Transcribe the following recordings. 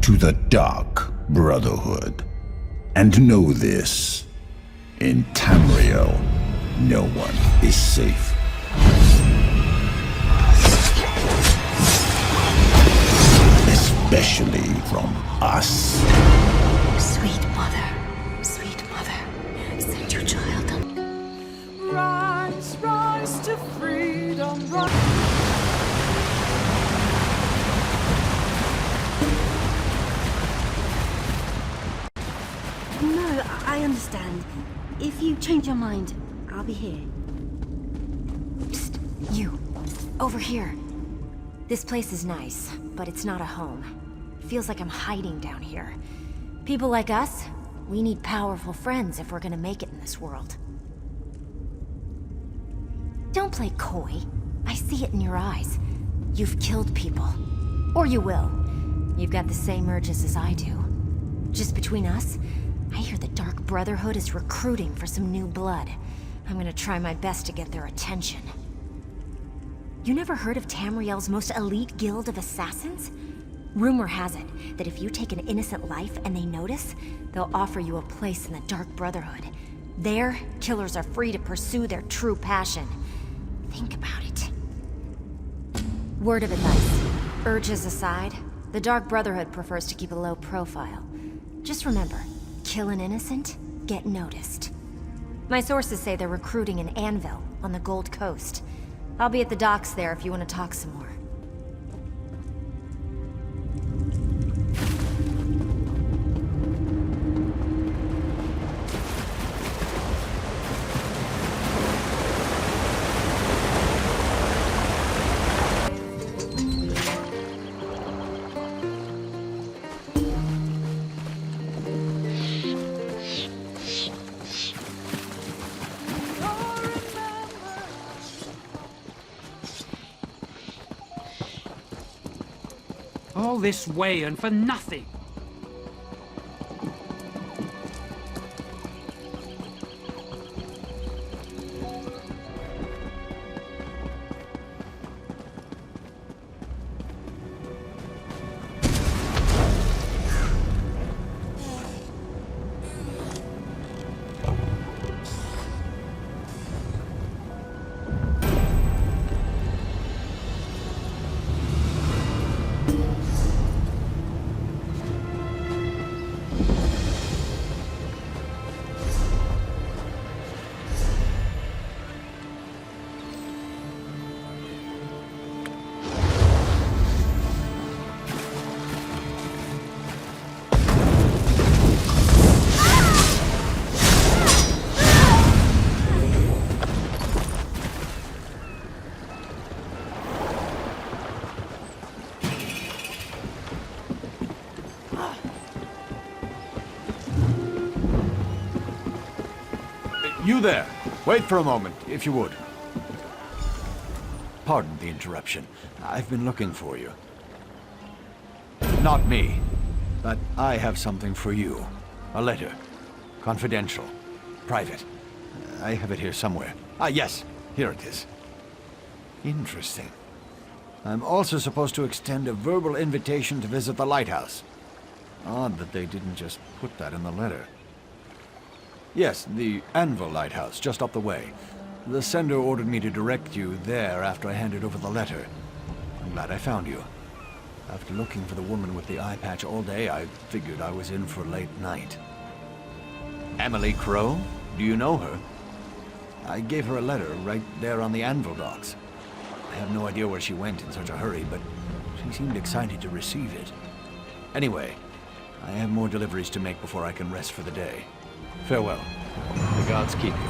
to the Dark Brotherhood. And know this, in Tamriel, no one is safe. Especially from us. Sweet mother, send your child on. Rise, rise to freedom, rise. No, I understand. If you change your mind, I'll be here. Psst, you. Over here. This place is nice, but it's not a home. Feels like I'm hiding down here. People like us, we need powerful friends if we're gonna make it in this world. Don't play coy. I see it in your eyes. You've killed people. Or you will. You've got the same urges as I do. Just between us, I hear the Dark Brotherhood is recruiting for some new blood. I'm gonna try my best to get their attention. You never heard of Tamriel's most elite guild of assassins? Rumor has it that if you take an innocent life and they notice, they'll offer you a place in the Dark Brotherhood. There, killers are free to pursue their true passion. Think about it. Word of advice. Urges aside, the Dark Brotherhood prefers to keep a low profile. Just remember, kill an innocent, get noticed. My sources say they're recruiting in Anvil, on the Gold Coast. I'll be at the docks there if you want to talk some more. All this way and for nothing. You there. Wait for a moment, if you would. Pardon the interruption. I've been looking for you. Not me, but I have something for you. A letter. Confidential. Private. I have it here somewhere. Ah, yes. Here it is. Interesting. I'm also supposed to extend a verbal invitation to visit the lighthouse. Odd that they didn't just put that in the letter. Yes, the Anvil Lighthouse, just up the way. The sender ordered me to direct you there after I handed over the letter. I'm glad I found you. After looking for the woman with the eye patch all day, I figured I was in for late night. Emily Crow? Do you know her? I gave her a letter right there on the Anvil docks. I have no idea where she went in such a hurry, but she seemed excited to receive it. Anyway, I have more deliveries to make before I can rest for the day. Farewell. The gods keep you.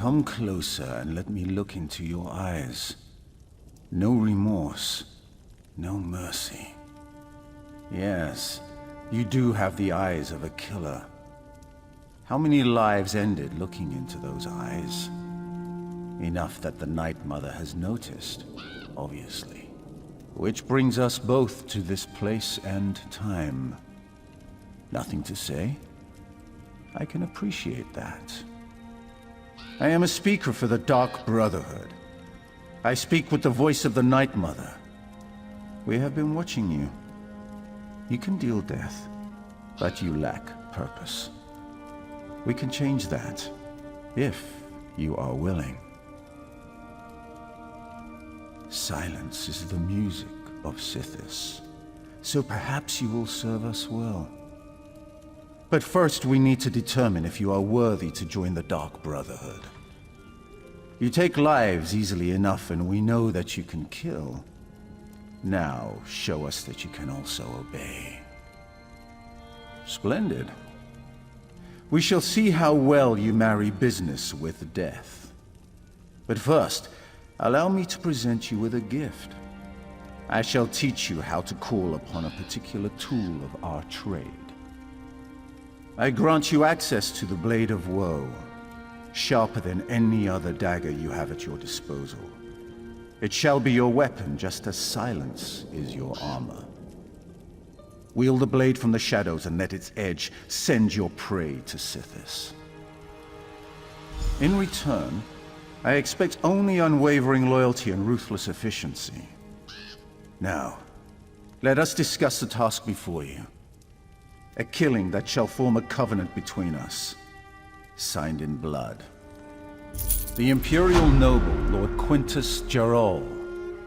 Come closer and let me look into your eyes. No remorse, no mercy. Yes, you do have the eyes of a killer. How many lives ended looking into those eyes? Enough that the Night Mother has noticed, obviously. Which brings us both to this place and time. Nothing to say? I can appreciate that. I am a speaker for the Dark Brotherhood. I speak with the voice of the Night Mother. We have been watching you. You can deal death, but you lack purpose. We can change that, if you are willing. Silence is the music of Sithis, so perhaps you will serve us well. But first we need to determine if you are worthy to join the Dark Brotherhood. You take lives easily enough, and we know that you can kill. Now, show us that you can also obey. Splendid. We shall see how well you marry business with death. But first, allow me to present you with a gift. I shall teach you how to call upon a particular tool of our trade. I grant you access to the Blade of Woe, sharper than any other dagger you have at your disposal. It shall be your weapon, just as silence is your armor. Wield the blade from the shadows and let its edge send your prey to Sithis. In return, I expect only unwavering loyalty and ruthless efficiency. Now, let us discuss the task before you. A killing that shall form a covenant between us, signed in blood. The Imperial noble, Lord Quintus Gerol,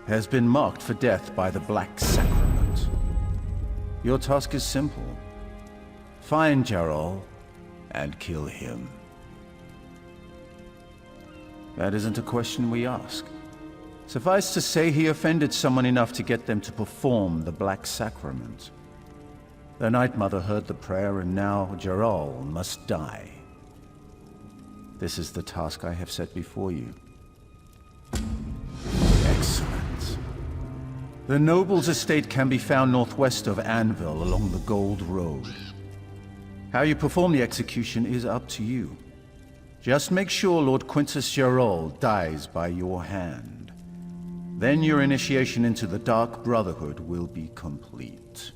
has been marked for death by the Black Sacrament. Your task is simple. Find Gerol and kill him. That isn't a question we ask. Suffice to say, he offended someone enough to get them to perform the Black Sacrament. The Night Mother heard the prayer, and now Gerol must die. This is the task I have set before you. Excellent. The noble's estate can be found northwest of Anvil along the Gold Road. How you perform the execution is up to you. Just make sure Lord Quintus Gerol dies by your hand. Then your initiation into the Dark Brotherhood will be complete.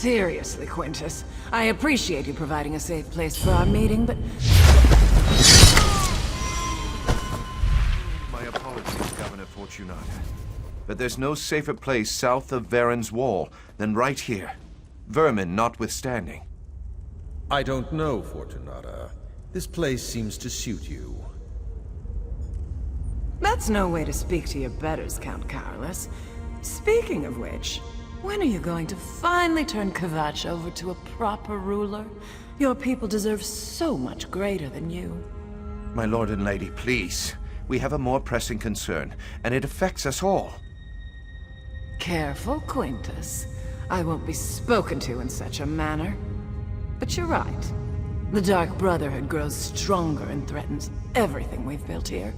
Seriously, Quintus. I appreciate you providing a safe place for our meeting, but... My apologies, Governor Fortunata. But there's no safer place south of Varen's Wall than right here. Vermin notwithstanding. I don't know, Fortunata. This place seems to suit you. That's no way to speak to your betters, Count Carolus. Speaking of which, when are you going to finally turn Kvatch over to a proper ruler? Your people deserve so much greater than you. My lord and lady, please. We have a more pressing concern, and it affects us all. Careful, Quintus. I won't be spoken to in such a manner. But you're right. The Dark Brotherhood grows stronger and threatens everything we've built here.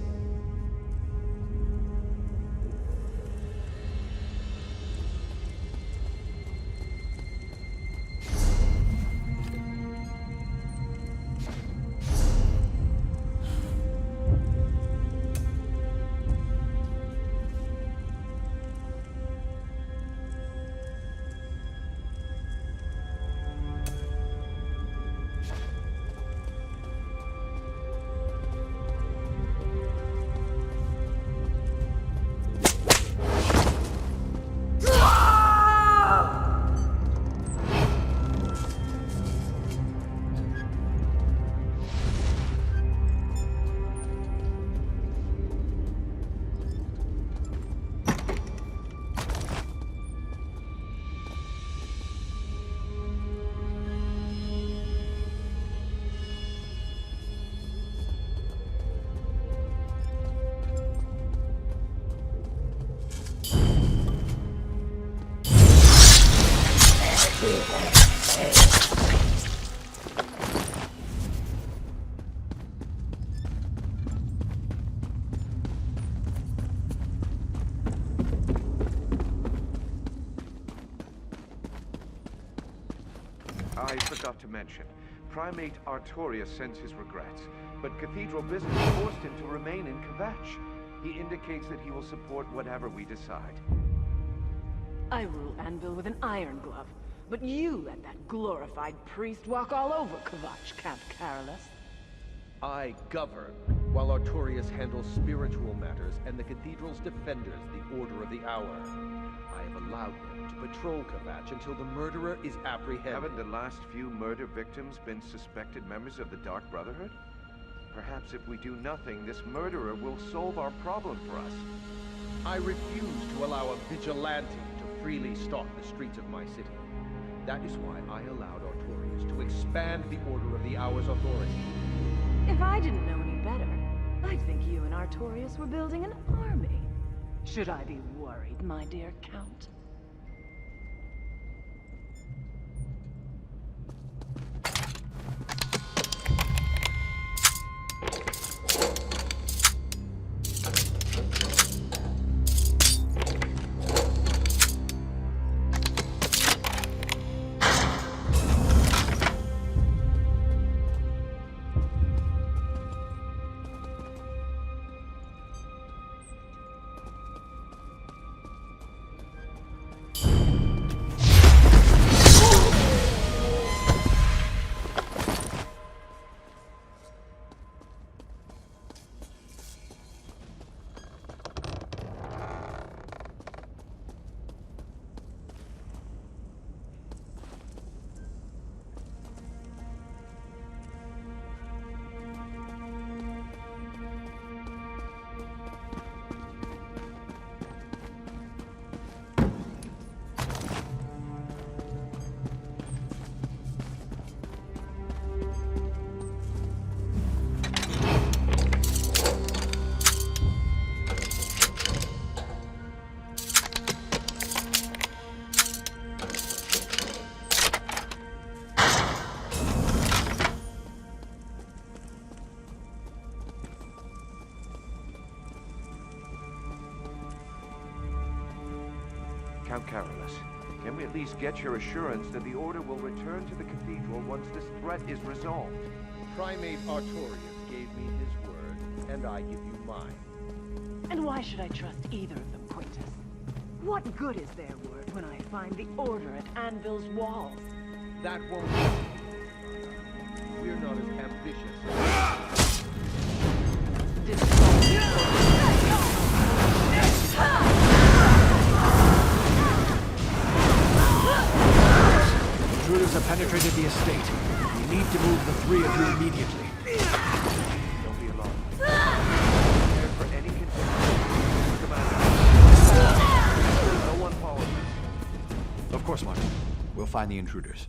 I forgot to mention, Primate Artorius sends his regrets, but Cathedral business forced him to remain in Kvatch. He indicates that he will support whatever we decide. I rule Anvil with an iron glove, but you let that glorified priest walk all over Kvatch, Count Carolus. I govern, while Artorius handles spiritual matters and the Cathedral's defenders the Order of the Hour. I have allowed them to patrol Kvatch until the murderer is apprehended. Haven't the last few murder victims been suspected members of the Dark Brotherhood? Perhaps if we do nothing, this murderer will solve our problem for us. I refuse to allow a vigilante to freely stalk the streets of my city. That is why I allowed Artorius to expand the Order of the Hour's authority. If I didn't know any better, I'd think you and Artorius were building an army. Should I be worried, my dear Count? Count Carolus, can we at least get your assurance that the Order will return to the Cathedral once this threat is resolved? Primate Artorius gave me his word, and I give you mine. And why should I trust either of them, Quintus? What good is their word when I find the order at Anvil's walls. That won't... We're not as ambitious. Intruders have penetrated the estate. We need to move the three of you immediately. Don't be alarmed. Prepare for any contingency. Commander. No one follows us. Of course, Martin. We'll find the intruders.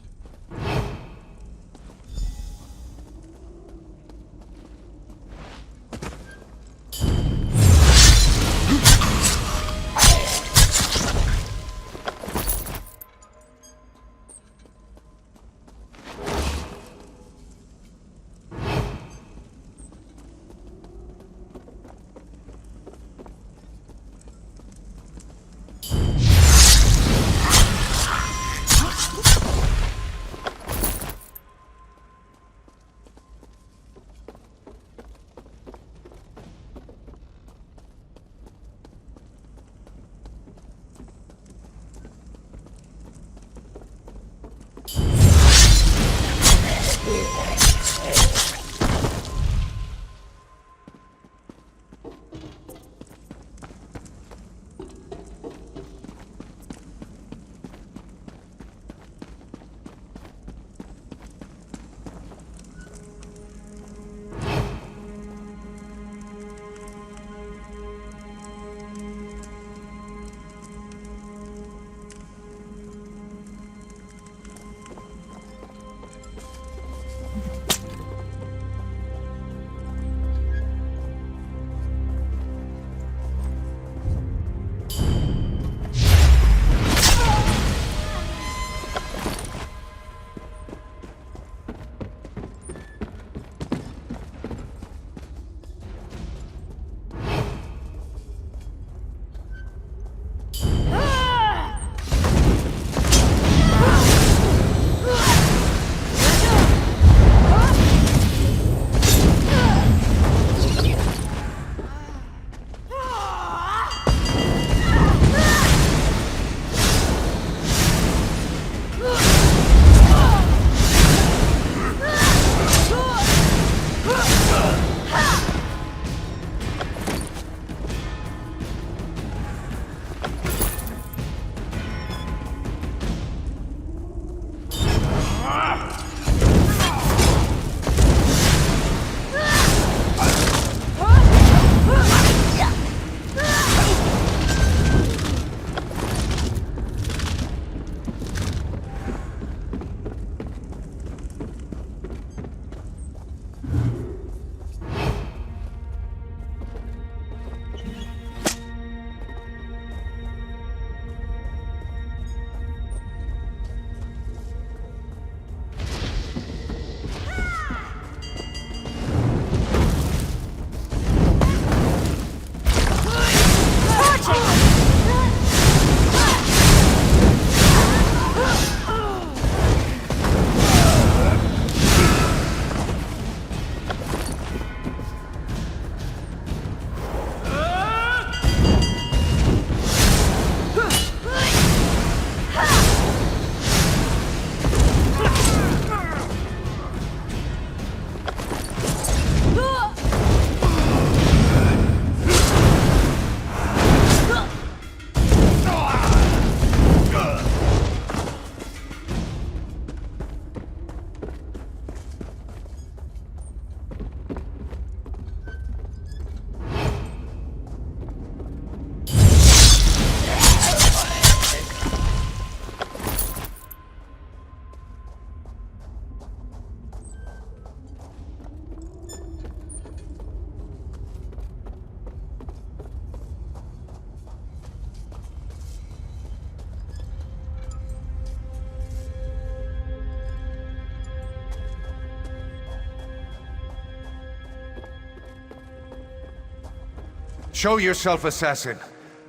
Show yourself, assassin.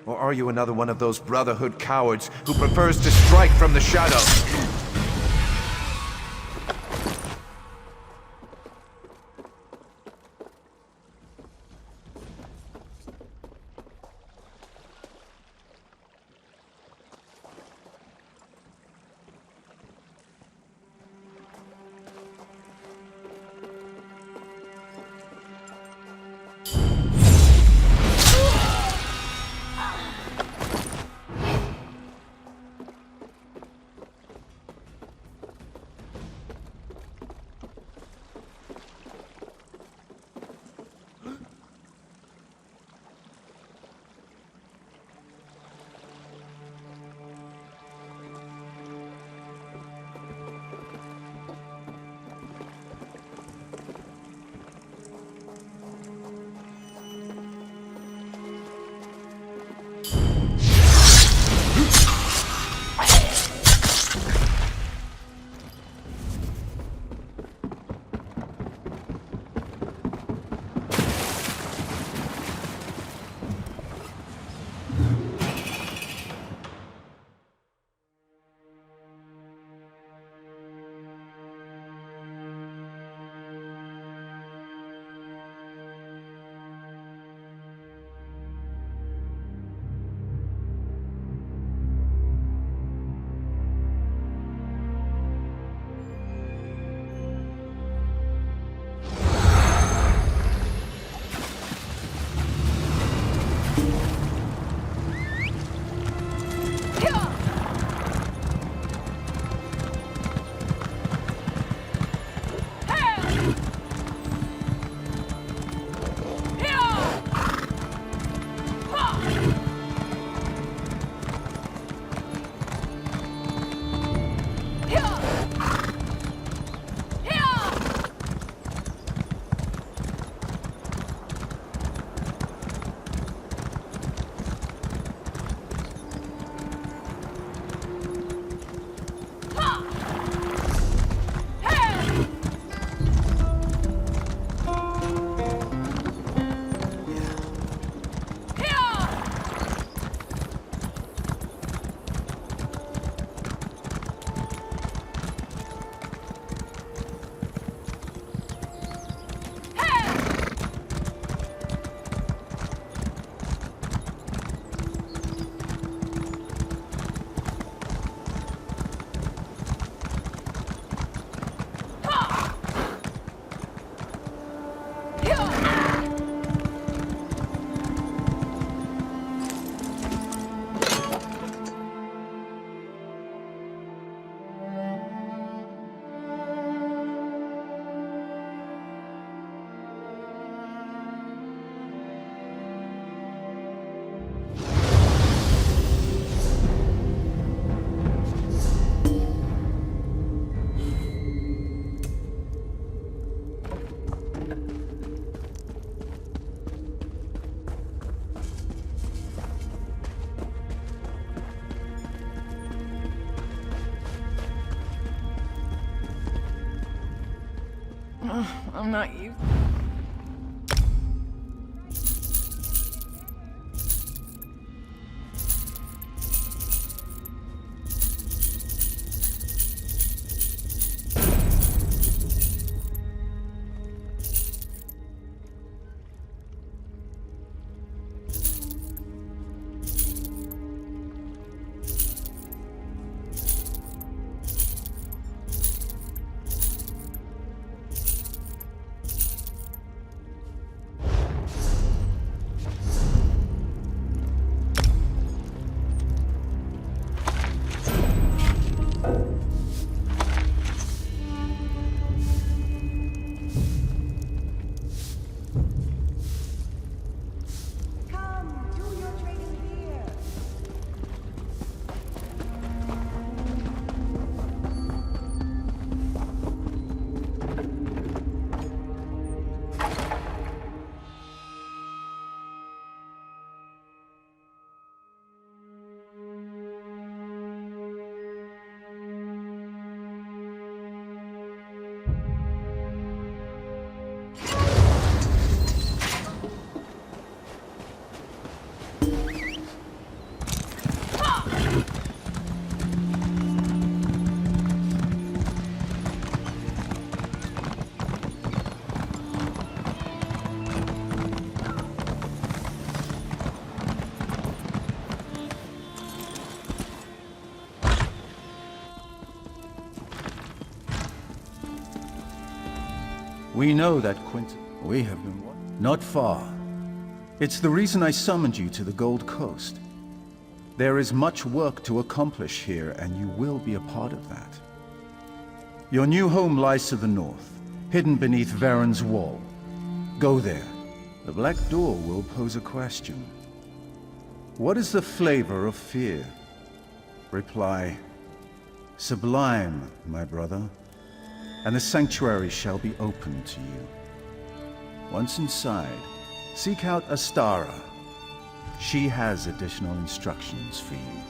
Or are you another one of those Brotherhood cowards who prefers to strike from the shadows? I'm not you. We know that we have been not far. It's the reason I summoned you to the Gold Coast. There is much work to accomplish here, and you will be a part of that. Your new home lies to the north, hidden beneath Varen's wall. Go there. The Black Door will pose a question. What is the flavor of fear? Reply, sublime, my brother, and the sanctuary shall be open to you. Once inside, seek out Astara. She has additional instructions for you.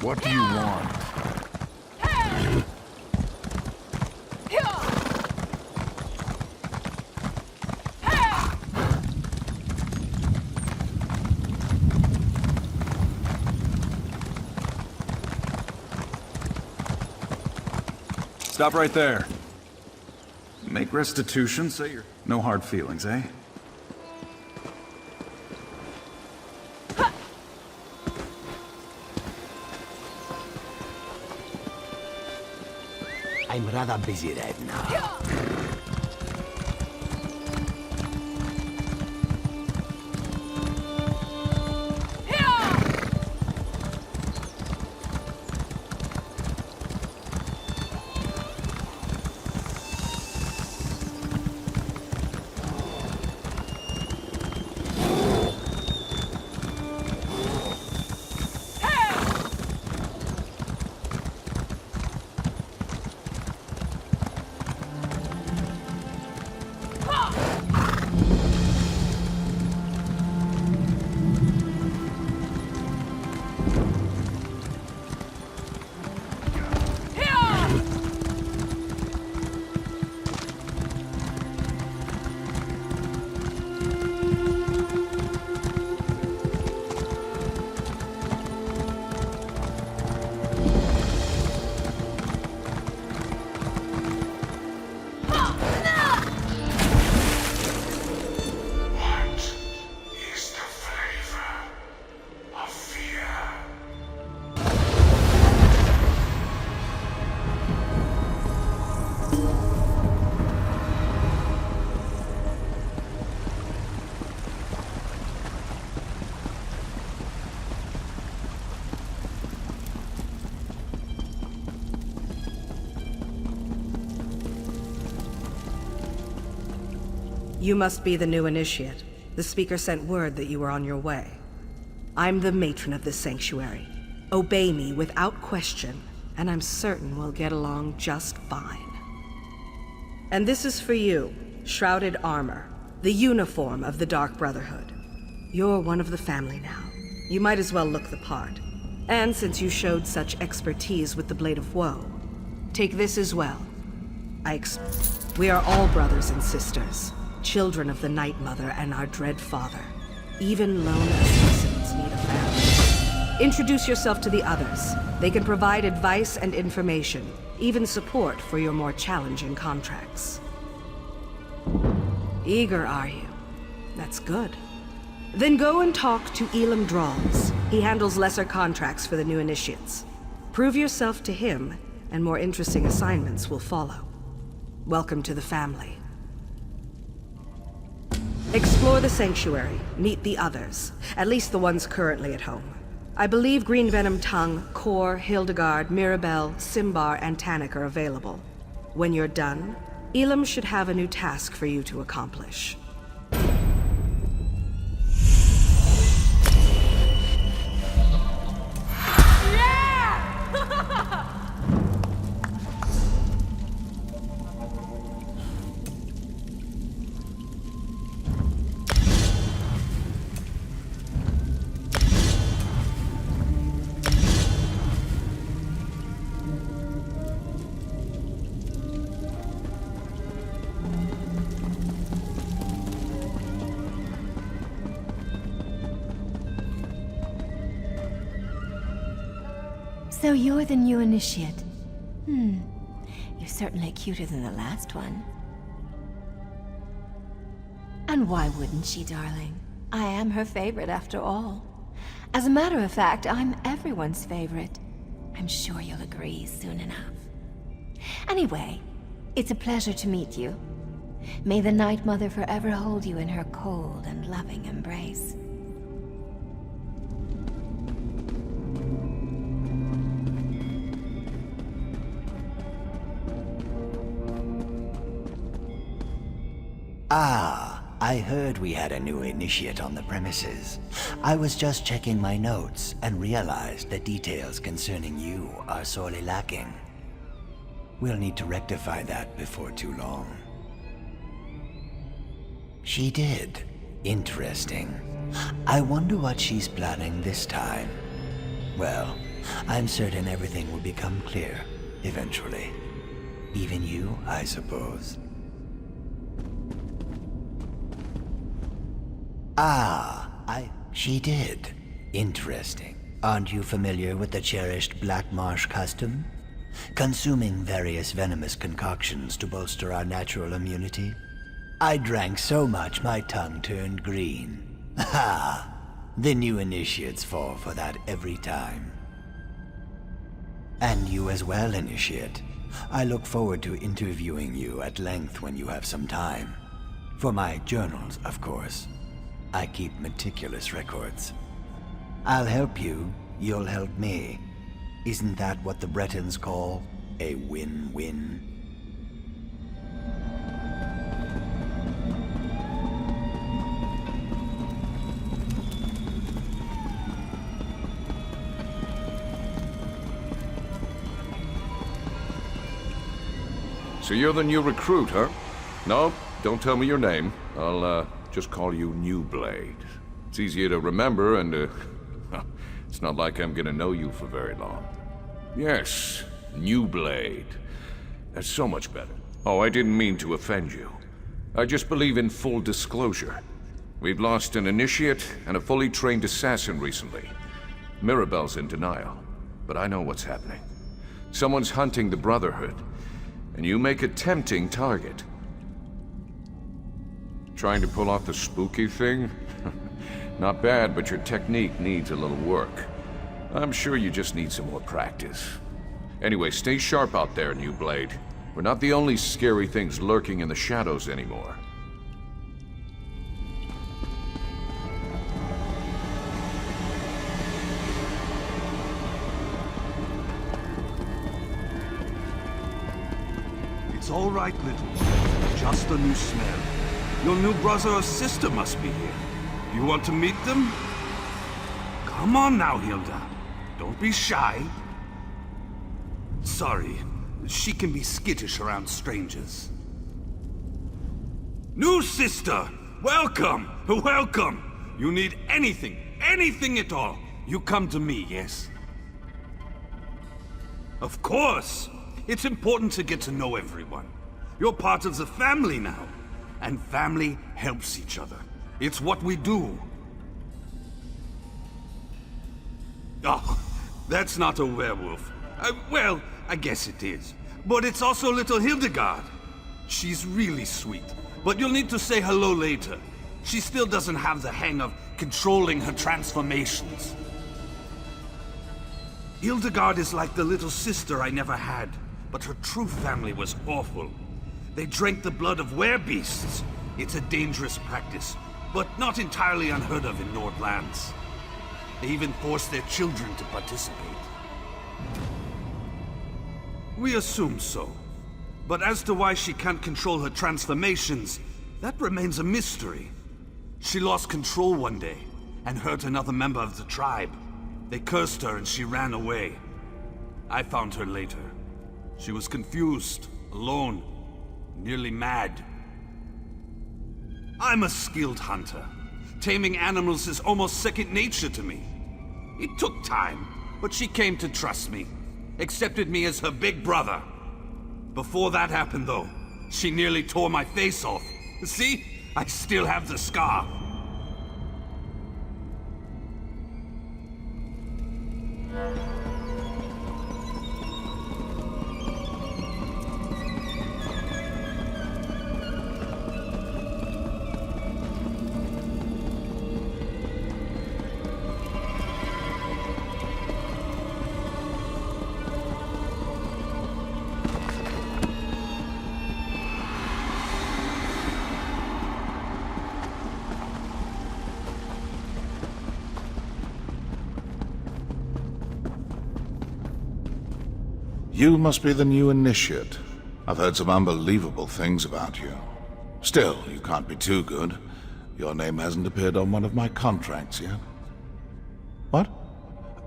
What do you want? Stop right there. Make restitution, say you're... No hard feelings, eh? I'm rather busy right now. You must be the new initiate. The speaker sent word that you were on your way. I'm the matron of this sanctuary. Obey me without question, and I'm certain we'll get along just fine. And this is for you, Shrouded Armor, the uniform of the Dark Brotherhood. You're one of the family now. You might as well look the part. And since you showed such expertise with the Blade of Woe, take this as well. We are all brothers and sisters. Children of the Night Mother and our dread father. Even lone assassins need a family. Introduce yourself to the others. They can provide advice and information, even support for your more challenging contracts. Eager, are you? That's good. Then go and talk to Elam Drawls. He handles lesser contracts for the new initiates. Prove yourself to him, and more interesting assignments will follow. Welcome to the family. Explore the sanctuary, meet the others, at least the ones currently at home. I believe Green Venom Tongue, Kor, Hildegard, Mirabelle, Simbar, and Tannic are available. When you're done, Elam should have a new task for you to accomplish. So you're the new initiate. You're certainly cuter than the last one. And why wouldn't she, darling? I am her favorite after all. As a matter of fact, I'm everyone's favorite. I'm sure you'll agree soon enough. Anyway, it's a pleasure to meet you. May the Night Mother forever hold you in her cold and loving embrace. Ah, I heard we had a new initiate on the premises. I was just checking my notes and realized the details concerning you are sorely lacking. We'll need to rectify that before too long. She did. Interesting. I wonder what she's planning this time. Well, I'm certain everything will become clear, eventually. Even you, I suppose. She did. Interesting. Aren't you familiar with the cherished Black Marsh custom? Consuming various venomous concoctions to bolster our natural immunity? I drank so much my tongue turned green. Ha! The new initiates fall for that every time. And you as well, Initiate. I look forward to interviewing you at length when you have some time. For my journals, of course. I keep meticulous records. I'll help you, you'll help me. Isn't that what the Bretons call a win-win? So you're the new recruit, huh? No, don't tell me your name. I'll, just call you New Blade. It's easier to remember, and, it's not like I'm gonna know you for very long. Yes, New Blade. That's so much better. Oh, I didn't mean to offend you. I just believe in full disclosure. We've lost an initiate and a fully trained assassin recently. Mirabelle's in denial, but I know what's happening. Someone's hunting the Brotherhood, and you make a tempting target. Trying to pull off the spooky thing? Not bad, but your technique needs a little work. I'm sure you just need some more practice. Anyway, stay sharp out there, New Blade. We're not the only scary things lurking in the shadows anymore. It's all right, little one. Just a new smell. Your new brother or sister must be here. You want to meet them? Come on now, Hilda. Don't be shy. Sorry, she can be skittish around strangers. New sister! Welcome! Welcome! You need anything at all, you come to me, yes? Of course! It's important to get to know everyone. You're part of the family now. And family helps each other. It's what we do. Oh, that's not a werewolf. Well, I guess it is. But it's also little Hildegard. She's really sweet. But you'll need to say hello later. She still doesn't have the hang of controlling her transformations. Hildegard is like the little sister I never had. But her true family was awful. They drank the blood of werebeasts. It's a dangerous practice, but not entirely unheard of in Nordlands. They even forced their children to participate. We assume so. But as to why she can't control her transformations, that remains a mystery. She lost control one day, and hurt another member of the tribe. They cursed her and she ran away. I found her later. She was confused, alone, nearly mad. I'm a skilled hunter. Taming animals is almost second nature to me. It took time, but she came to trust me. Accepted me as her big brother. Before that happened, though, she nearly tore my face off. See? I still have the scar. You must be the new initiate. I've heard some unbelievable things about you. Still, you can't be too good. Your name hasn't appeared on one of my contracts yet. What?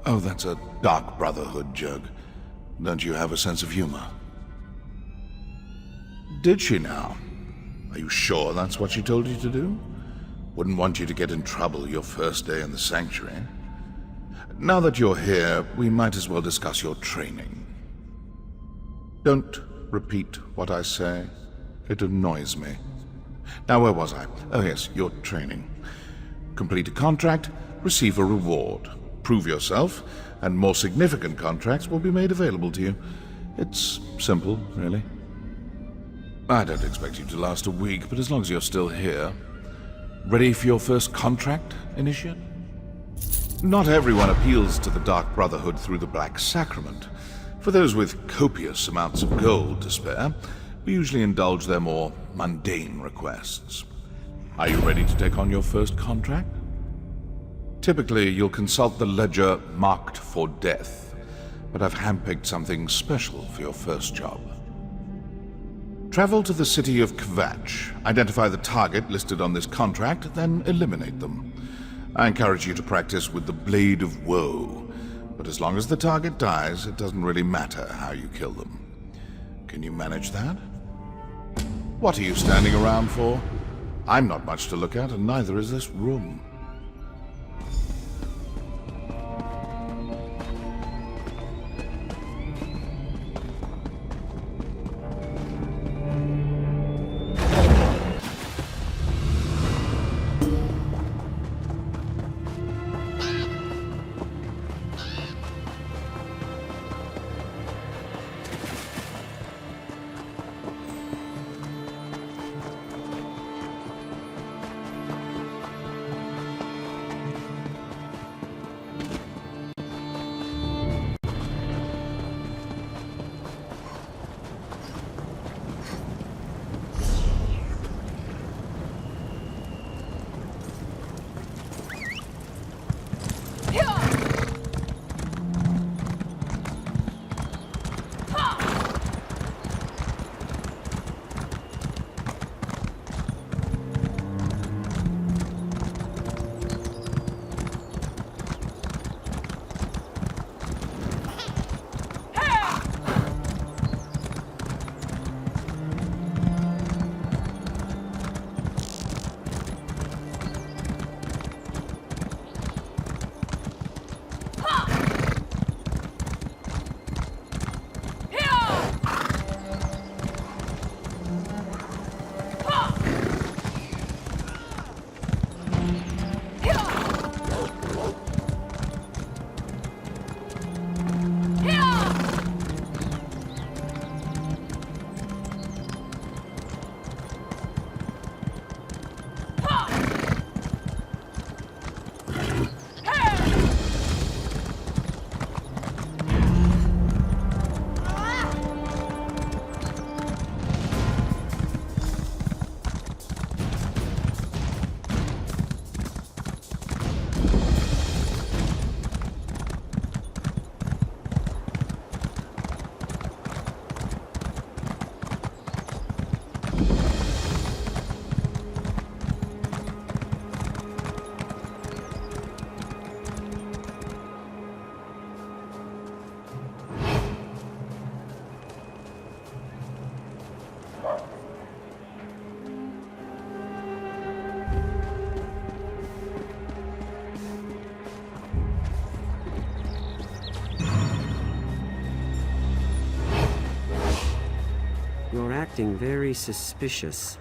Oh, that's a Dark Brotherhood joke. Don't you have a sense of humor? Did she now? Are you sure that's what she told you to do? Wouldn't want you to get in trouble your first day in the Sanctuary. Now that you're here, we might as well discuss your training. Don't repeat what I say. It annoys me. Now, where was I? Oh yes, your training. Complete a contract, receive a reward. Prove yourself, and more significant contracts will be made available to you. It's simple, really. I don't expect you to last a week, but as long as you're still here. Ready for your first contract, Initiate? Not everyone appeals to the Dark Brotherhood through the Black Sacrament. For those with copious amounts of gold to spare, we usually indulge their more mundane requests. Are you ready to take on your first contract? Typically, you'll consult the ledger marked for death, but I've handpicked something special for your first job. Travel to the city of Kvatch, identify the target listed on this contract, then eliminate them. I encourage you to practice with the Blade of Woe, but as long as the target dies, it doesn't really matter how you kill them. Can you manage that? What are you standing around for? I'm not much to look at, and neither is this room. You're acting very suspicious.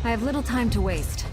I have little time to waste.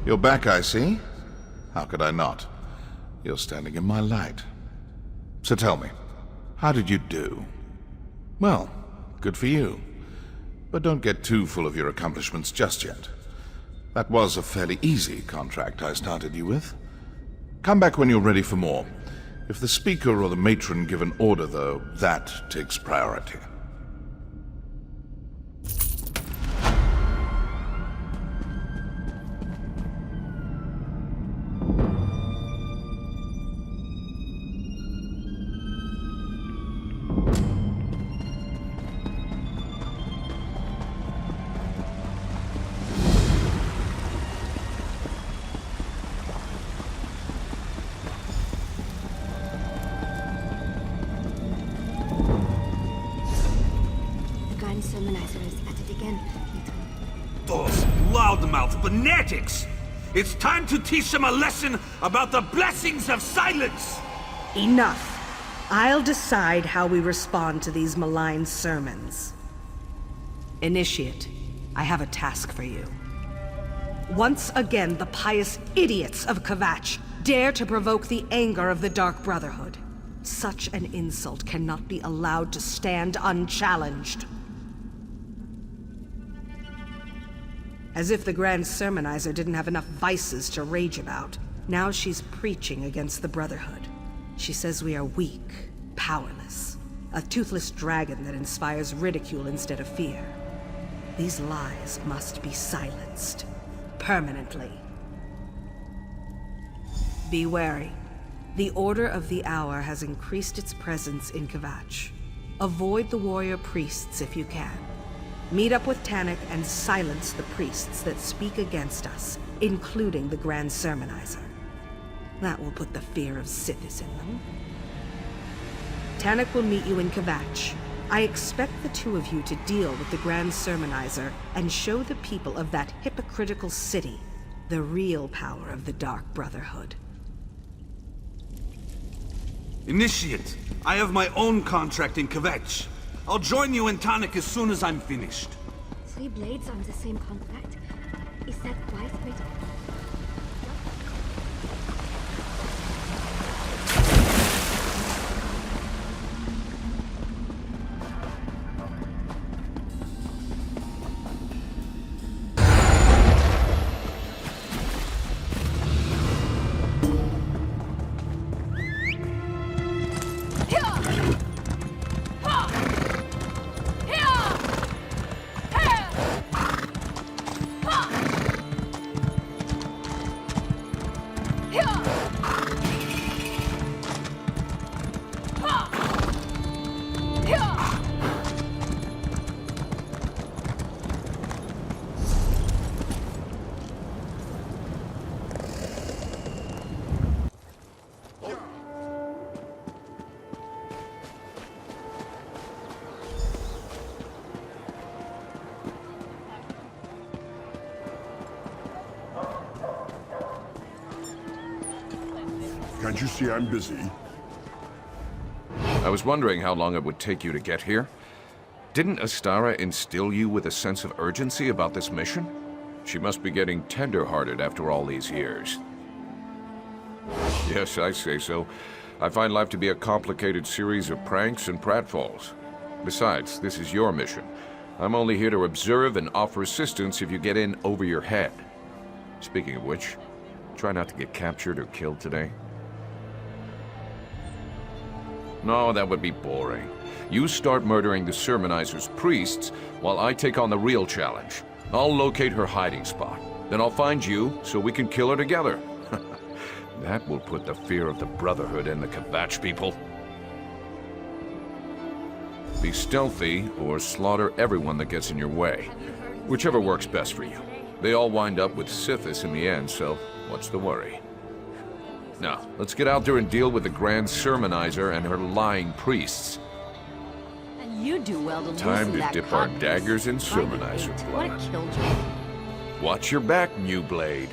You're back, I see. How could I not? You're standing in my light. So tell me, how did you do? Well, good for you. But don't get too full of your accomplishments just yet. That was a fairly easy contract I started you with. Come back when you're ready for more. If the Speaker or the Matron give an order, though, that takes priority. Those loudmouth fanatics! It's time to teach them a lesson about the blessings of silence! Enough. I'll decide how we respond to these malign sermons. Initiate, I have a task for you. Once again, the pious idiots of Kvatch dare to provoke the anger of the Dark Brotherhood. Such an insult cannot be allowed to stand unchallenged. As if the Grand Sermonizer didn't have enough vices to rage about. Now she's preaching against the Brotherhood. She says we are weak, powerless. A toothless dragon that inspires ridicule instead of fear. These lies must be silenced. Permanently. Be wary. The Order of the Hour has increased its presence in Kvatch. Avoid the warrior priests if you can. Meet up with Tannic and silence the priests that speak against us, including the Grand Sermonizer. That will put the fear of Sithis in them. Tannic will meet you in Kvatch. I expect the two of you to deal with the Grand Sermonizer and show the people of that hypocritical city the real power of the Dark Brotherhood. Initiate, I have my own contract in Kvatch. I'll join you in Tannic as soon as I'm finished. 3 blades on the same contract? Is that wise, Major? Can't you see I'm busy? I was wondering how long it would take you to get here. Didn't Astara instill you with a sense of urgency about this mission? She must be getting tender-hearted after all these years. Yes, I say so. I find life to be a complicated series of pranks and pratfalls. Besides, this is your mission. I'm only here to observe and offer assistance if you get in over your head. Speaking of which, try not to get captured or killed today. No, that would be boring. You start murdering the sermonizer's priests while I take on the real challenge. I'll locate her hiding spot. Then I'll find you so we can kill her together. That will put the fear of the Brotherhood in the Kvatch people. Be stealthy or slaughter everyone that gets in your way. Whichever works best for you. They all wind up with Sithis in the end, so what's the worry? Now, let's get out there and deal with the Grand Sermonizer and her lying priests. And you do well to Time loosen to that dip our codpiece. daggers in Find Sermonizer it. blood. What a killjoy. Watch your back, New Blade.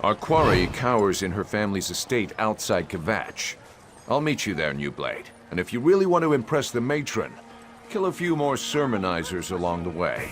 Our quarry cowers in her family's estate outside Kvatch. I'll meet you there, New Blade. And if you really want to impress the matron, kill a few more sermonizers along the way.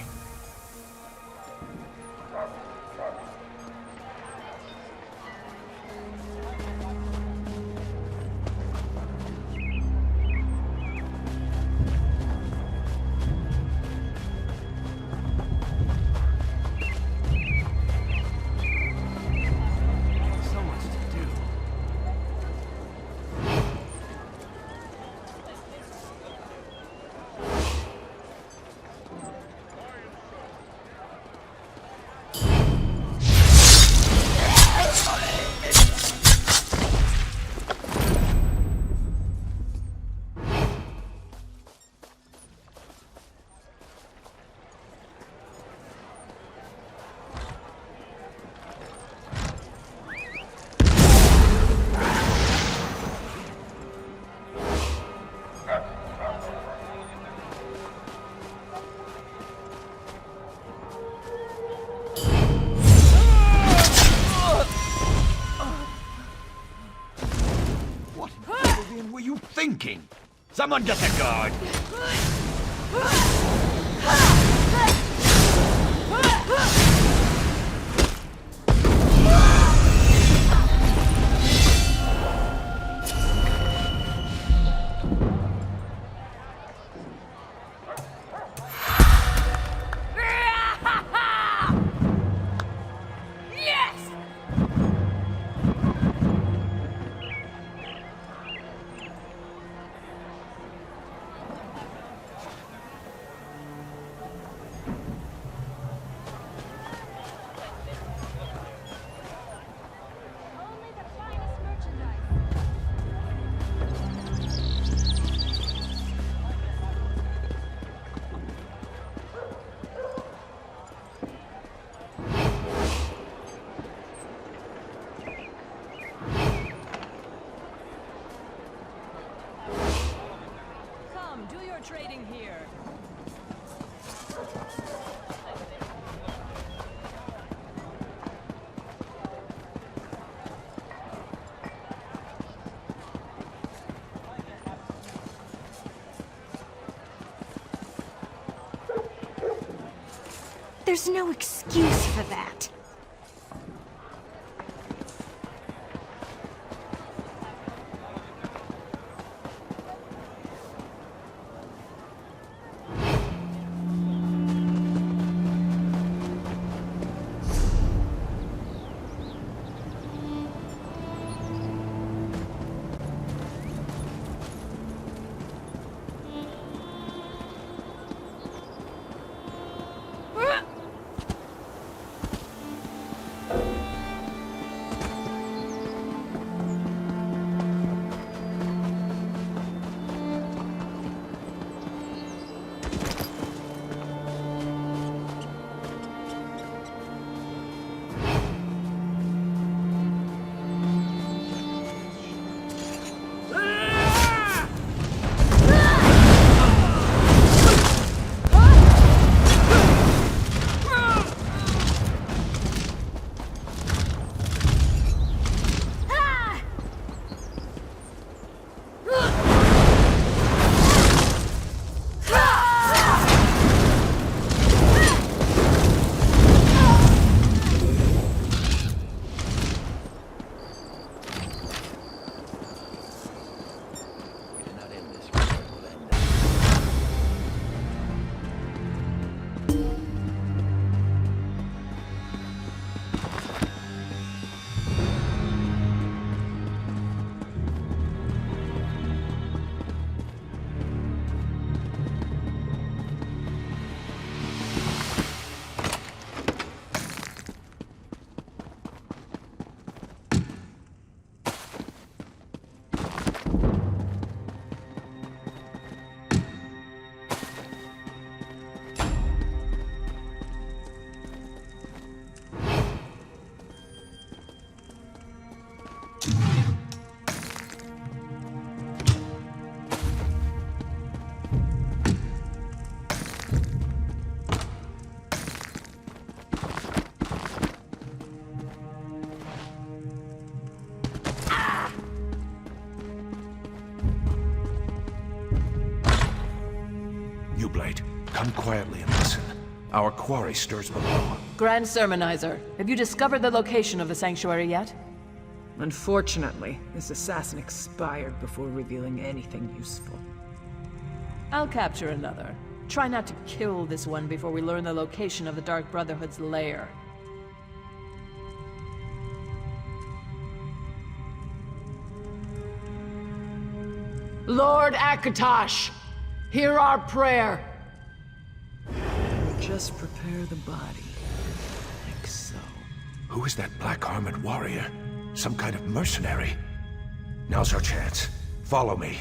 Were you thinking? Someone get the guard! Trading here. There's no excuse for that. Come quietly and listen. Our quarry stirs below. Grand Sermonizer, have you discovered the location of the sanctuary yet? Unfortunately, this assassin expired before revealing anything useful. I'll capture another. Try not to kill this one before we learn the location of the Dark Brotherhood's lair. Lord Akatosh, hear our prayer. Just prepare the body, like so. Who is that black-armored warrior? Some kind of mercenary? Now's our chance. Follow me.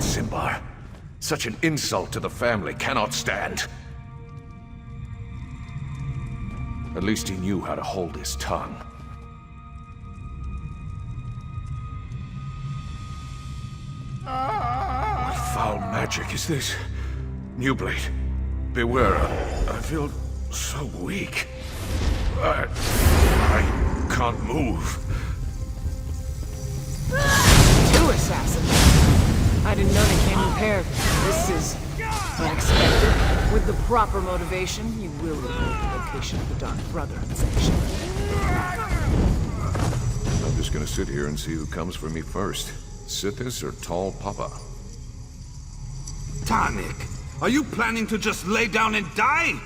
Simbar. Such an insult to the family cannot stand. At least he knew how to hold his tongue. What foul magic is this? New Blade, beware. I feel so weak. I can't move. Two assassins. I didn't know they came in pairs. This is unexpected. With the proper motivation, you will reveal the location of the Dark Brotherhood sanctuary. I'm just gonna sit here and see who comes for me first. Sithis or Tall Papa? Tanik, are you planning to just lay down and die?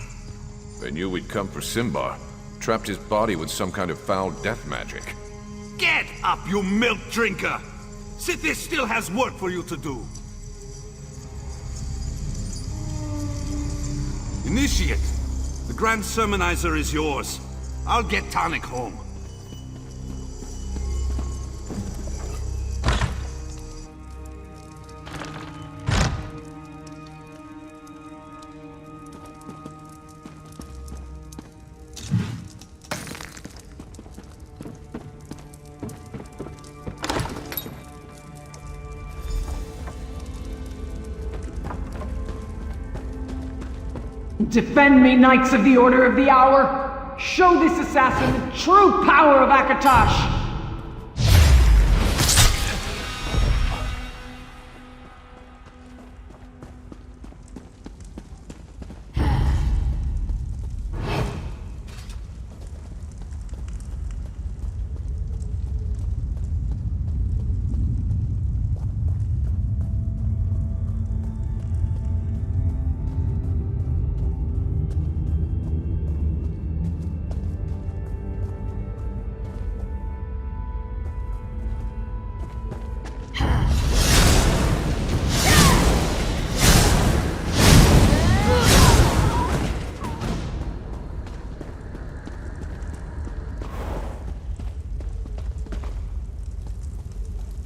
They knew we'd come for Simbar. Trapped his body with some kind of foul death magic. Get up, you milk drinker! Sithis still has work for you to do. Initiate, the Grand Sermonizer is yours. I'll get Tanik home. Defend me, Knights of the Order of the Hour! Show this assassin the true power of Akatosh!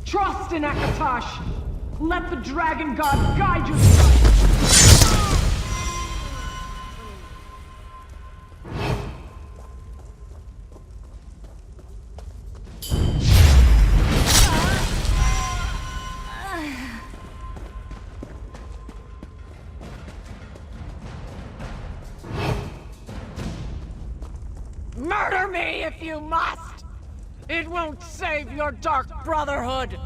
Trust in Akatosh! Let the Dragon God guide your stride! Murder me if you must! It won't save your Dark Brotherhood!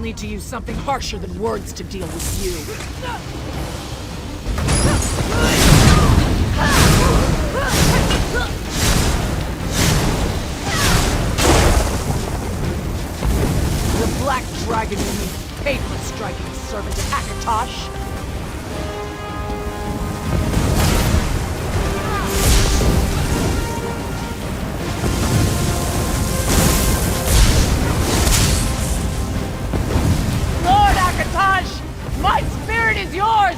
need to use something harsher than words to deal with you. The Black Dragon you mean paid for striking a servant at Akatosh? Lord Akatosh! My spirit is yours!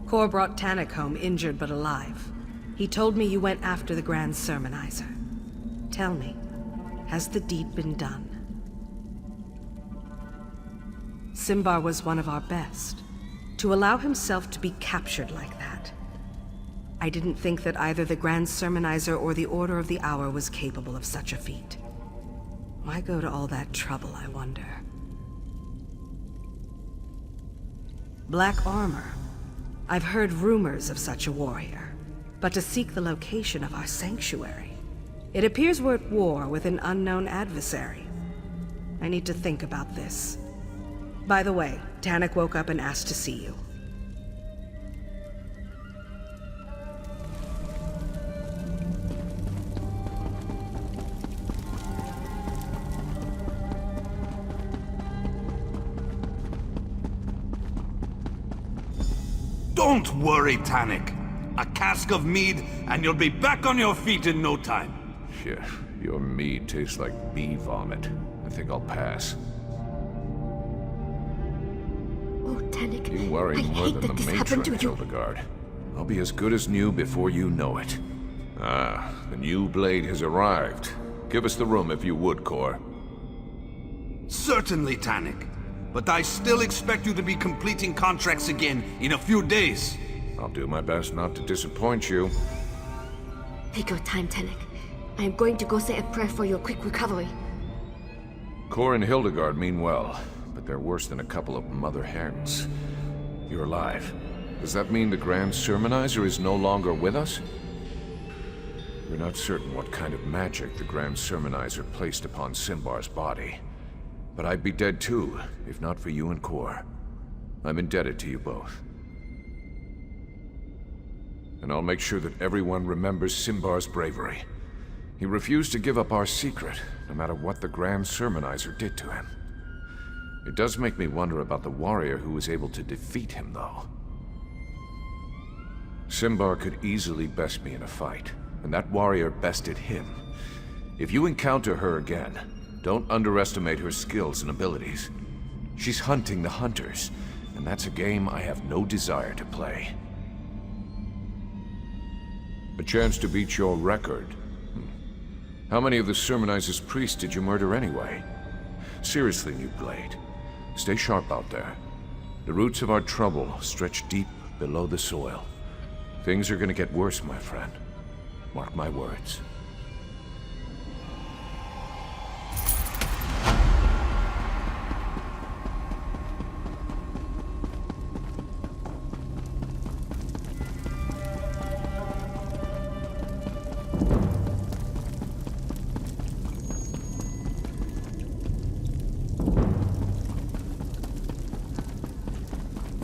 Kor brought Tannik home injured but alive. He told me you went after the Grand Sermonizer. Tell me, has the deed been done? Simbar was one of our best. To allow himself to be captured like that. I didn't think that either the Grand Sermonizer or the Order of the Hour was capable of such a feat. Why go to all that trouble, I wonder? Black armor. I've heard rumors of such a warrior, but to seek the location of our sanctuary. It appears we're at war with an unknown adversary. I need to think about this. By the way, Tannik woke up and asked to see you. Don't worry, Tannik. A cask of mead, and you'll be back on your feet in no time. Shit, your mead tastes like bee vomit. I think I'll pass. Oh, Tannik, You worry I more hate than that the this matron, happened to you. Hildegard. I'll be as good as new before you know it. Ah, the new blade has arrived. Give us the room if you would, Kor. Certainly, Tannik. But I still expect you to be completing contracts again in a few days. I'll do my best not to disappoint you. Take your time, Tannik. I am going to go say a prayer for your quick recovery. Kor and Hildegard mean well, but they're worse than a couple of mother hens. You're alive. Does that mean the Grand Sermonizer is no longer with us? We're not certain what kind of magic the Grand Sermonizer placed upon Simbar's body. But I'd be dead too, if not for you and Kor. I'm indebted to you both. And I'll make sure that everyone remembers Simbar's bravery. He refused to give up our secret, no matter what the Grand Sermonizer did to him. It does make me wonder about the warrior who was able to defeat him, though. Simbar could easily best me in a fight, and that warrior bested him. If you encounter her again, don't underestimate her skills and abilities. She's hunting the hunters, and that's a game I have no desire to play. A chance to beat your record. How many of the Sermonizer's priests did you murder anyway? Seriously, New Blade, stay sharp out there. The roots of our trouble stretch deep below the soil. Things are gonna get worse, my friend. Mark my words.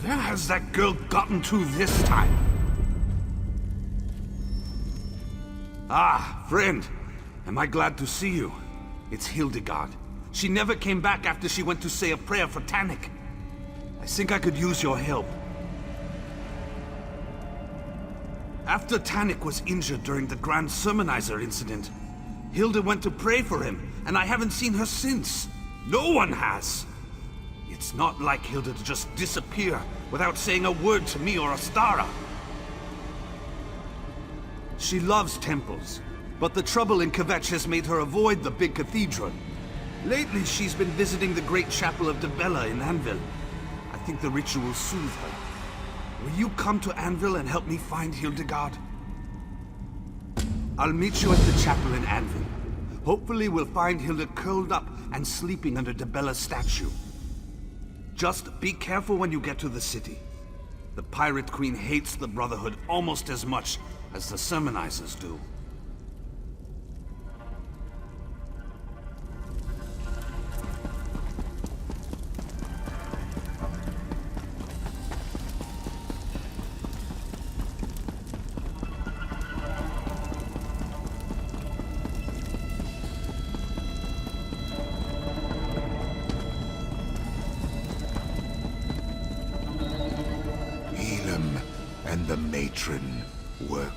Where has that girl gotten to this time? Ah, friend. Am I glad to see you? It's Hildegard. She never came back after she went to say a prayer for Tannic. I think I could use your help. After Tannic was injured during the Grand Sermonizer incident, Hilda went to pray for him, and I haven't seen her since. No one has. It's not like Hilda to just disappear without saying a word to me or Astara. She loves temples, but the trouble in Kvetch has made her avoid the big cathedral. Lately, she's been visiting the great chapel of Debella in Anvil. I think the ritual will soothe her. Will you come to Anvil and help me find Hildegard? I'll meet you at the chapel in Anvil. Hopefully we'll find Hilda curled up and sleeping under Debella's statue. Just be careful when you get to the city. The Pirate Queen hates the Brotherhood almost as much as the Sermonizers do. Elam and the matron work.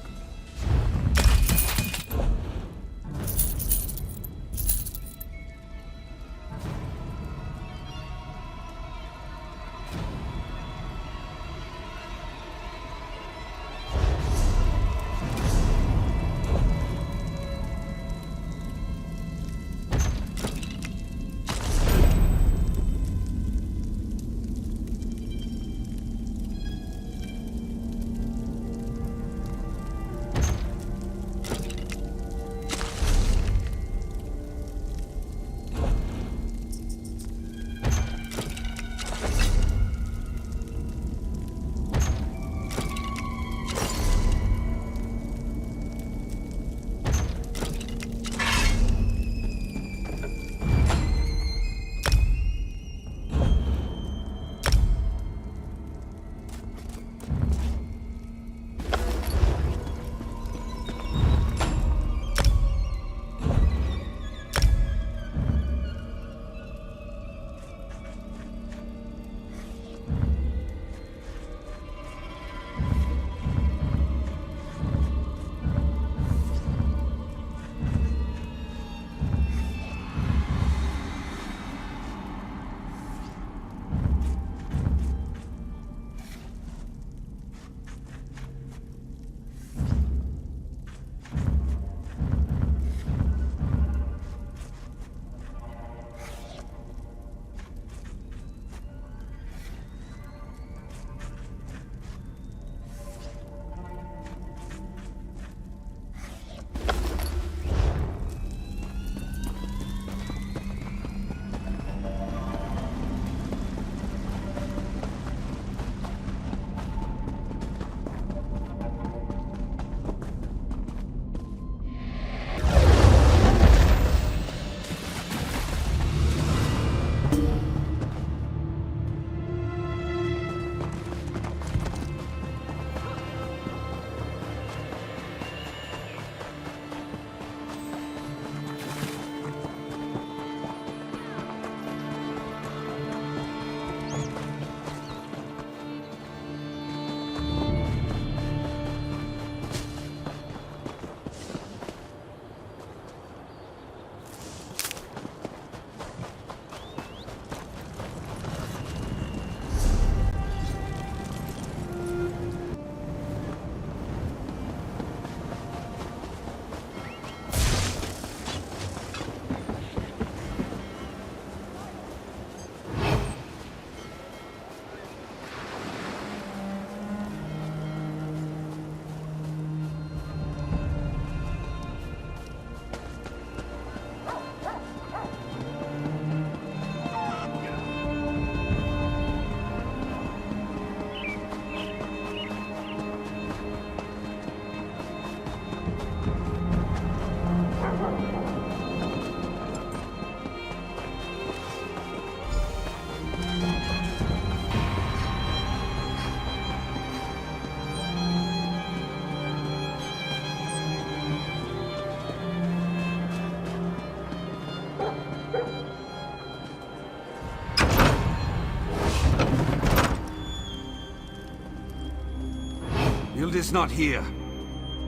Hilda's not here.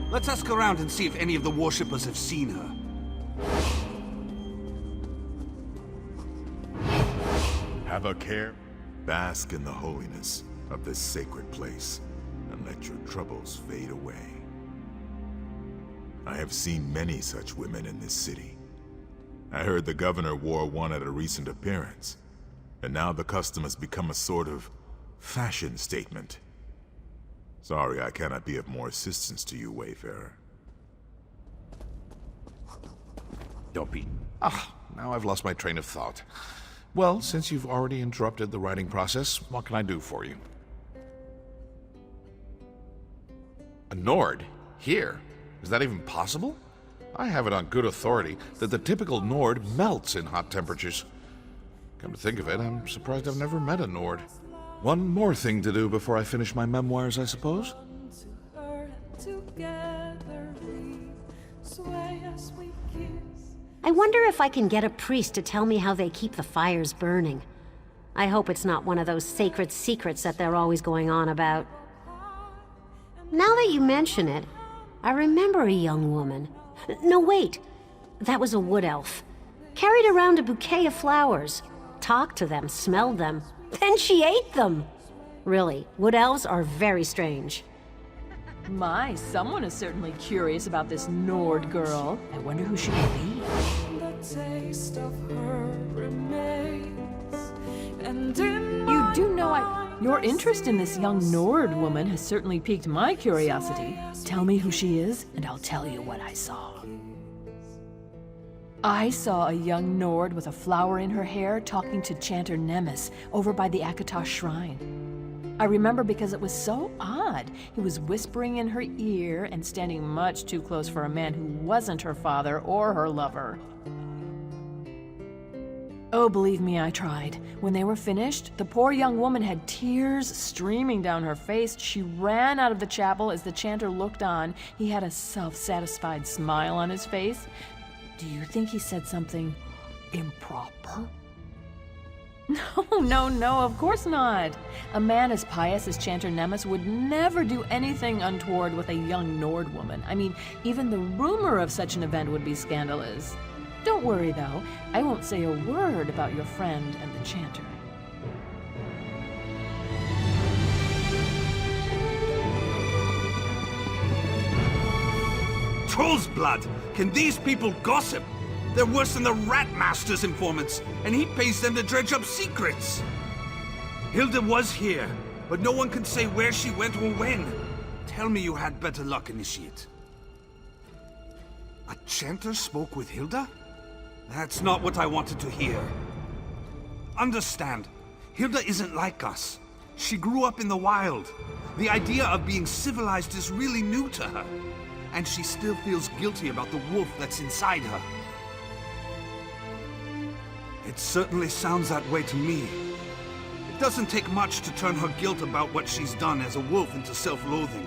Let's ask around and see if any of the worshippers have seen her. Have a care. Bask in the holiness of this sacred place, and let your troubles fade away. I have seen many such women in this city. I heard the governor wore one at a recent appearance, and now the custom has become a sort of fashion statement. Sorry I cannot be of more assistance to you, Wayfarer. Don't be... Ah, now I've lost my train of thought. Well, since you've already interrupted the writing process, what can I do for you? A Nord? Here? Is that even possible? I have it on good authority that the typical Nord melts in hot temperatures. Come to think of it, I'm surprised I've never met a Nord. One more thing to do before I finish my memoirs, I suppose? I wonder if I can get a priest to tell me how they keep the fires burning. I hope it's not one of those sacred secrets that they're always going on about. Now that you mention it, I remember a young woman. No, wait. That was a wood elf. Carried around a bouquet of flowers. Talked to them, smelled them. Then she ate them! Really, wood elves are very strange. My, someone is certainly curious about this Nord girl. I wonder who she could be. The taste of her remains, and you do know your interest in this young Nord woman has certainly piqued my curiosity. Tell me who she is, and I'll tell you what I saw. I saw a young Nord with a flower in her hair talking to Chanter Nemes over by the Akatosh shrine. I remember because it was so odd. He was whispering in her ear and standing much too close for a man who wasn't her father or her lover. Oh, believe me, I tried. When they were finished, the poor young woman had tears streaming down her face. She ran out of the chapel as the chanter looked on. He had a self-satisfied smile on his face. Do you think he said something improper? No, of course not. A man as pious as Chanter Nemes would never do anything untoward with a young Nord woman. I mean, even the rumor of such an event would be scandalous. Don't worry, though. I won't say a word about your friend and the Chanter. Troll's blood! Can these people gossip? They're worse than the Rat Master's informants, and he pays them to dredge up secrets. Hilda was here, but no one can say where she went or when. Tell me you had better luck, Initiate. A chanter spoke with Hilda? That's not what I wanted to hear. Understand, Hilda isn't like us. She grew up in the wild. The idea of being civilized is really new to her. And she still feels guilty about the wolf that's inside her. It certainly sounds that way to me. It doesn't take much to turn her guilt about what she's done as a wolf into self-loathing.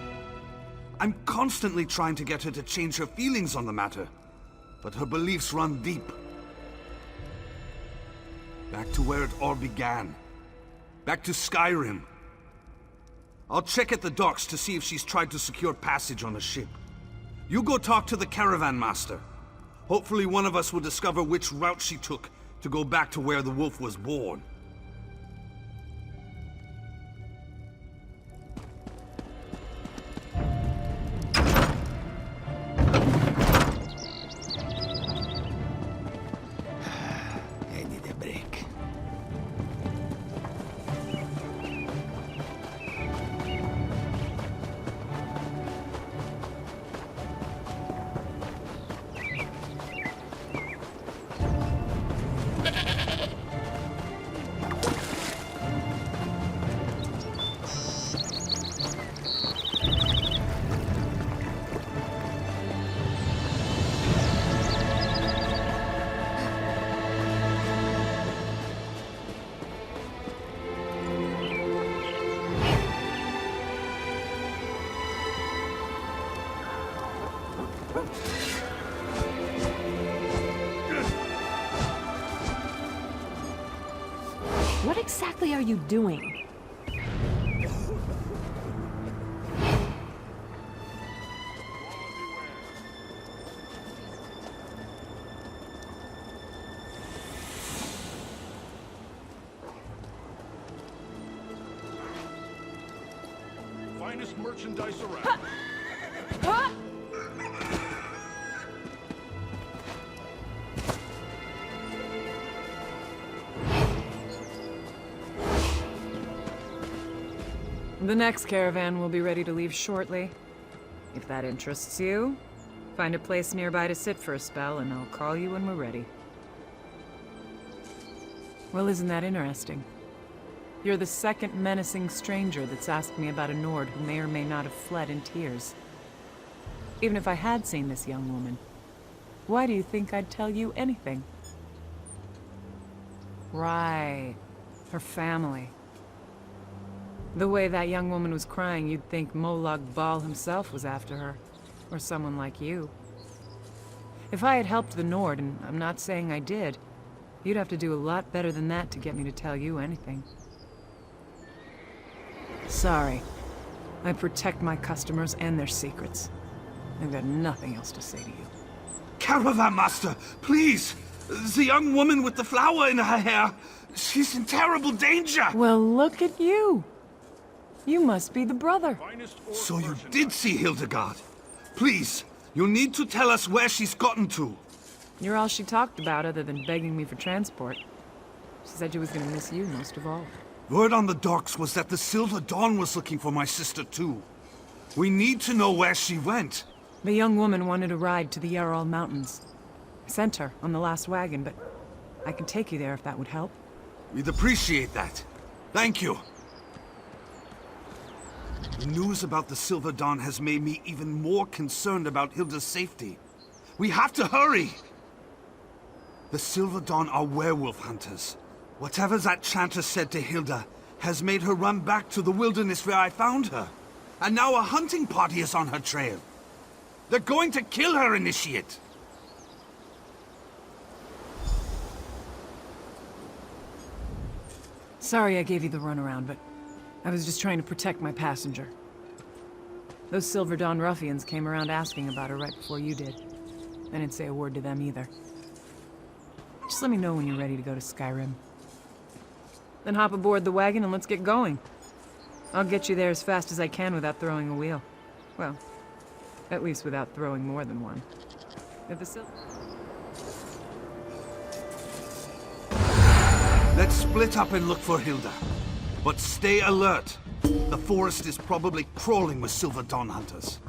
I'm constantly trying to get her to change her feelings on the matter, but her beliefs run deep. Back to where it all began. Back to Skyrim. I'll check at the docks to see if she's tried to secure passage on a ship. You go talk to the caravan master. Hopefully one of us will discover which route she took to go back to where the wolf was born. I need a break. What exactly are you doing? finest merchandise around. The next caravan will be ready to leave shortly. If that interests you, find a place nearby to sit for a spell, and I'll call you when we're ready. Well, isn't that interesting? You're the second menacing stranger that's asked me about a Nord who may or may not have fled in tears. Even if I had seen this young woman, why do you think I'd tell you anything? Right. Her family. The way that young woman was crying, you'd think Molag Bal himself was after her. Or someone like you. If I had helped the Nord, and I'm not saying I did, you'd have to do a lot better than that to get me to tell you anything. Sorry. I protect my customers and their secrets. I've got nothing else to say to you. Caravan Master, please! The young woman with the flower in her hair, she's in terrible danger! Well, look at you! You must be the brother. So you did see Hildegard? Please, you need to tell us where she's gotten to. You're all she talked about other than begging me for transport. She said she was gonna miss you most of all. Word on the docks was that the Silver Dawn was looking for my sister too. We need to know where she went. The young woman wanted a ride to the Yarral Mountains. I sent her on the last wagon, but I can take you there if that would help. We'd appreciate that. Thank you. The news about the Silver Dawn has made me even more concerned about Hilda's safety. We have to hurry! The Silver Dawn are werewolf hunters. Whatever that chanter said to Hilda has made her run back to the wilderness where I found her. And now a hunting party is on her trail. They're going to kill her, Initiate! Sorry I gave you the runaround, but I was just trying to protect my passenger. Those Silver Dawn ruffians came around asking about her right before you did. I didn't say a word to them either. Just let me know when you're ready to go to Skyrim. Then hop aboard the wagon and let's get going. I'll get you there as fast as I can without throwing a wheel. Well, at least without throwing more than one. If the Let's split up and look for Hilda. But stay alert. The forest is probably crawling with Silver Dawn hunters.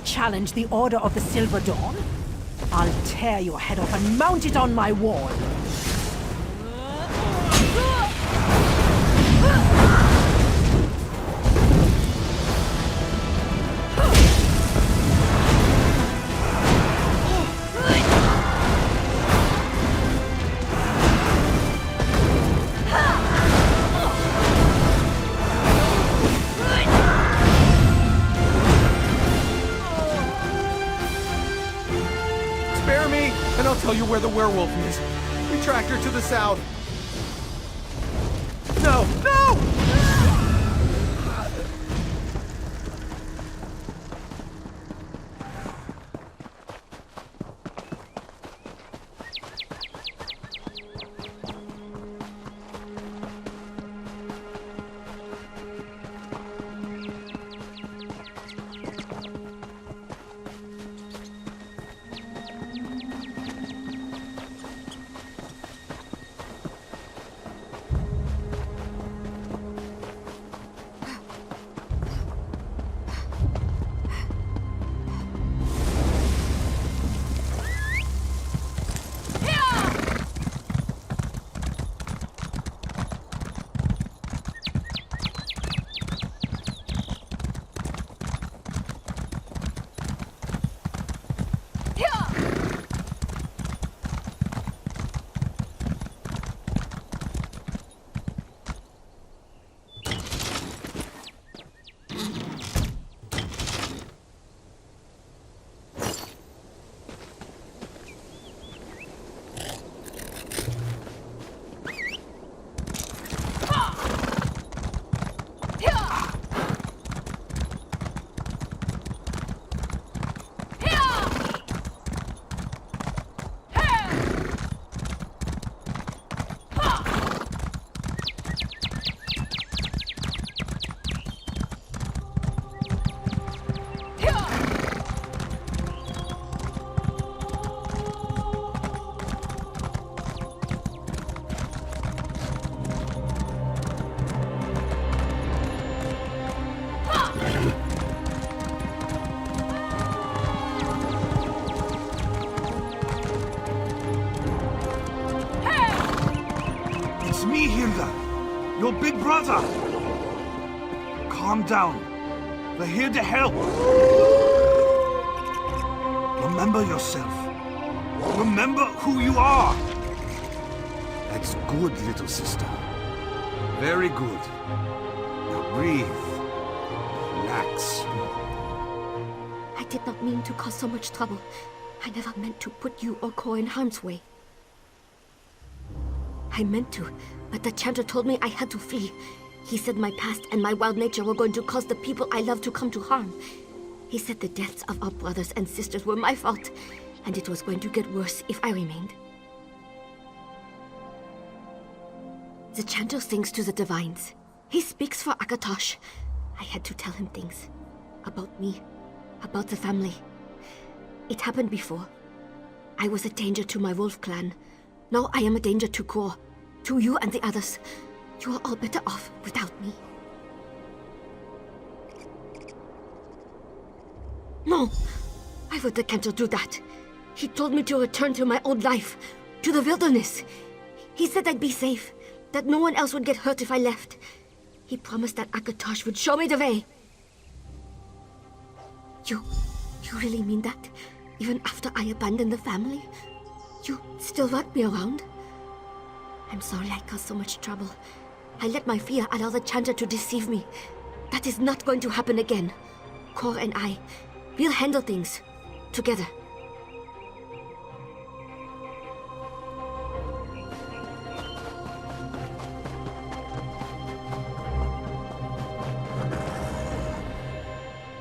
challenge the Order of the Silver Dawn? I'll tear your head off and mount it on my wall. Spare me, and I'll tell you where the werewolf is. We tracked her to the south. No! No! It's me, Hilda. Your big brother. Calm down. We're here to help. Remember yourself. Remember who you are. That's good, little sister. Very good. Now breathe. Relax. I did not mean to cause so much trouble. I never meant to put you or Ko in harm's way. I meant to, but the chanter told me I had to flee. He said my past and my wild nature were going to cause the people I love to come to harm. He said the deaths of our brothers and sisters were my fault, and it was going to get worse if I remained. The chanter sings to the divines. He speaks for Akatosh. I had to tell him things. About me. About the family. It happened before. I was a danger to my wolf clan. Now I am a danger to Kor. To you and the others. You are all better off without me. No! Why would the Cantor do that? He told me to return to my old life. To the wilderness. He said I'd be safe. That no one else would get hurt if I left. He promised that Akatosh would show me the way. You really mean that? Even after I abandoned the family? You still want me around? I'm sorry I caused so much trouble. I let my fear allow the chanter to deceive me. That is not going to happen again. Kor and I, we'll handle things. Together.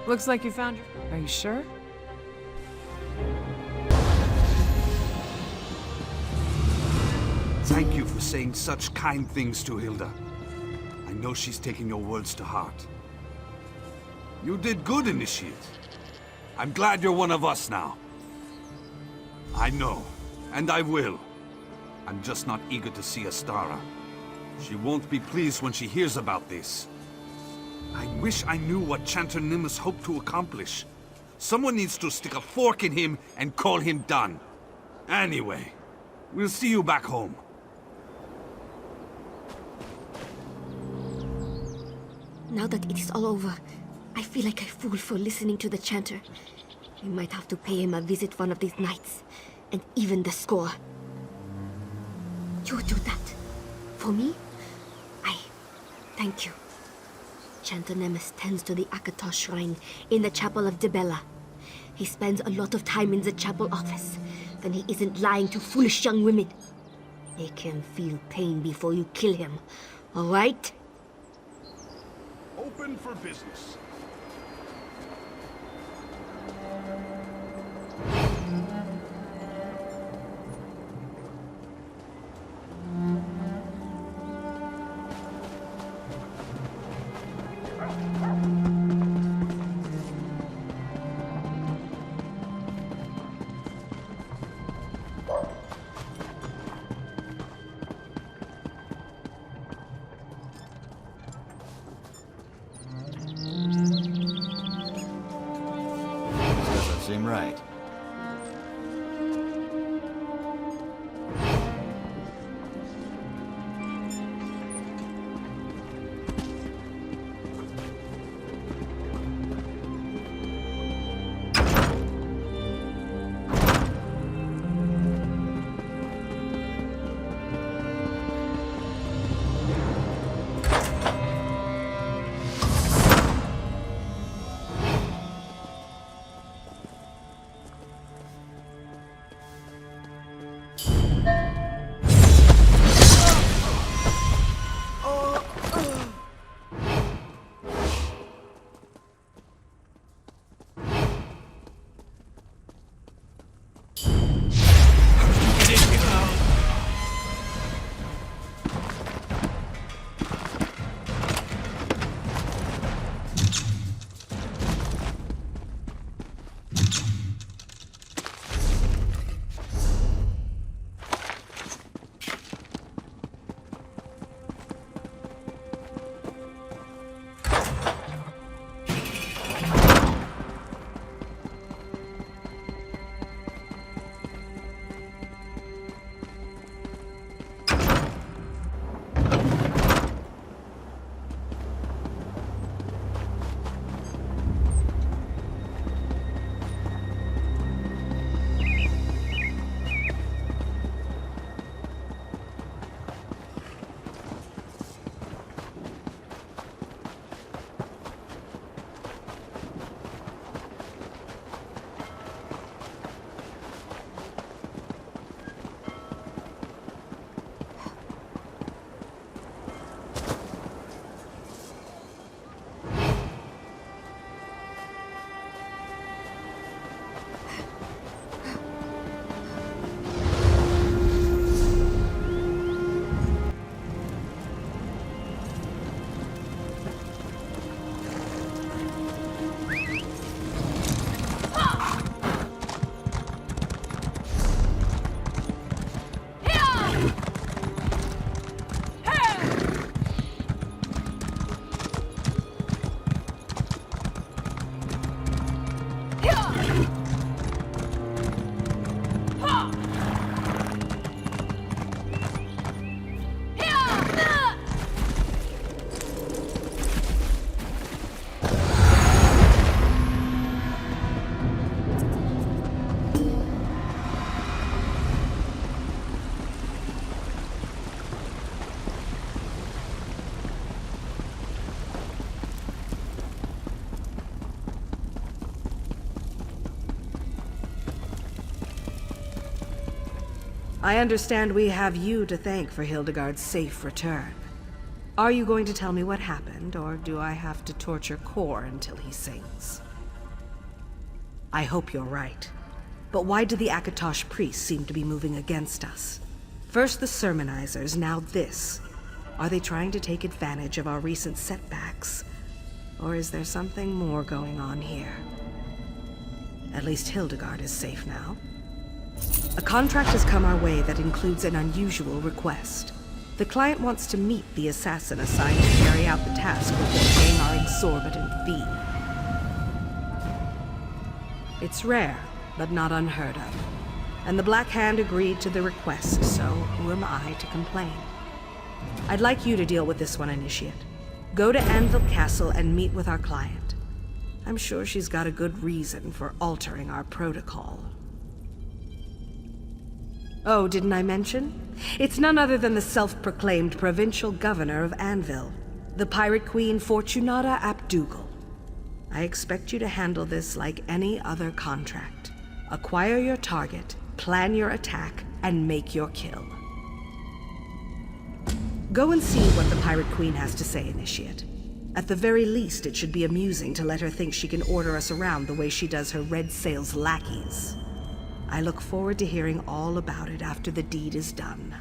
Looks like you found your... Are you sure? Thank you for saying such kind things to Hilda. I know she's taking your words to heart. You did good, Initiate. I'm glad you're one of us now. I know, and I will. I'm just not eager to see Astara. She won't be pleased when she hears about this. I wish I knew what Chanter Nimbus hoped to accomplish. Someone needs to stick a fork in him and call him done. Anyway, we'll see you back home. Now that it is all over, I feel like a fool for listening to the chanter. I might have to pay him a visit one of these nights, and even the score. You do that for me? Thank you. Chanter Nemes tends to the Akatosh shrine in the chapel of Dibella. He spends a lot of time in the chapel office. Then he isn't lying to foolish young women. Make him feel pain before you kill him, all right? Open for business. Seem right. I understand we have you to thank for Hildegard's safe return. Are you going to tell me what happened, or do I have to torture Kor until he sings? I hope you're right. But why do the Akatosh priests seem to be moving against us? First the sermonizers, now this. Are they trying to take advantage of our recent setbacks? Or is there something more going on here? At least Hildegard is safe now. A contract has come our way that includes an unusual request. The client wants to meet the assassin assigned to carry out the task before paying our exorbitant fee. It's rare, but not unheard of. And the Black Hand agreed to the request, so who am I to complain? I'd like you to deal with this one, Initiate. Go to Anvil Castle and meet with our client. I'm sure she's got a good reason for altering our protocol. Oh, didn't I mention? It's none other than the self-proclaimed provincial governor of Anvil, the Pirate Queen Fortunata Abdugal. I expect you to handle this like any other contract. Acquire your target, plan your attack, and make your kill. Go and see what the Pirate Queen has to say, Initiate. At the very least, it should be amusing to let her think she can order us around the way she does her Red Sail's lackeys. I look forward to hearing all about it after the deed is done.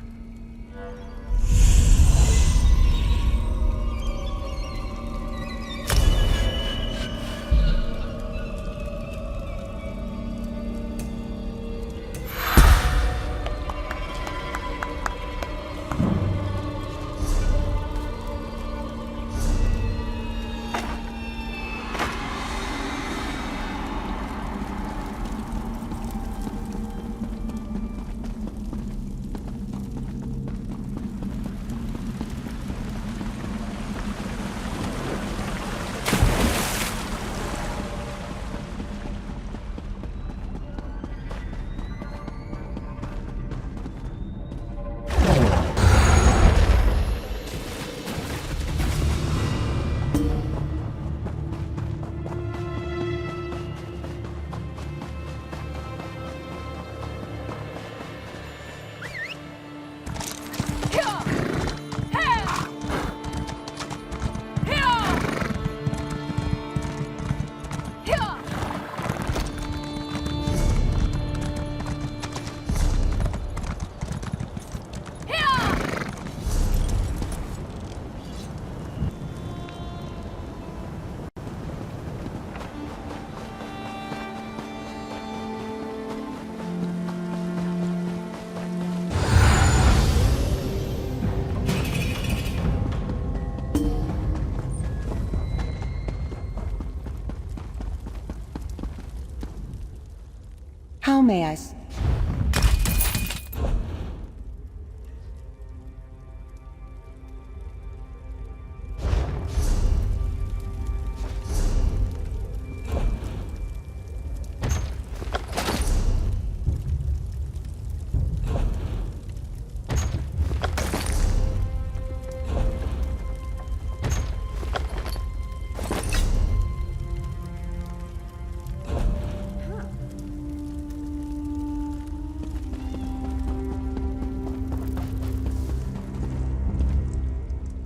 How may I...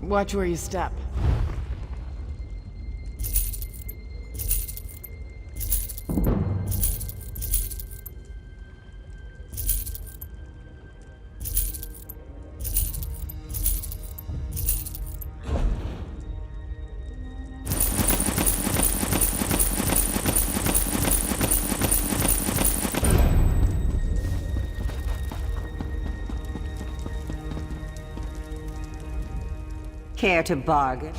Watch where you step. Care to bargain?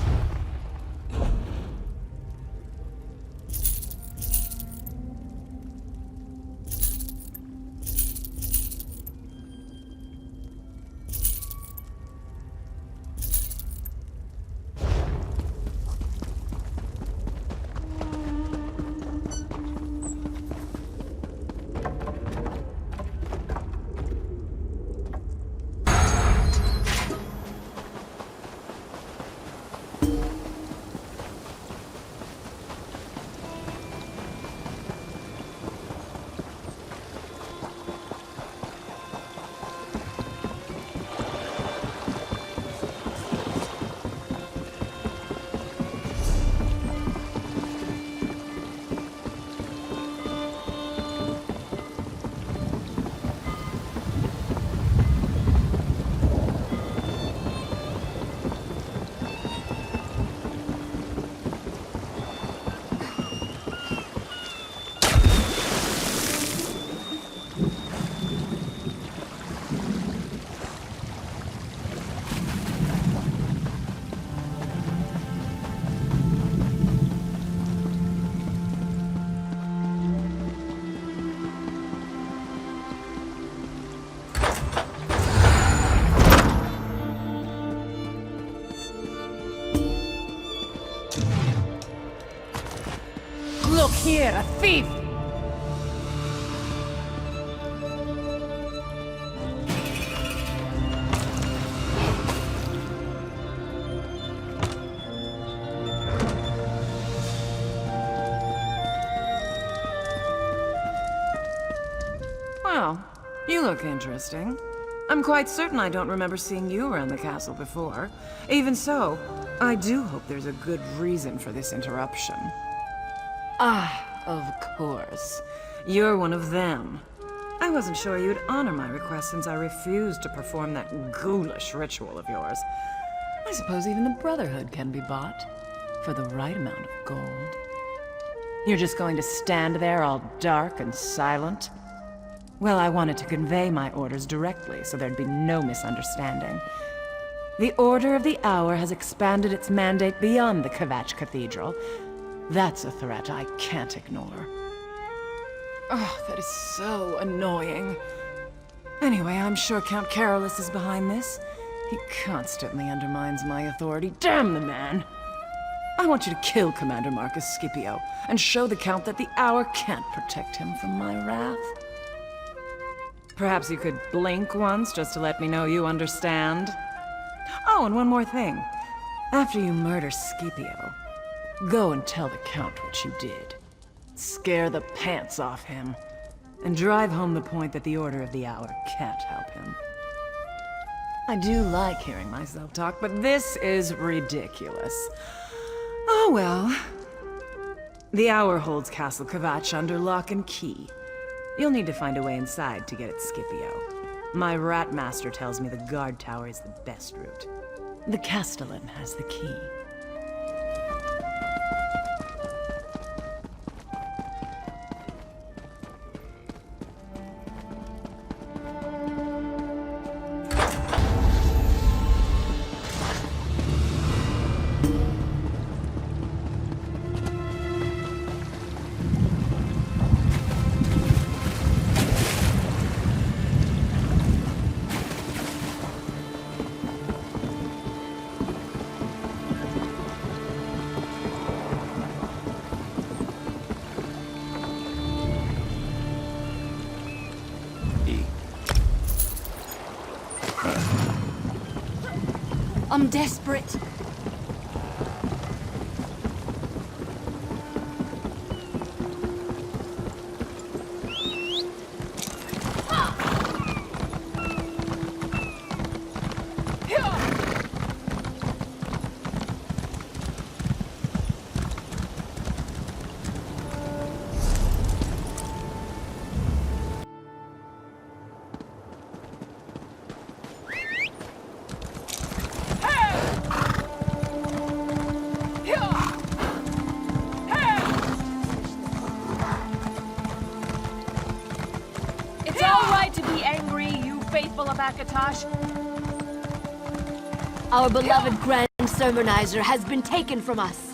here, a thief! Well, you look interesting. I'm quite certain I don't remember seeing you around the castle before. Even so, I do hope there's a good reason for this interruption. Ah, of course. You're one of them. I wasn't sure you'd honor my request since I refused to perform that ghoulish ritual of yours. I suppose even the Brotherhood can be bought for the right amount of gold. You're just going to stand there all dark and silent? Well, I wanted to convey my orders directly so there'd be no misunderstanding. The Order of the Hour has expanded its mandate beyond the Kvatch Cathedral. That's a threat I can't ignore. Oh, that is so annoying. Anyway, I'm sure Count Carolus is behind this. He constantly undermines my authority. Damn the man! I want you to kill Commander Marcus Scipio and show the Count that the Hour can't protect him from my wrath. Perhaps you could blink once just to let me know you understand? Oh, and one more thing. After you murder Scipio, go and tell the Count what you did. Scare the pants off him, and drive home the point that the Order of the Hour can't help him. I do like hearing myself talk, but this is ridiculous. Oh well. The Hour holds Castle Kvatch under lock and key. You'll need to find a way inside to get at Scipio. My rat master tells me the guard tower is the best route. The Castellan has the key. I'm desperate. Our beloved Grand Sermonizer has been taken from us.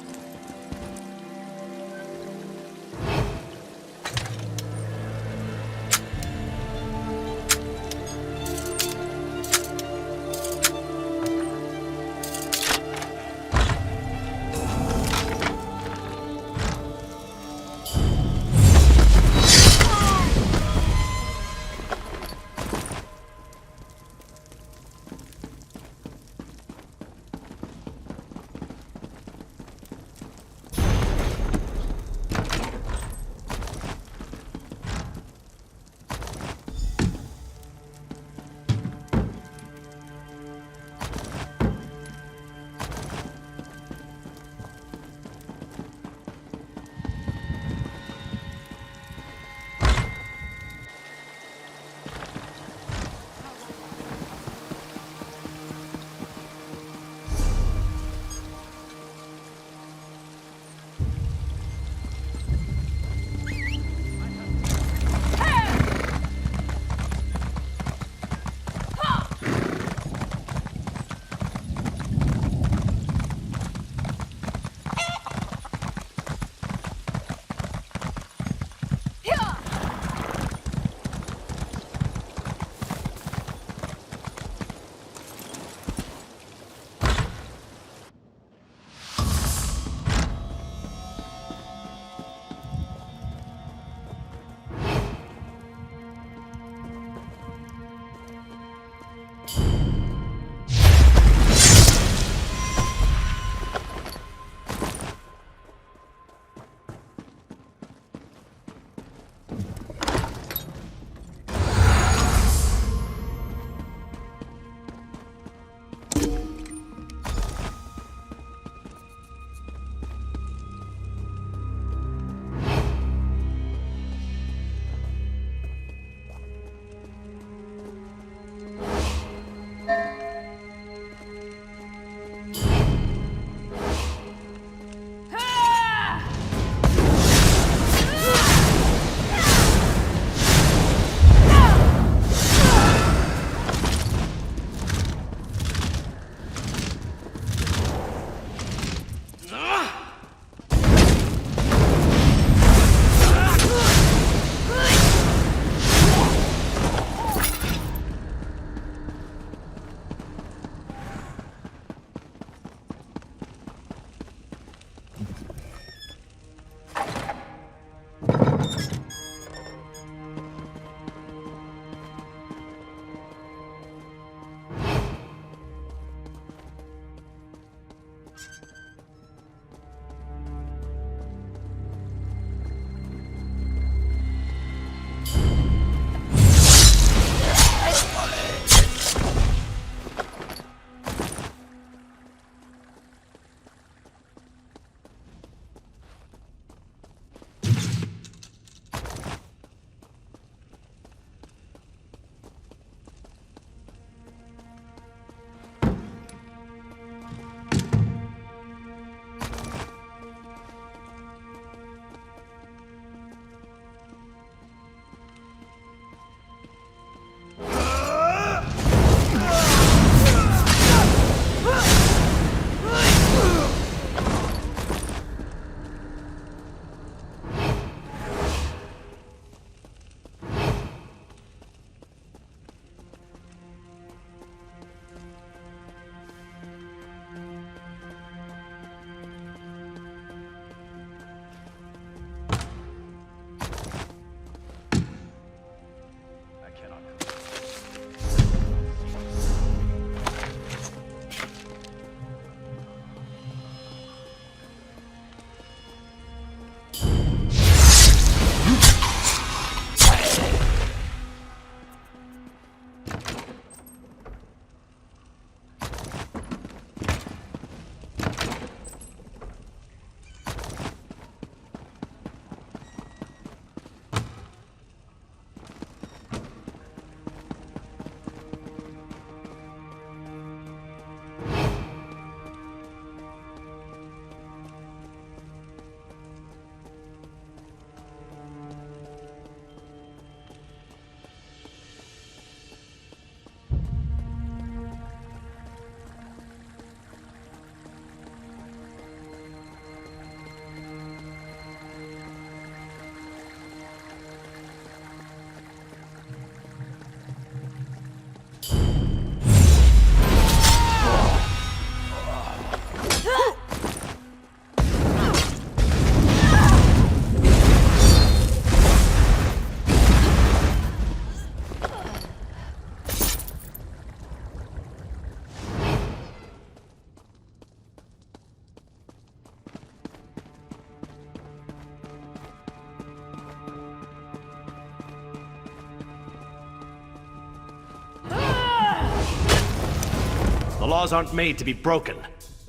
The laws aren't made to be broken,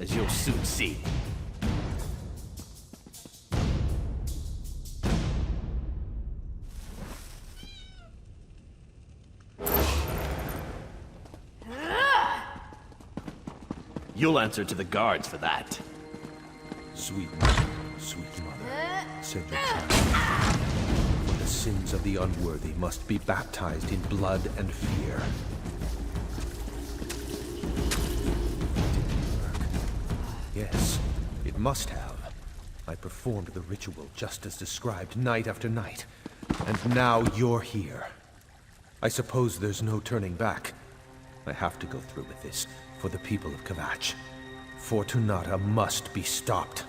as you'll soon see. You'll answer to the guards for that. Sweet mother, send your child. For the sins of the unworthy must be baptized in blood and fear. Yes, it must have. I performed the ritual just as described night after night. And now you're here. I suppose there's no turning back. I have to go through with this, for the people of Kvatch. Fortunata must be stopped.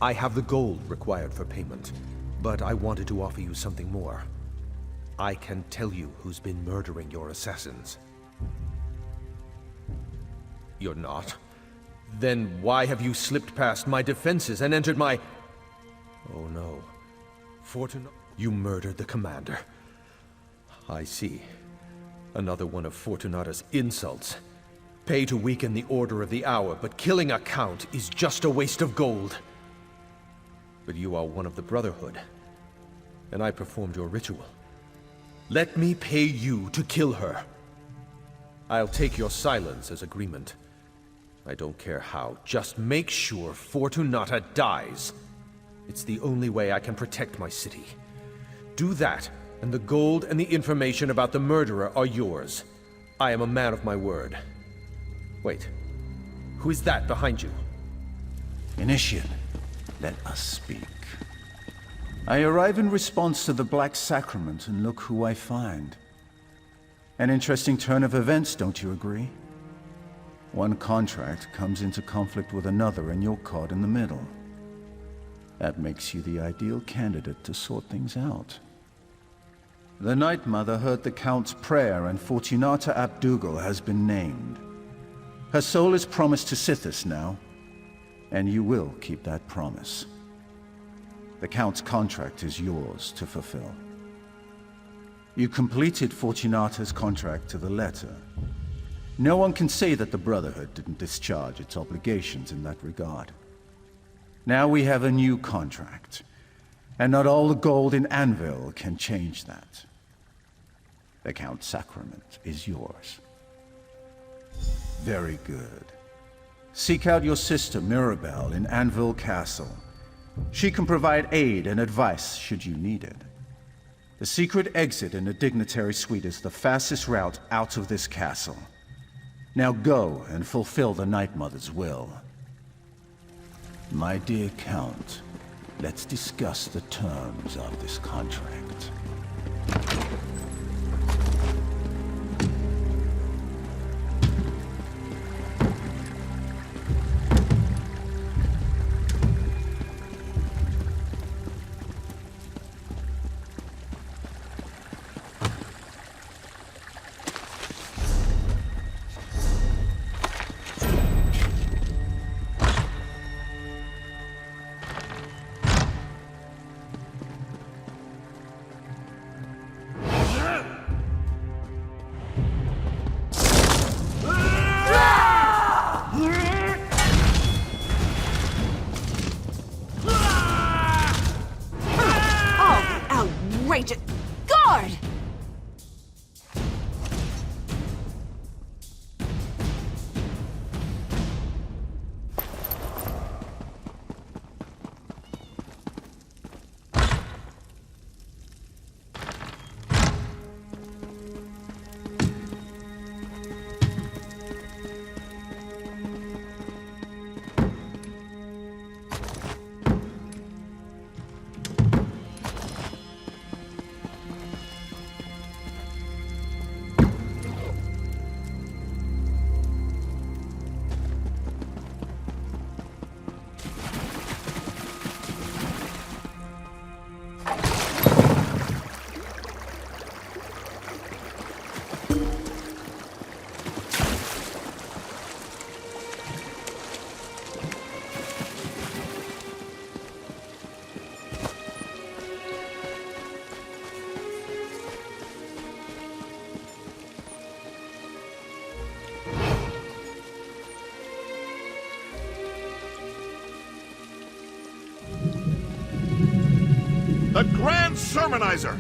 I have the gold required for payment, but I wanted to offer you something more. I can tell you who's been murdering your assassins. You're not? Then why have you slipped past my defenses and entered my... Oh no. Fortunata... You murdered the commander. I see. Another one of Fortunata's insults. Pay to weaken the Order of the Hour, but killing a count is just a waste of gold. But you are one of the Brotherhood, and I performed your ritual. Let me pay you to kill her. I'll take your silence as agreement. I don't care how, just make sure Fortunata dies. It's the only way I can protect my city. Do that, and the gold and the information about the murderer are yours. I am a man of my word. Wait, who is that behind you? Initiate, let us speak. I arrive in response to the Black Sacrament, and look who I find. An interesting turn of events, don't you agree? One contract comes into conflict with another, and you're caught in the middle. That makes you the ideal candidate to sort things out. The Night Mother heard the Count's prayer, and Fortunata ap Dougal has been named. Her soul is promised to Sithis now, and you will keep that promise. The Count's contract is yours to fulfill. You completed Fortunata's contract to the letter. No one can say that the Brotherhood didn't discharge its obligations in that regard. Now we have a new contract, and not all the gold in Anvil can change that. The Count's sacrament is yours. Very good. Seek out your sister Mirabelle in Anvil Castle. She can provide aid and advice should you need it. The secret exit in the Dignitary Suite is the fastest route out of this castle. Now go and fulfill the Night Mother's will. My dear Count, let's discuss the terms of this contract. The Grand Sermonizer!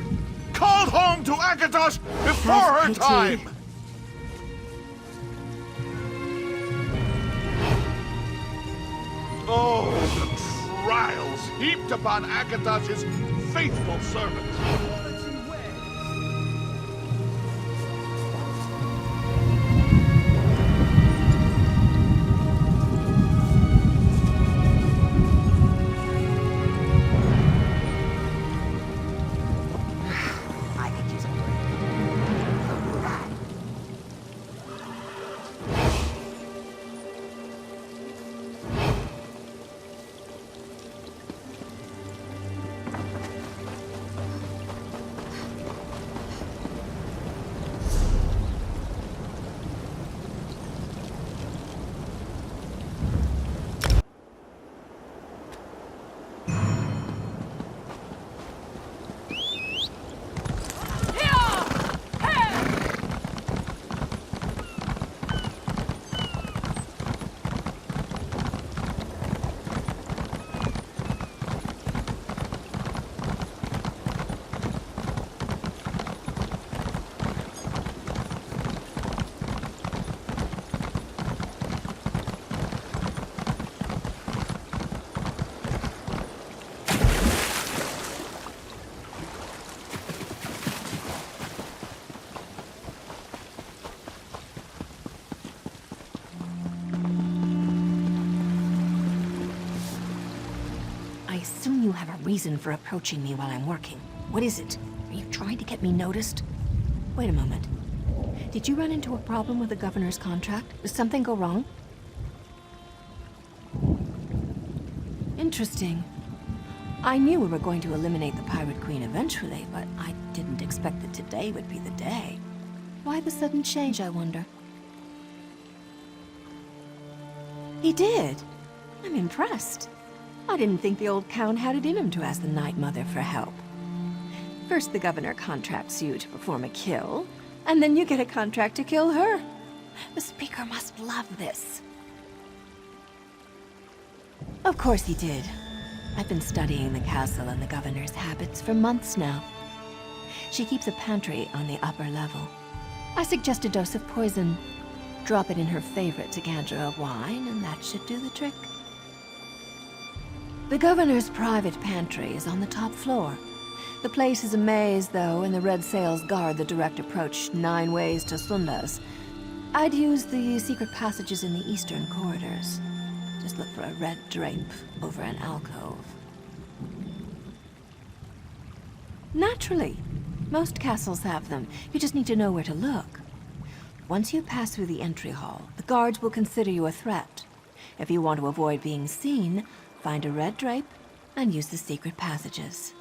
Called home to Akatosh before her time! Oh, the trials heaped upon Akatosh's faithful servants! You have a reason for approaching me while I'm working. What is it? Are you trying to get me noticed? Wait a moment. Did you run into a problem with the governor's contract? Did something go wrong? Interesting. I knew we were going to eliminate the Pirate Queen eventually, but I didn't expect that today would be the day. Why the sudden change, I wonder? He did. I'm impressed. I didn't think the old Count had it in him to ask the Night Mother for help. First the governor contracts you to perform a kill, and then you get a contract to kill her. The Speaker must love this. Of course he did. I've been studying the castle and the governor's habits for months now. She keeps a pantry on the upper level. I suggest a dose of poison. Drop it in her favorite decanter of wine, and that should do the trick. The governor's private pantry is on the top floor. The place is a maze, though, and the red sails guard the direct approach 9 ways to Sundas. I'd use the secret passages in the eastern corridors. Just look for a red drape over an alcove. Naturally. Most castles have them. You just need to know where to look. Once you pass through the entry hall, the guards will consider you a threat. If you want to avoid being seen, find a red drape and use the secret passages.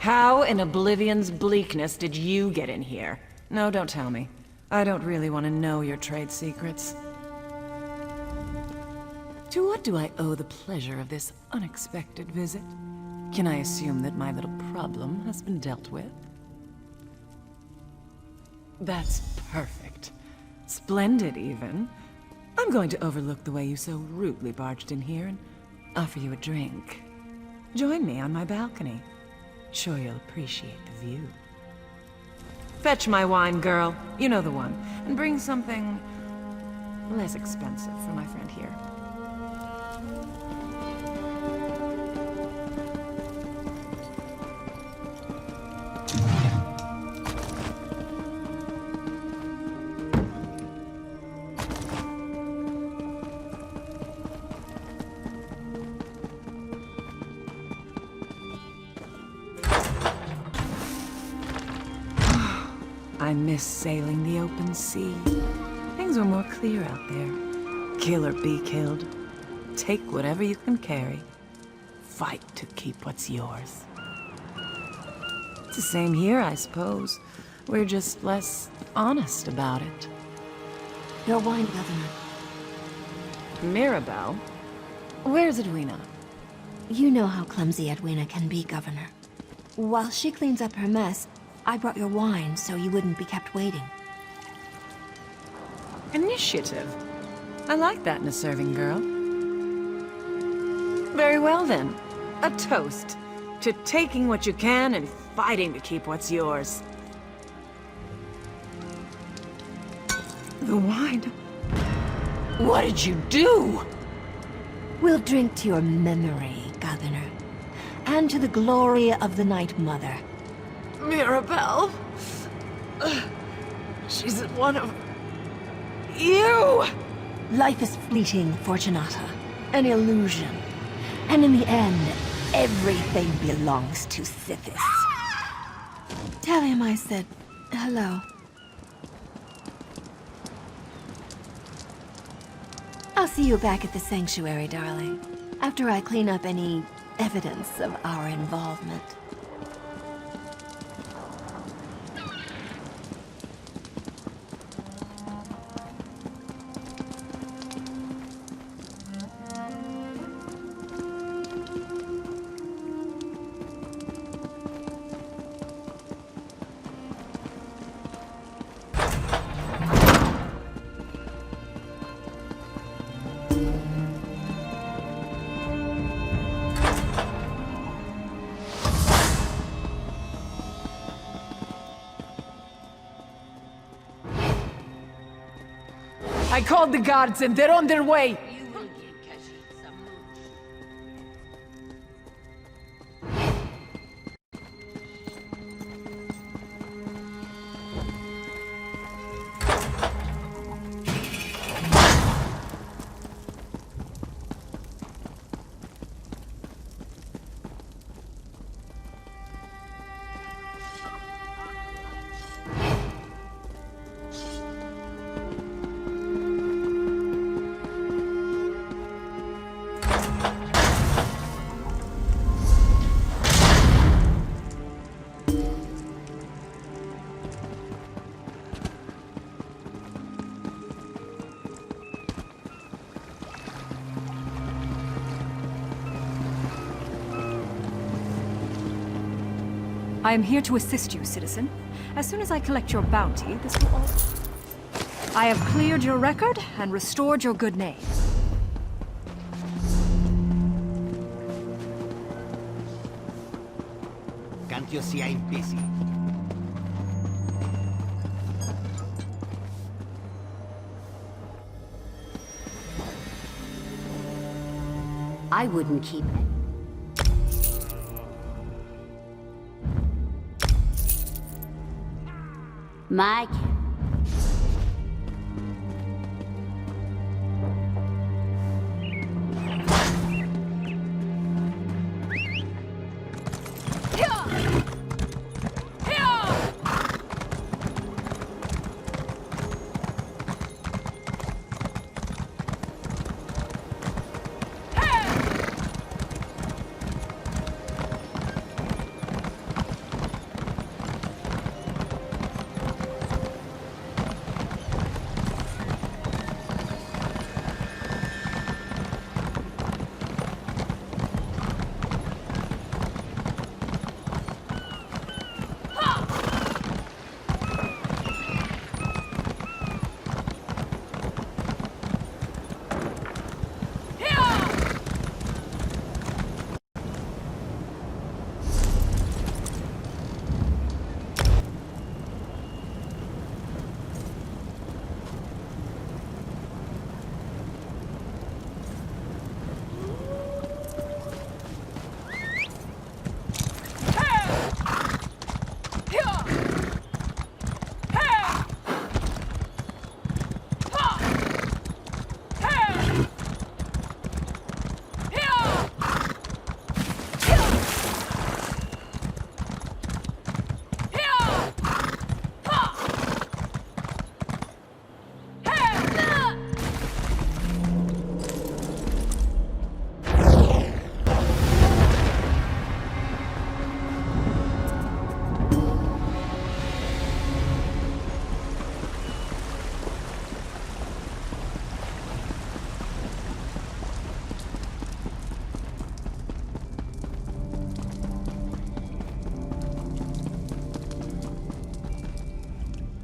How in Oblivion's bleakness did you get in here? No, don't tell me. I don't really want to know your trade secrets. To what do I owe the pleasure of this unexpected visit? Can I assume that my little problem has been dealt with? That's perfect. Splendid, even. I'm going to overlook the way you so rudely barged in here and offer you a drink. Join me on my balcony. Sure you'll appreciate the view. Fetch my wine, girl. You know the one. And bring something less expensive for my friend here. I miss sailing the open sea. Things were more clear out there. Kill or be killed. Take whatever you can carry. Fight to keep what's yours. It's the same here, I suppose. We're just less honest about it. Your wine, Governor. Mirabelle? Where's Edwina? You know how clumsy Edwina can be, Governor. While she cleans up her mess, I brought your wine so you wouldn't be kept waiting. Initiative. I like that in a serving girl. Very well then. A toast to taking what you can and fighting to keep what's yours. The wine? What did you do? We'll drink to your memory, Governor, and to the glory of the Night Mother. Mirabelle? She's one of... you! Life is fleeting, Fortunata. An illusion. And in the end, everything belongs to Sithis. Tell him I said hello. I'll see you back at the sanctuary, darling. After I clean up any evidence of our involvement. I called the guards and they're on their way! I am here to assist you, citizen. As soon as I collect your bounty, this will all... I have cleared your record and restored your good name. Can't you see I'm busy? I wouldn't keep it. Mike.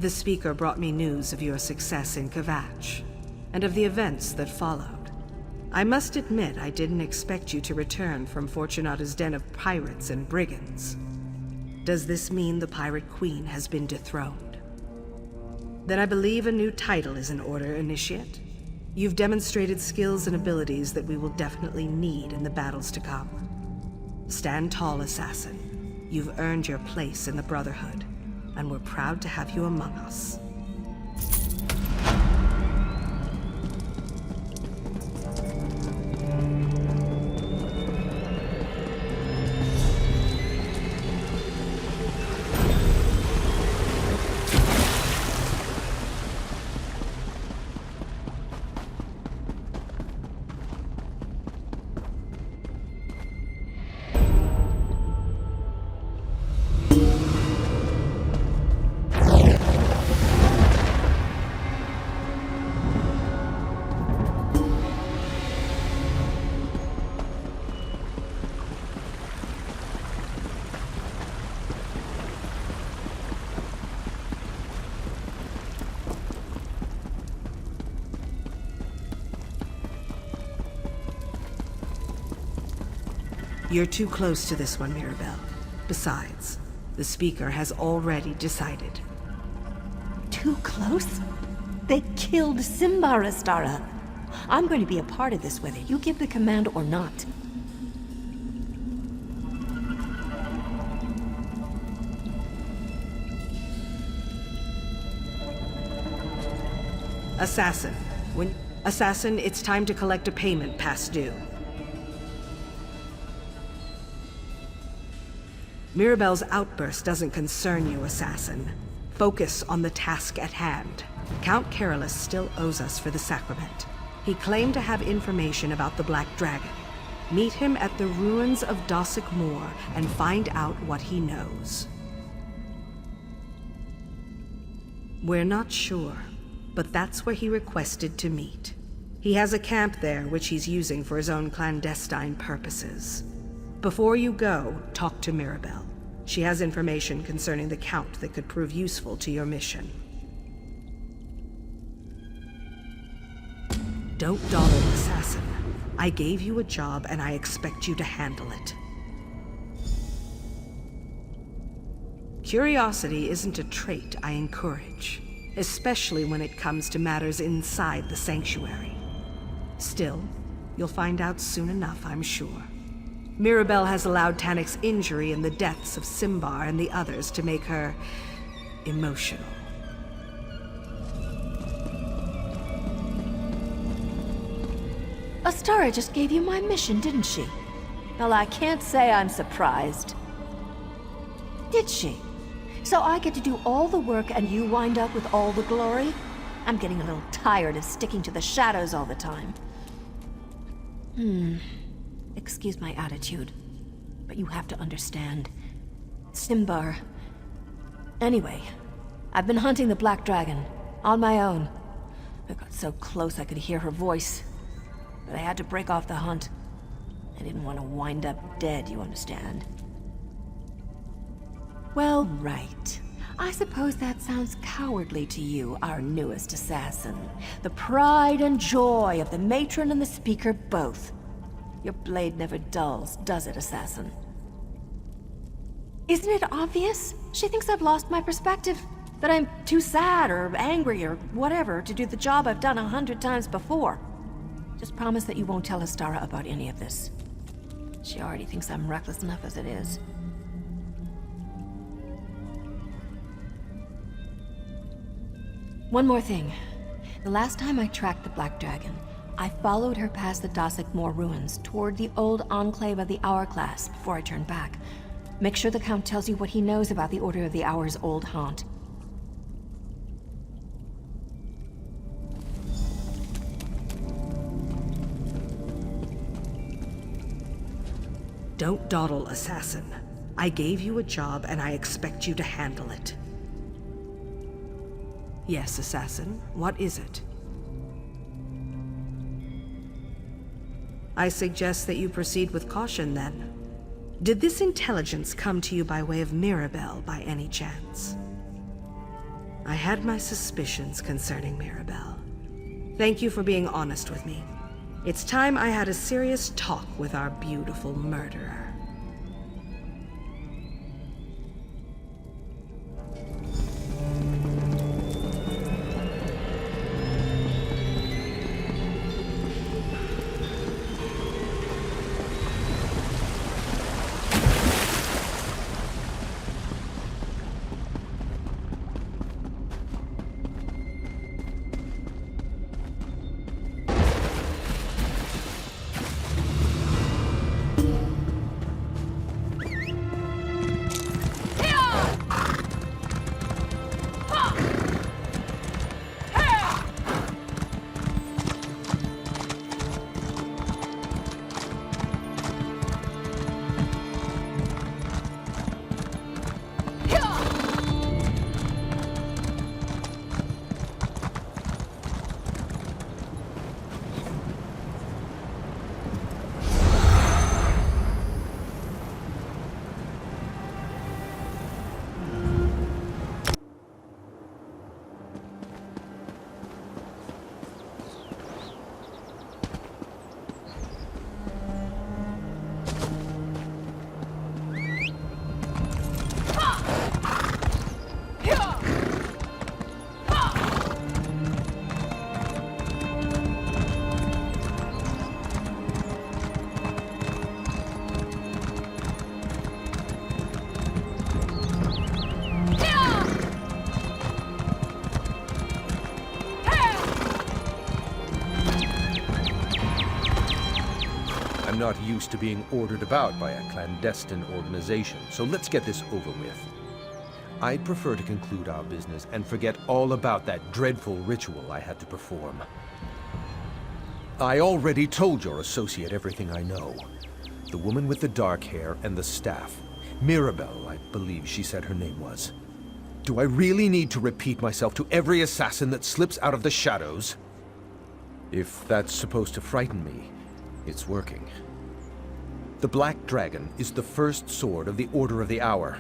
The Speaker brought me news of your success in Kvatch, and of the events that followed. I must admit I didn't expect you to return from Fortunata's den of pirates and brigands. Does this mean the Pirate Queen has been dethroned? Then I believe a new title is in order, Initiate. You've demonstrated skills and abilities that we will definitely need in the battles to come. Stand tall, Assassin. You've earned your place in the Brotherhood, and we're proud to have you among us. You're too close to this one, Mirabelle. Besides, the Speaker has already decided. Too close? They killed Simbar, Astara. I'm going to be a part of this whether you give the command or not. Assassin, it's time to collect a payment past due. Mirabelle's outburst doesn't concern you, Assassin. Focus on the task at hand. Count Carolus still owes us for the sacrament. He claimed to have information about the Black Dragon. Meet him at the ruins of Dossick Moor and find out what he knows. We're not sure, but that's where he requested to meet. He has a camp there which he's using for his own clandestine purposes. Before you go, talk to Mirabelle. She has information concerning the Count that could prove useful to your mission. Don't dawdle, Assassin. I gave you a job and I expect you to handle it. Curiosity isn't a trait I encourage, especially when it comes to matters inside the Sanctuary. Still, you'll find out soon enough, I'm sure. Mirabelle has allowed Tanick's injury and the deaths of Simbar and the others to make her emotional. Astara just gave you my mission, didn't she? Well, I can't say I'm surprised. Did she? So I get to do all the work and you wind up with all the glory? I'm getting a little tired of sticking to the shadows all the time. Excuse my attitude, but you have to understand. Simbar. Anyway, I've been hunting the Black Dragon, on my own. I got so close I could hear her voice, but I had to break off the hunt. I didn't want to wind up dead, you understand? Well, right. I suppose that sounds cowardly to you, our newest assassin. The pride and joy of the Matron and the Speaker both. Your blade never dulls, does it, Assassin? Isn't it obvious? She thinks I've lost my perspective. That I'm too sad or angry or whatever to do the job I've done 100 times before. Just promise that you won't tell Astara about any of this. She already thinks I'm reckless enough as it is. One more thing. The last time I tracked the Black Dragon, I followed her past the Dossick Moor ruins toward the old enclave of the Hourglass before I turned back. Make sure the Count tells you what he knows about the Order of the Hour's old haunt. Don't dawdle, Assassin. I gave you a job and I expect you to handle it. Yes, Assassin, what is it? I suggest that you proceed with caution, then. Did this intelligence come to you by way of Mirabelle, by any chance? I had my suspicions concerning Mirabelle. Thank you for being honest with me. It's time I had a serious talk with our beautiful murderer. I'm not used to being ordered about by a clandestine organization, so let's get this over with. I'd prefer to conclude our business and forget all about that dreadful ritual I had to perform. I already told your associate everything I know. The woman with the dark hair and the staff. Mirabelle, I believe she said her name was. Do I really need to repeat myself to every assassin that slips out of the shadows? If that's supposed to frighten me, it's working. The Black Dragon is the first sword of the Order of the Hour.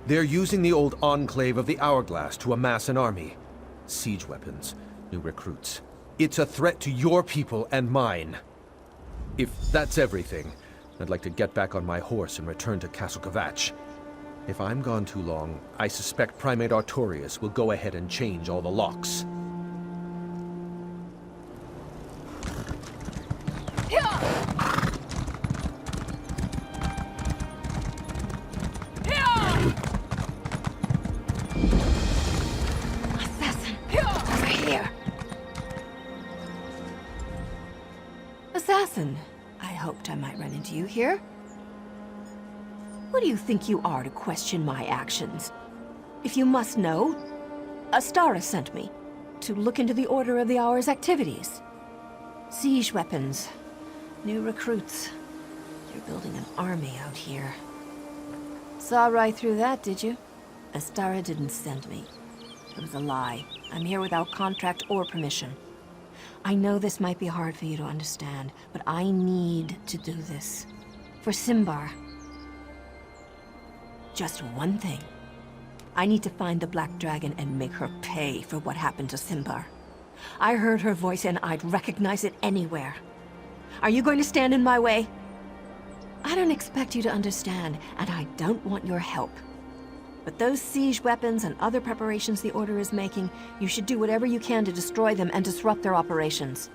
They're using the old enclave of the Hourglass to amass an army. Siege weapons, new recruits. It's a threat to your people and mine. If that's everything, I'd like to get back on my horse and return to Castle Kvatch. If I'm gone too long, I suspect Primate Artorius will go ahead and change all the locks. Assassin! Over here! Assassin! I hoped I might run into you here. Who do you think you are to question my actions? If you must know, Astara sent me to look into the Order of the Hour's activities. Siege weapons, new recruits. You're building an army out here. Saw right through that, did you? Astara didn't send me. It was a lie. I'm here without contract or permission. I know this might be hard for you to understand, but I need to do this. For Simbar. Just one thing. I need to find the Black Dragon and make her pay for what happened to Simbar. I heard her voice and I'd recognize it anywhere. Are you going to stand in my way? I don't expect you to understand, and I don't want your help. But those siege weapons and other preparations the Order is making, you should do whatever you can to destroy them and disrupt their operations.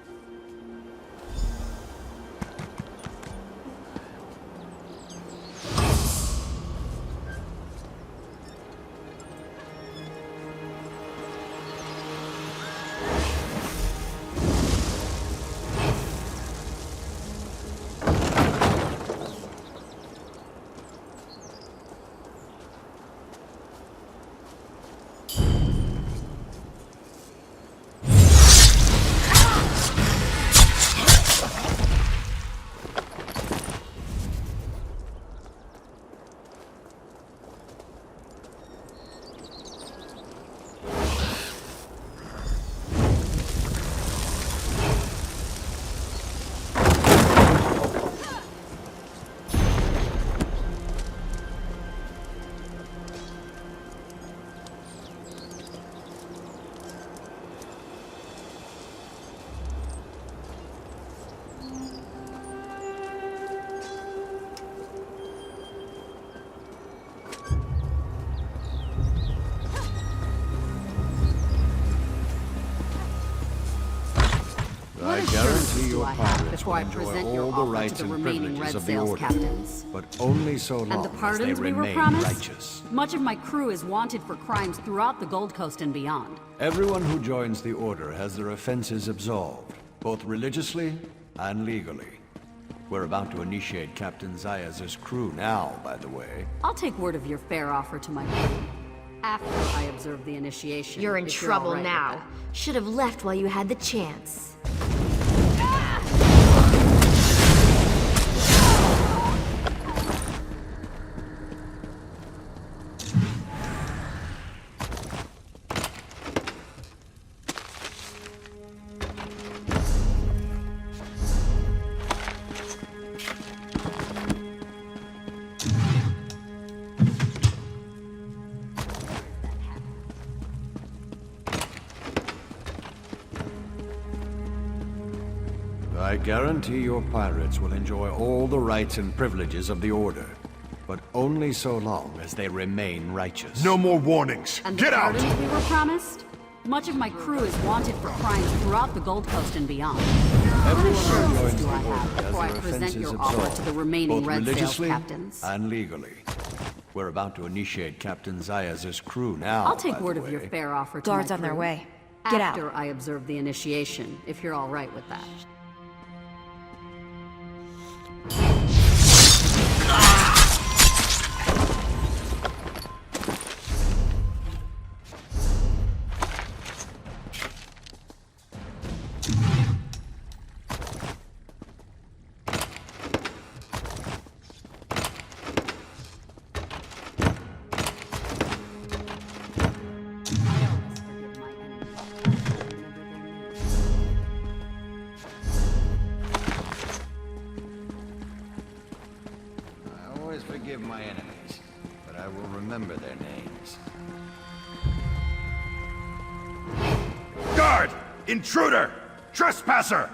I guarantee your I have pirates before will I enjoy present all your the offer rights to the and remaining privileges Red of the Sails Order, captains? but only so long And the as they pardons we were remain promised? righteous. Much of my crew is wanted for crimes throughout the Gold Coast and beyond. Everyone who joins the Order has their offenses absolved, both religiously and legally. We're about to initiate Captain Zayas' crew now, by the way. I'll take word of your fair offer to my crew after I observe the initiation. You're in if trouble all right with now. that. Should have left while you had the chance. I guarantee your pirates will enjoy all the rights and privileges of the Order, but only so long as they remain righteous. No more warnings. And the pardons we were promised? Much of my crew is wanted for crimes throughout the Gold Coast and beyond. What assurances do I have before I present your offer to the remaining both Red Sails religiously captains? and legally. We're about to initiate Captain Zayas' crew now. I'll take by word the of your way. fair offer to Guards my on their crew way. Get out. after I observe the initiation, if you're all right with that. I always forgive my enemies, but I will remember their names. Guard! Intruder! Trespasser!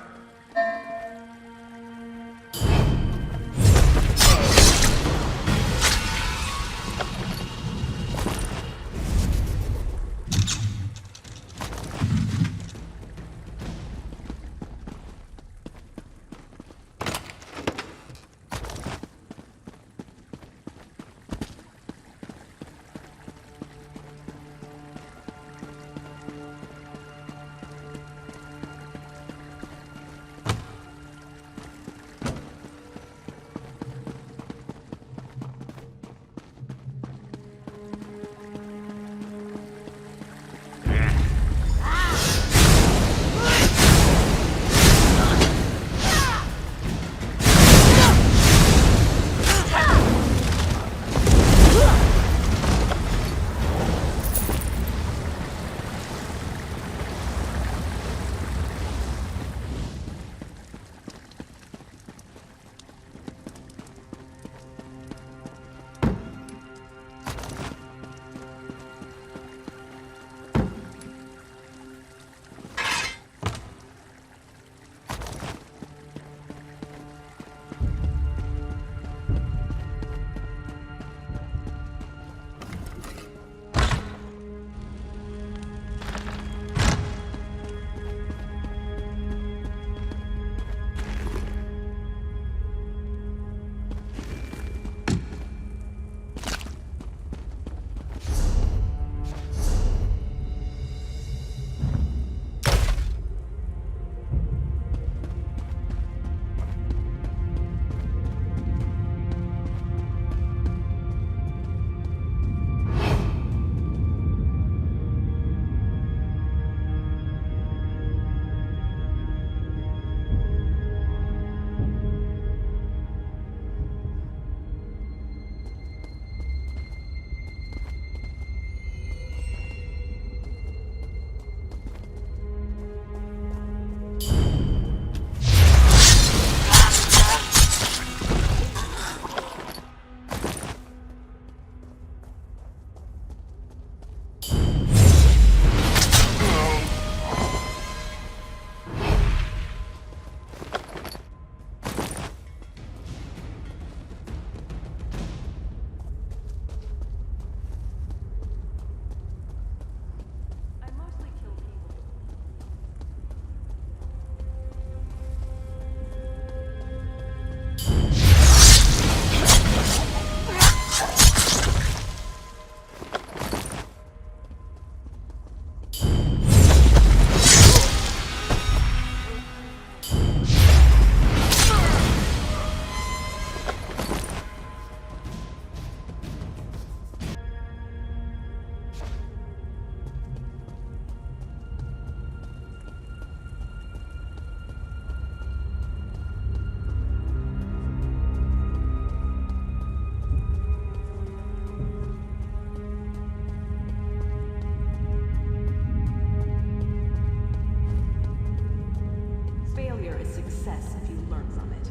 success if you learn from it.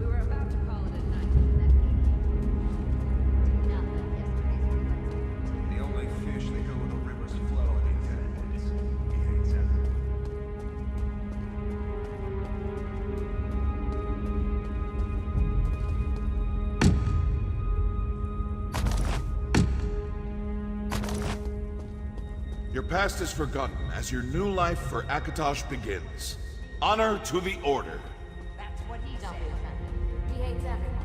We were about to call it a night. The only fish that go where the rivers flow are the intendants. He hates everyone. Your past is forgotten as your new life for Akatosh begins. Honor to the Order. That's what he said. He hates everyone.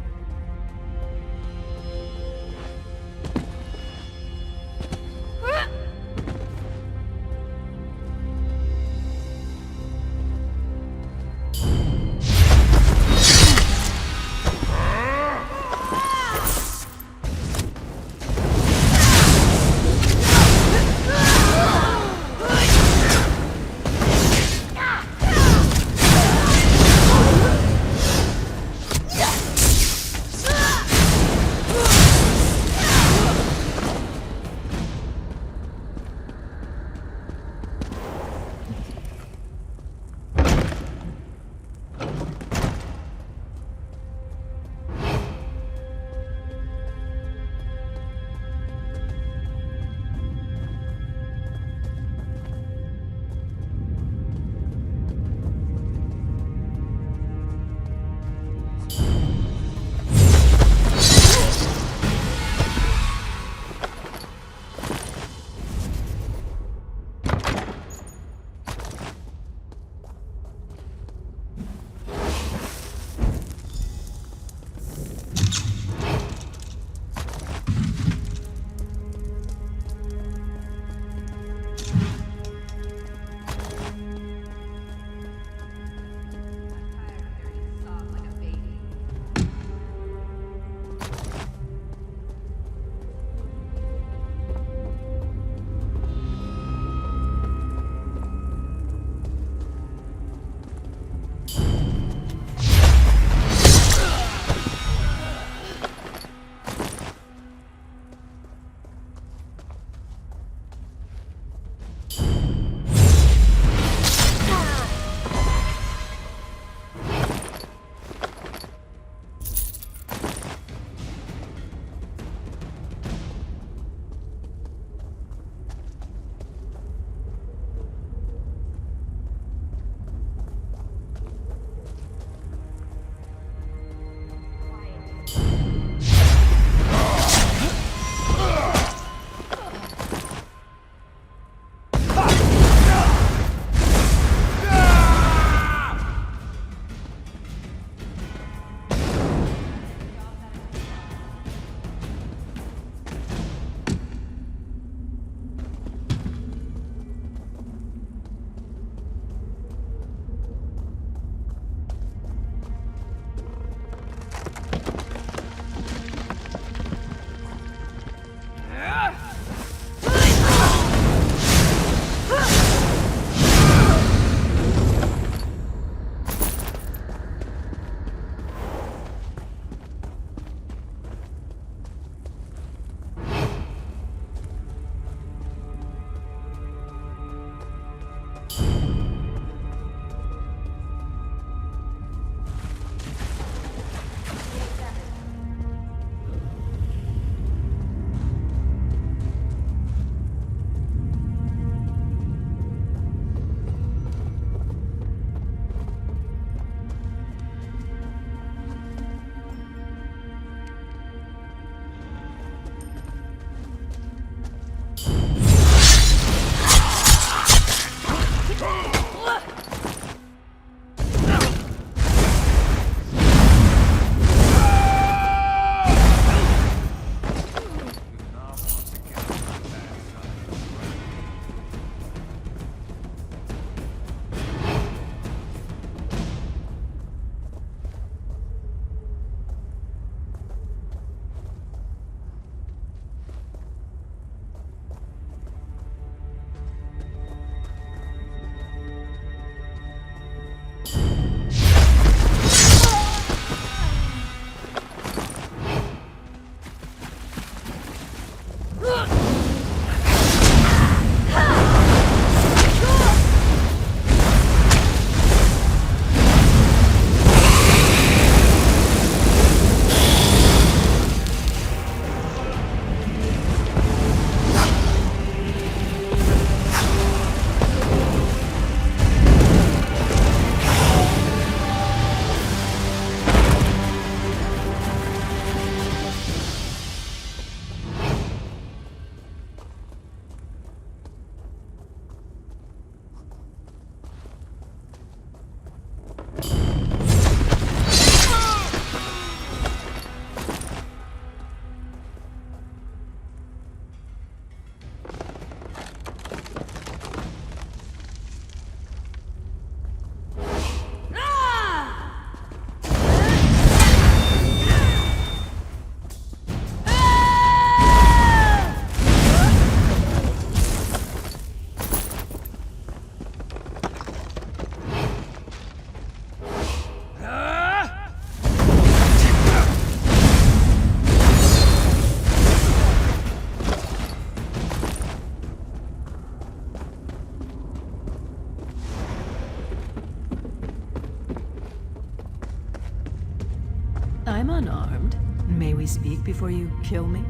I'm unarmed. May we speak before you kill me?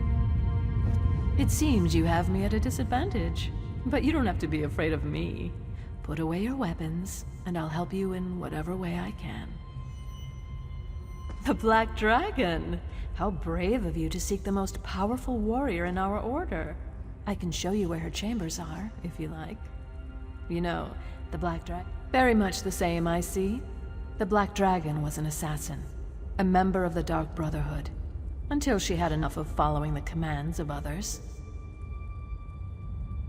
It seems you have me at a disadvantage, but you don't have to be afraid of me. Put away your weapons, and I'll help you in whatever way I can. The Black Dragon! How brave of you to seek the most powerful warrior in our order. I can show you where her chambers are, if you like. You know, the Black Dragon... Very much the same, I see. The Black Dragon was an assassin, a member of the Dark Brotherhood, until she had enough of following the commands of others.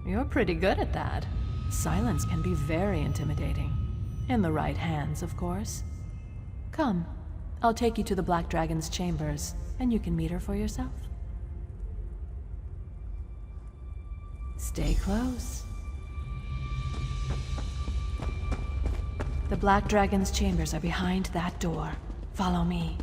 You're pretty good at that. Silence can be very intimidating. In the right hands, of course. Come, I'll take you to the Black Dragon's chambers, and you can meet her for yourself. Stay close. The Black Dragon's chambers are behind that door. Follow me.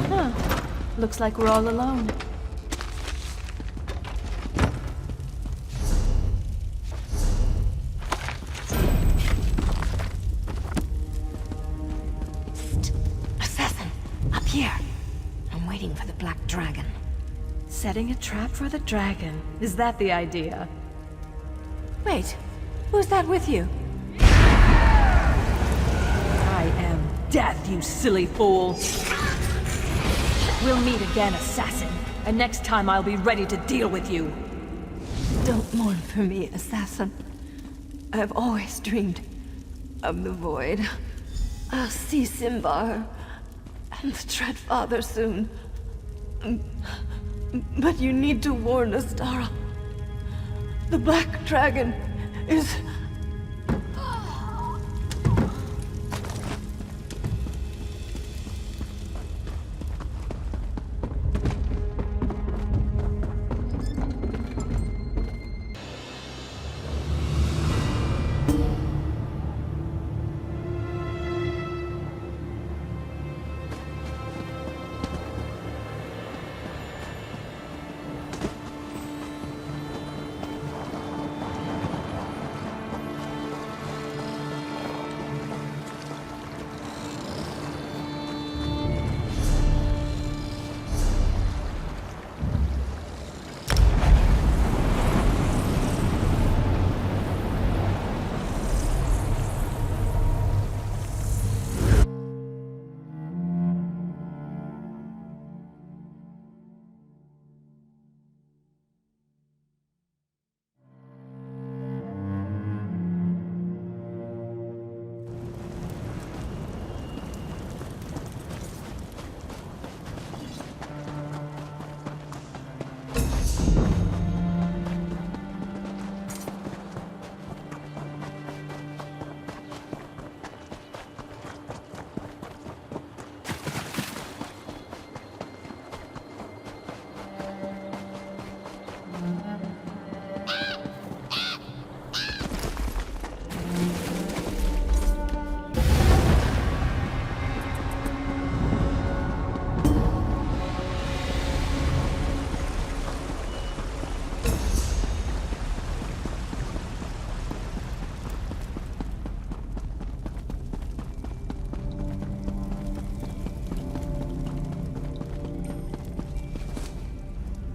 Huh. Looks like we're all alone. For the Black Dragon. Setting a trap for the dragon. Is that the idea? Wait, who's that with you? I am death, you silly fool. We'll meet again, assassin. And next time I'll be ready to deal with you. Don't mourn for me, assassin. I've always dreamed of the void. I'll see Simbar and the Dread Father soon. But you need to warn Astara. The Black Dragon is...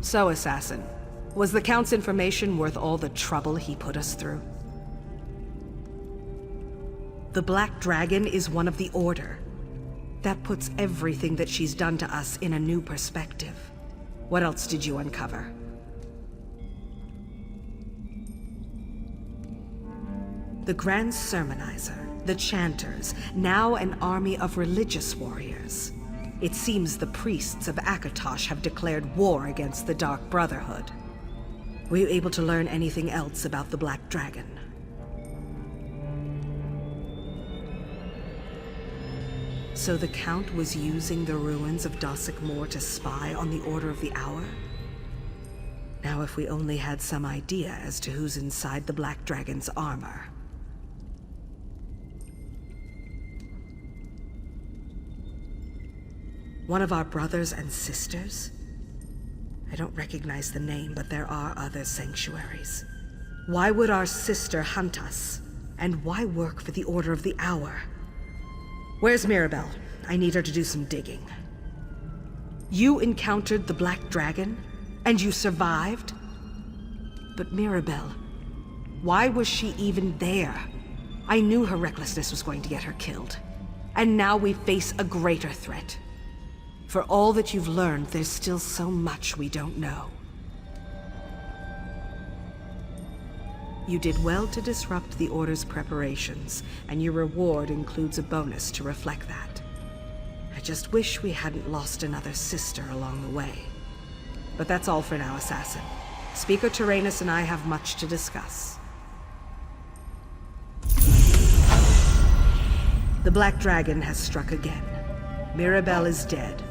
So, Assassin, was the Count's information worth all the trouble he put us through? The Black Dragon is one of the Order. That puts everything that she's done to us in a new perspective. What else did you uncover? The Grand Sermonizer, the Chanters, now an army of religious warriors. It seems the priests of Akatosh have declared war against the Dark Brotherhood. Were you able to learn anything else about the Black Dragon? So the Count was using the ruins of Dossick Moor to spy on the Order of the Hour? Now if we only had some idea as to who's inside the Black Dragon's armor. One of our brothers and sisters? I don't recognize the name, but there are other sanctuaries. Why would our sister hunt us? And why work for the Order of the Hour? Where's Mirabelle? I need her to do some digging. You encountered the Black Dragon, and you survived? But Mirabelle, why was she even there? I knew her recklessness was going to get her killed. And now we face a greater threat. For all that you've learned, there's still so much we don't know. You did well to disrupt the Order's preparations, and your reward includes a bonus to reflect that. I just wish we hadn't lost another sister along the way. But that's all for now, Assassin. Speaker Tyrannus and I have much to discuss. The Black Dragon has struck again. Mirabelle is dead.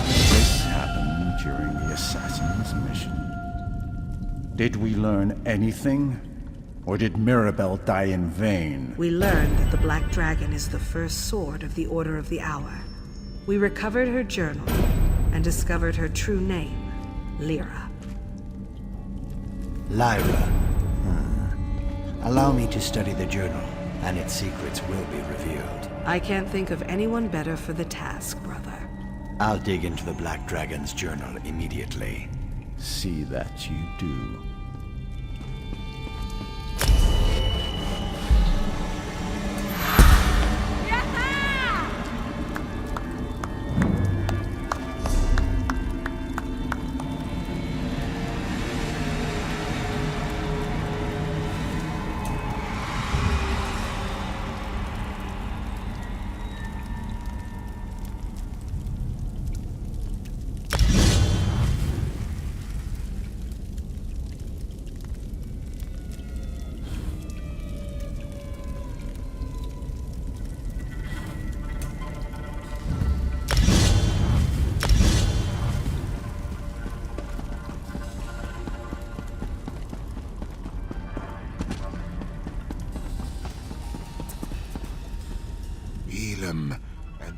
This happened during the Assassin's mission. Did we learn anything? Or did Mirabelle die in vain? We learned that the Black Dragon is the first sword of the Order of the Hour. We recovered her journal and discovered her true name, Lyra. Lyra. Allow me to study the journal, and its secrets will be revealed. I can't think of anyone better for the task, brother. I'll dig into the Black Dragon's journal immediately. See that you do. Elam and...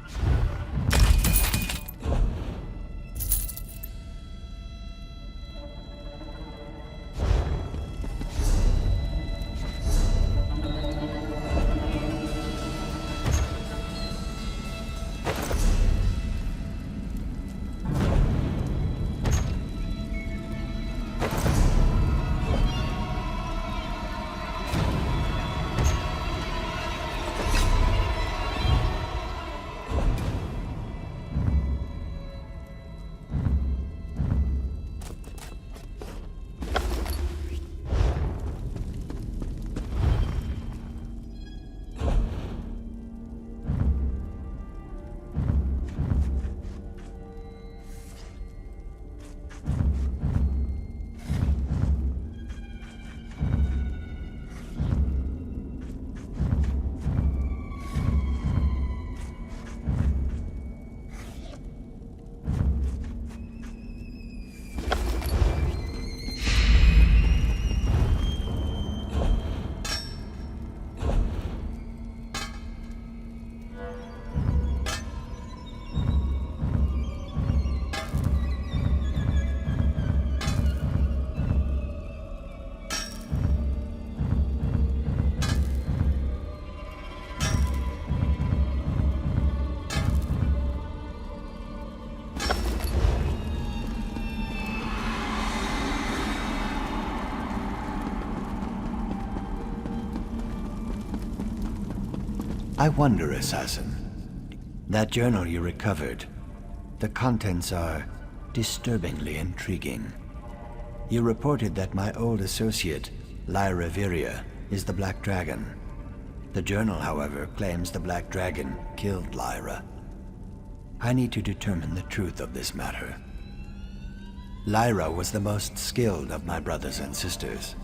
I wonder, Assassin. That journal you recovered, the contents are disturbingly intriguing. You reported that my old associate, Lyra Viria, is the Black Dragon. The journal, however, claims the Black Dragon killed Lyra. I need to determine the truth of this matter. Lyra was the most skilled of my brothers and sisters.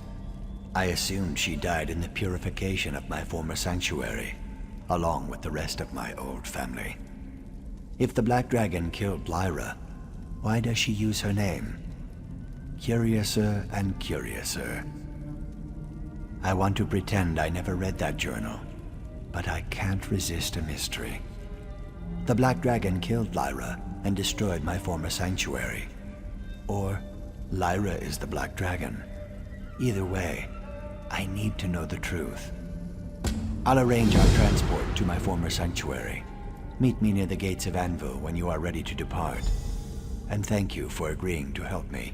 I assumed she died in the purification of my former sanctuary, along with the rest of my old family. If the Black Dragon killed Lyra, why does she use her name? Curiouser and curiouser. I want to pretend I never read that journal, but I can't resist a mystery. The Black Dragon killed Lyra and destroyed my former sanctuary. Or Lyra is the Black Dragon. Either way, I need to know the truth. I'll arrange our transport to my former sanctuary. Meet me near the gates of Anvil when you are ready to depart. And thank you for agreeing to help me.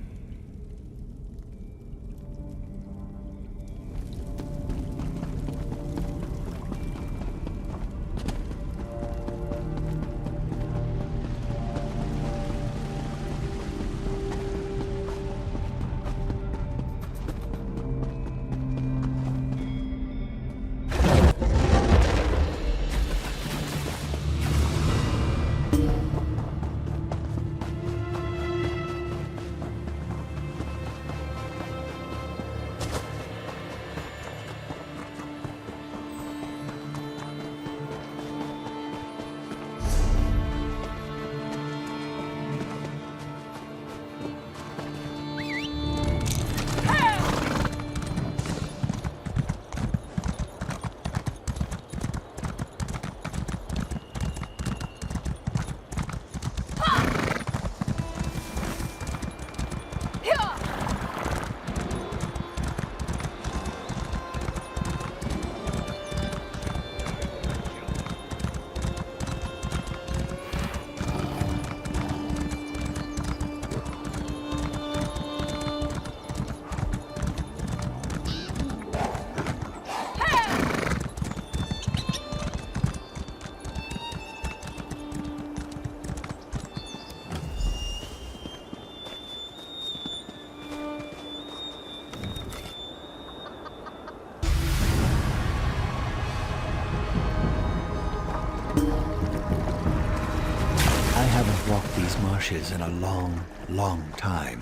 These marshes in a long, long time.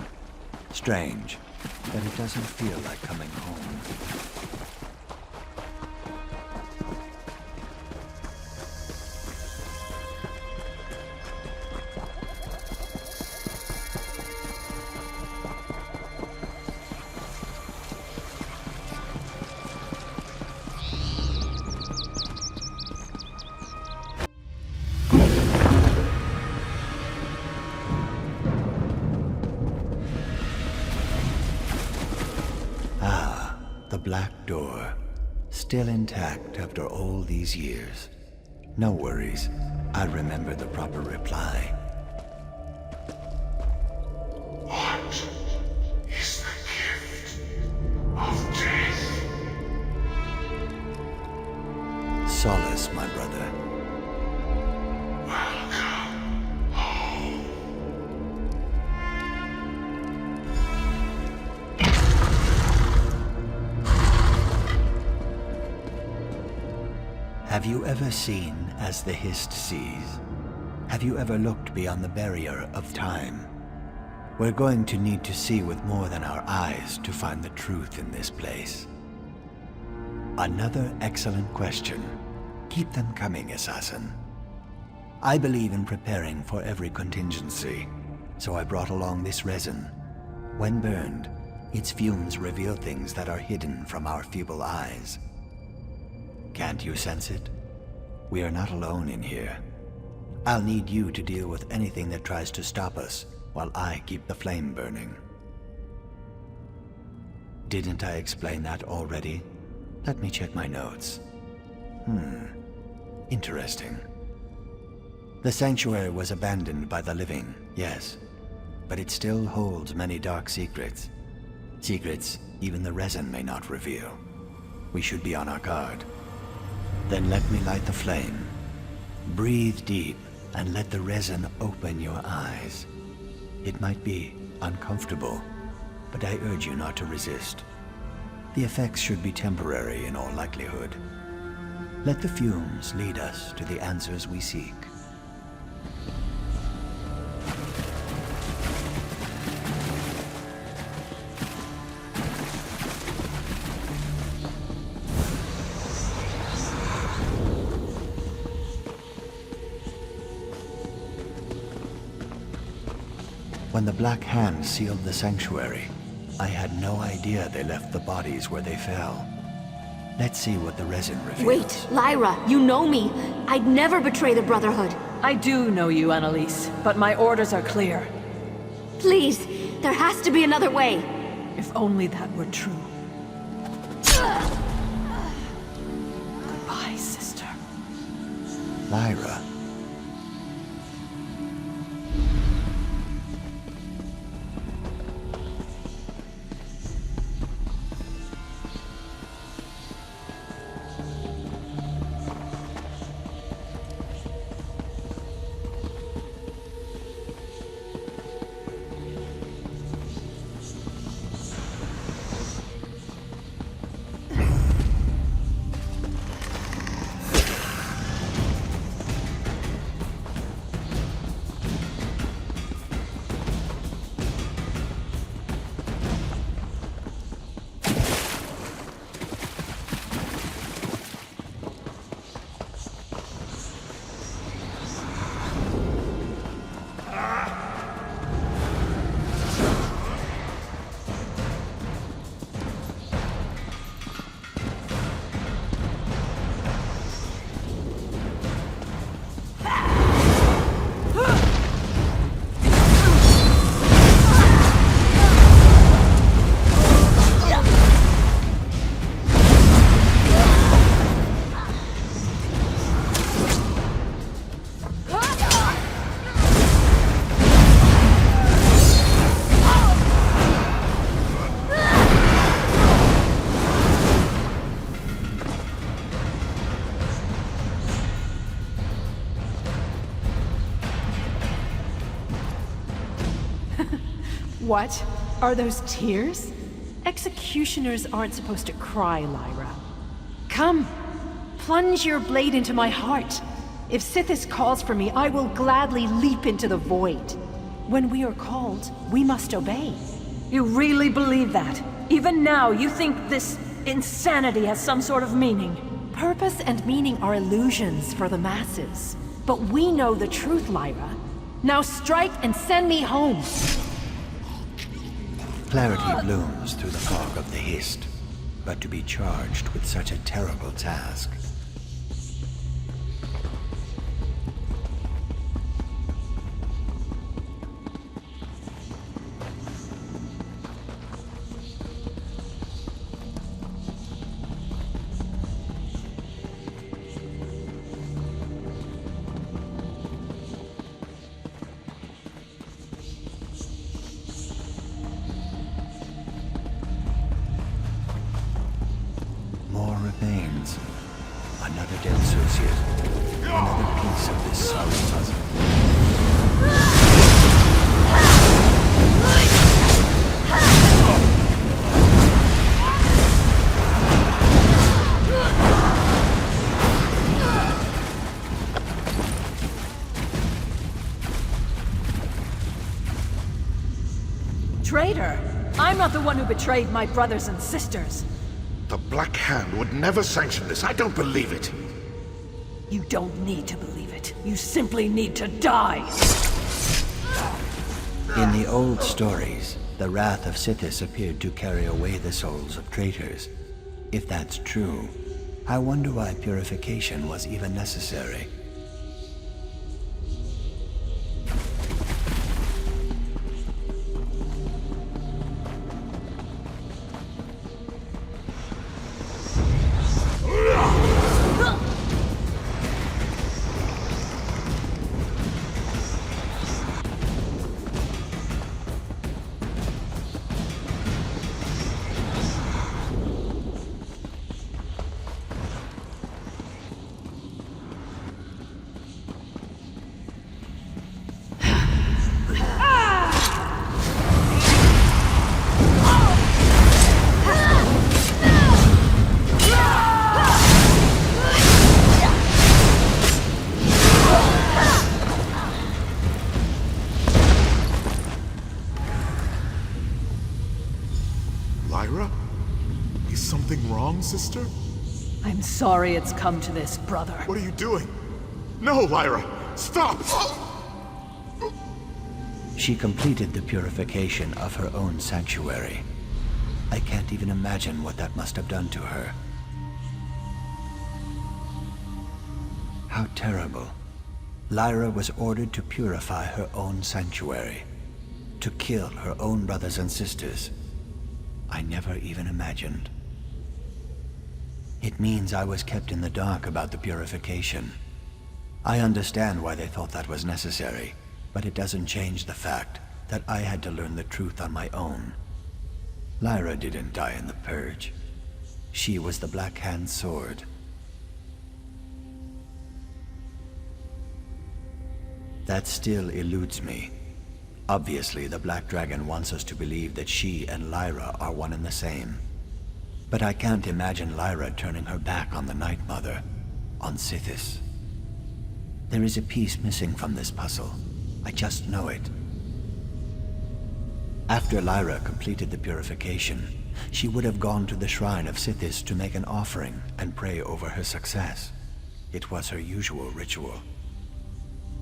Strange, but it doesn't feel like coming home. Black door, still intact after all these years. No worries, I remember the proper reply. What is the gift of death? Solace, my brother. Welcome home. Have you ever seen as the Hist sees? Have you ever looked beyond the barrier of time? We're going to need to see with more than our eyes to find the truth in this place. Another excellent question. Keep them coming, assassin. I believe in preparing for every contingency, so I brought along this resin. When burned, its fumes reveal things that are hidden from our feeble eyes. Can't you sense it? We are not alone in here. I'll need you to deal with anything that tries to stop us while I keep the flame burning. Didn't I explain that already? Let me check my notes. Interesting. The sanctuary was abandoned by the living, yes, but it still holds many dark secrets. Secrets even the resin may not reveal. We should be on our guard. Then let me light the flame. Breathe deep and let the resin open your eyes. It might be uncomfortable, but I urge you not to resist. The effects should be temporary in all likelihood. Let the fumes lead us to the answers we seek. When the Black Hand sealed the sanctuary, I had no idea they left the bodies where they fell. Let's see what the resin reveals. Wait, Lyra, you know me. I'd never betray the Brotherhood. I do know you, Annalise, but my orders are clear. Please, there has to be another way. If only that were true. Goodbye, sister. Lyra. What? Are those tears? Executioners aren't supposed to cry, Lyra. Come, plunge your blade into my heart. If Sithis calls for me, I will gladly leap into the void. When we are called, we must obey. You really believe that? Even now, you think this insanity has some sort of meaning? Purpose and meaning are illusions for the masses. But we know the truth, Lyra. Now strike and send me home! Clarity blooms through the fog of the Hist, but to be charged with such a terrible task. More remains. Another dead associate. Another piece of this sorry puzzle. Traitor! I'm not the one who betrayed my brothers and sisters. The Black Hand would never sanction this. I don't believe it. You don't need to believe it. You simply need to die! In the old stories, the wrath of Sithis appeared to carry away the souls of traitors. If that's true, I wonder why purification was even necessary. Lyra? Is something wrong, sister? I'm sorry it's come to this, brother. What are you doing? No, Lyra! Stop! She completed the purification of her own sanctuary. I can't even imagine what that must have done to her. How terrible. Lyra was ordered to purify her own sanctuary, to kill her own brothers and sisters. I never even imagined. It means I was kept in the dark about the purification. I understand why they thought that was necessary, but it doesn't change the fact that I had to learn the truth on my own. Lyra didn't die in the Purge. She was the Black Hand Sword. That still eludes me. Obviously, the Black Dragon wants us to believe that she and Lyra are one and the same. But I can't imagine Lyra turning her back on the Night Mother, on Sithis. There is a piece missing from this puzzle. I just know it. After Lyra completed the purification, she would have gone to the shrine of Sithis to make an offering and pray over her success. It was her usual ritual.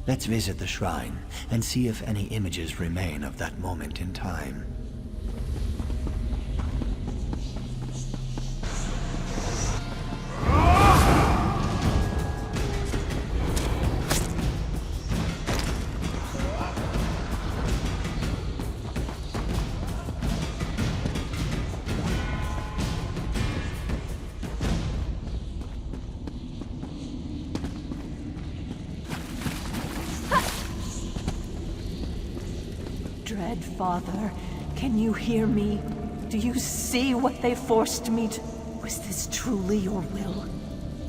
Let's visit the shrine and see if any images remain of that moment in time. Dread Father, can you hear me? Do you see what they forced me to... Was this truly your will?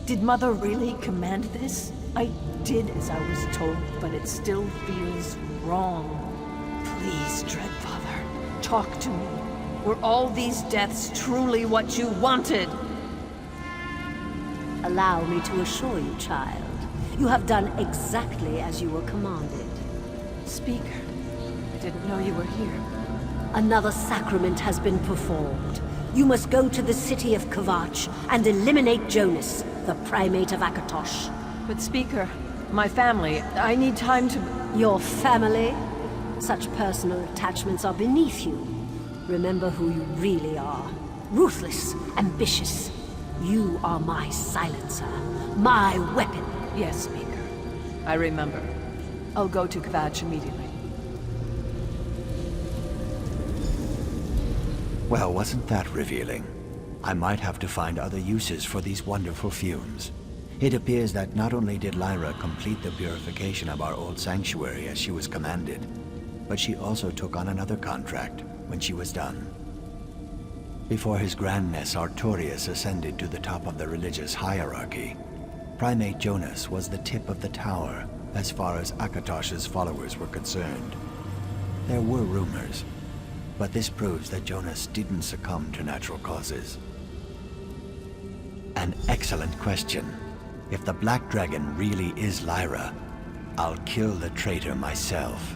Did Mother really command this? I did as I was told, but it still feels wrong. Please, Dread Father, talk to me. Were all these deaths truly what you wanted? Allow me to assure you, child. You have done exactly as you were commanded. Speaker, I didn't know you were here. Another sacrament has been performed. You must go to the city of Kvatch and eliminate Jonas, the primate of Akatosh. But Speaker, my family, I need time to... Your family? Such personal attachments are beneath you. Remember who you really are. Ruthless, ambitious. You are my silencer, my weapon. Yes, Speaker. I remember. I'll go to Kvatch immediately. Well, wasn't that revealing? I might have to find other uses for these wonderful fumes. It appears that not only did Lyra complete the purification of our old sanctuary as she was commanded, but she also took on another contract when she was done. Before his grandness Artorius ascended to the top of the religious hierarchy, Primate Jonas was the tip of the tower as far as Akatosh's followers were concerned. There were rumors, but this proves that Jonas didn't succumb to natural causes. An excellent question. If the Black Dragon really is Lyra, I'll kill the traitor myself.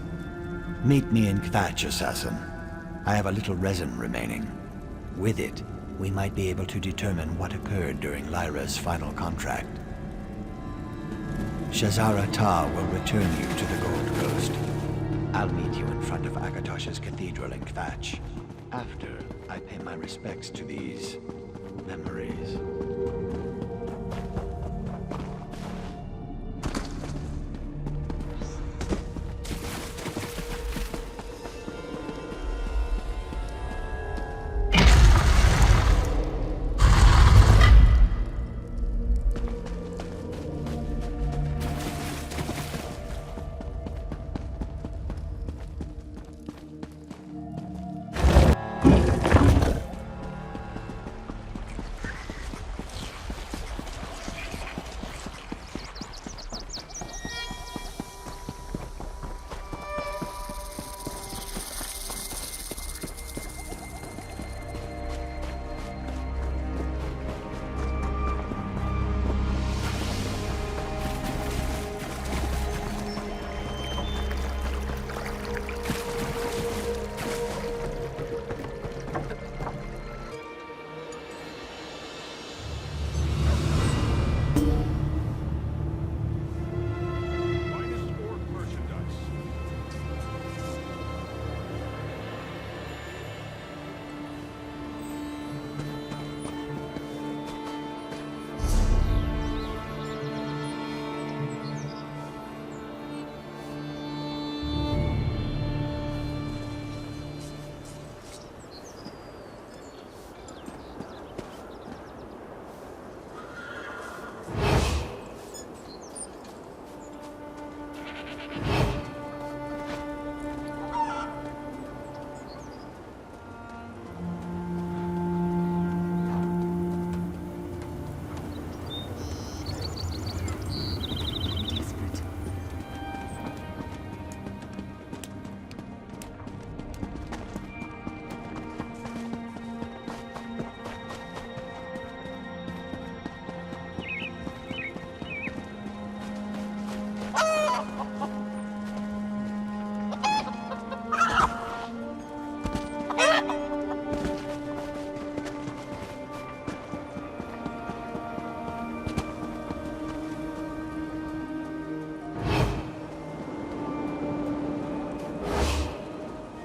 Meet me in Kvatch, assassin. I have a little resin remaining. With it, we might be able to determine what occurred during Lyra's final contract. Shazara Ta will return you to the Gold Coast. I'll meet you in front of Akatosh's cathedral in Kvatch, after I pay my respects to these memories.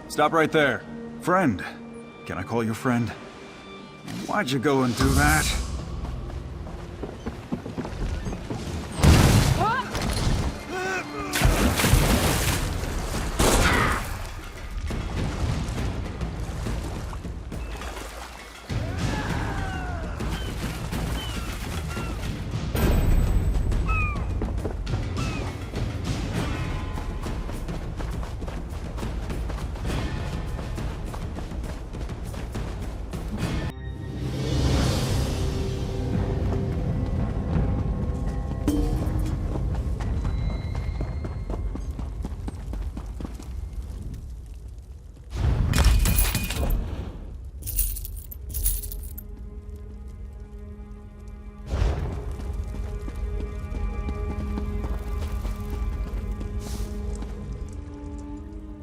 Stop right there. Friend. Can I call you friend? Why'd you go and do that?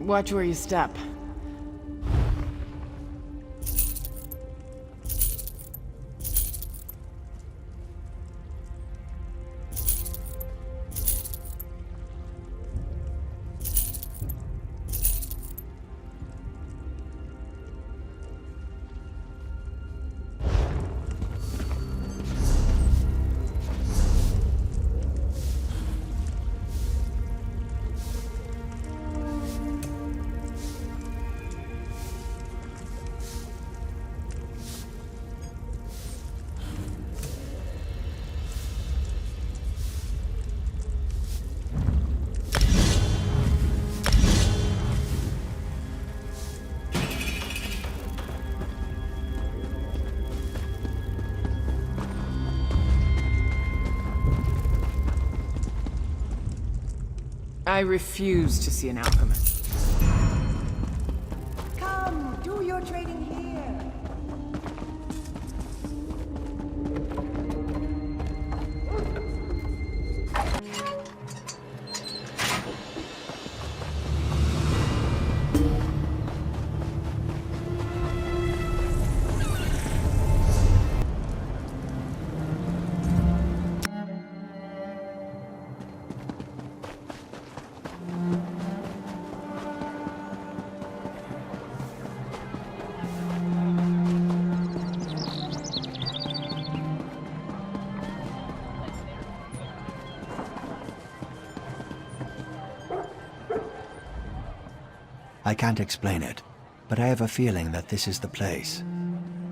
Watch where you step. I refuse to see an alchemist. Come, do your trading here. I can't explain it, but I have a feeling that this is the place.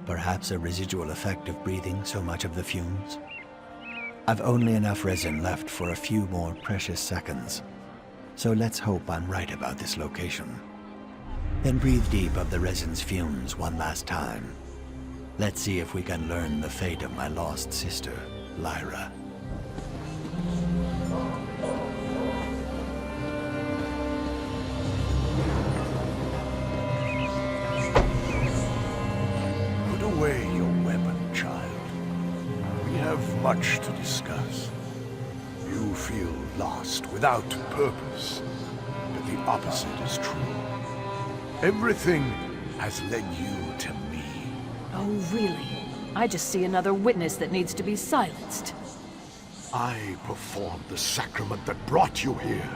Perhaps a residual effect of breathing so much of the fumes. I've only enough resin left for a few more precious seconds, so let's hope I'm right about this location. Then breathe deep of the resin's fumes one last time. Let's see if we can learn the fate of my lost sister, Lyra. Away your weapon, child. We have much to discuss. You feel lost without purpose, but the opposite is true. Everything has led you to me. Oh, really? I just see another witness that needs to be silenced. I performed the sacrament that brought you here.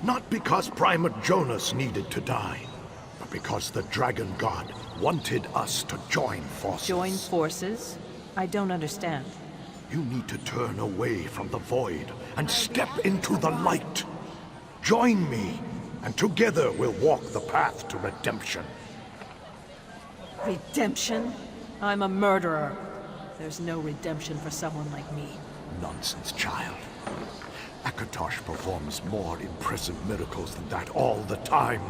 Not because Primate Jonas needed to die, but because the Dragon God wanted us to join forces. Join forces? I don't understand. You need to turn away from the void and step into the light. Join me, and together we'll walk the path to redemption. Redemption? I'm a murderer. There's no redemption for someone like me. Nonsense, child. Akatosh performs more impressive miracles than that all the time.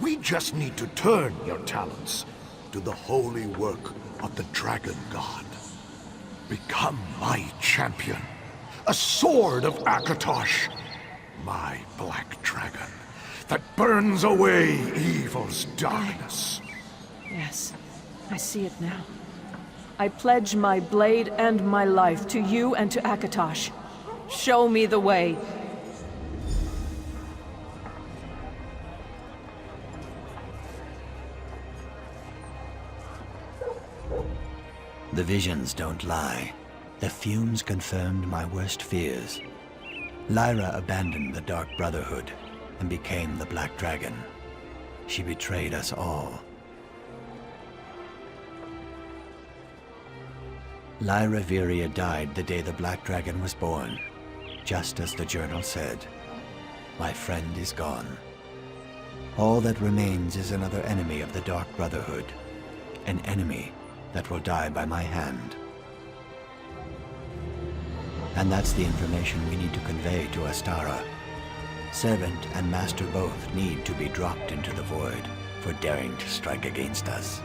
We just need to turn your talents to the holy work of the Dragon God. Become my champion, a sword of Akatosh, my black dragon that burns away evil's darkness. Yes, I see it now. I pledge my blade and my life to you and to Akatosh. Show me the way. The visions don't lie. The fumes confirmed my worst fears. Lyra abandoned the Dark Brotherhood and became the Black Dragon. She betrayed us all. Lyra Viria died the day the Black Dragon was born, just as the journal said. My friend is gone. All that remains is another enemy of the Dark Brotherhood, an enemy that will die by my hand. And that's the information we need to convey to Astara. Servant and Master both need to be dropped into the void for daring to strike against us.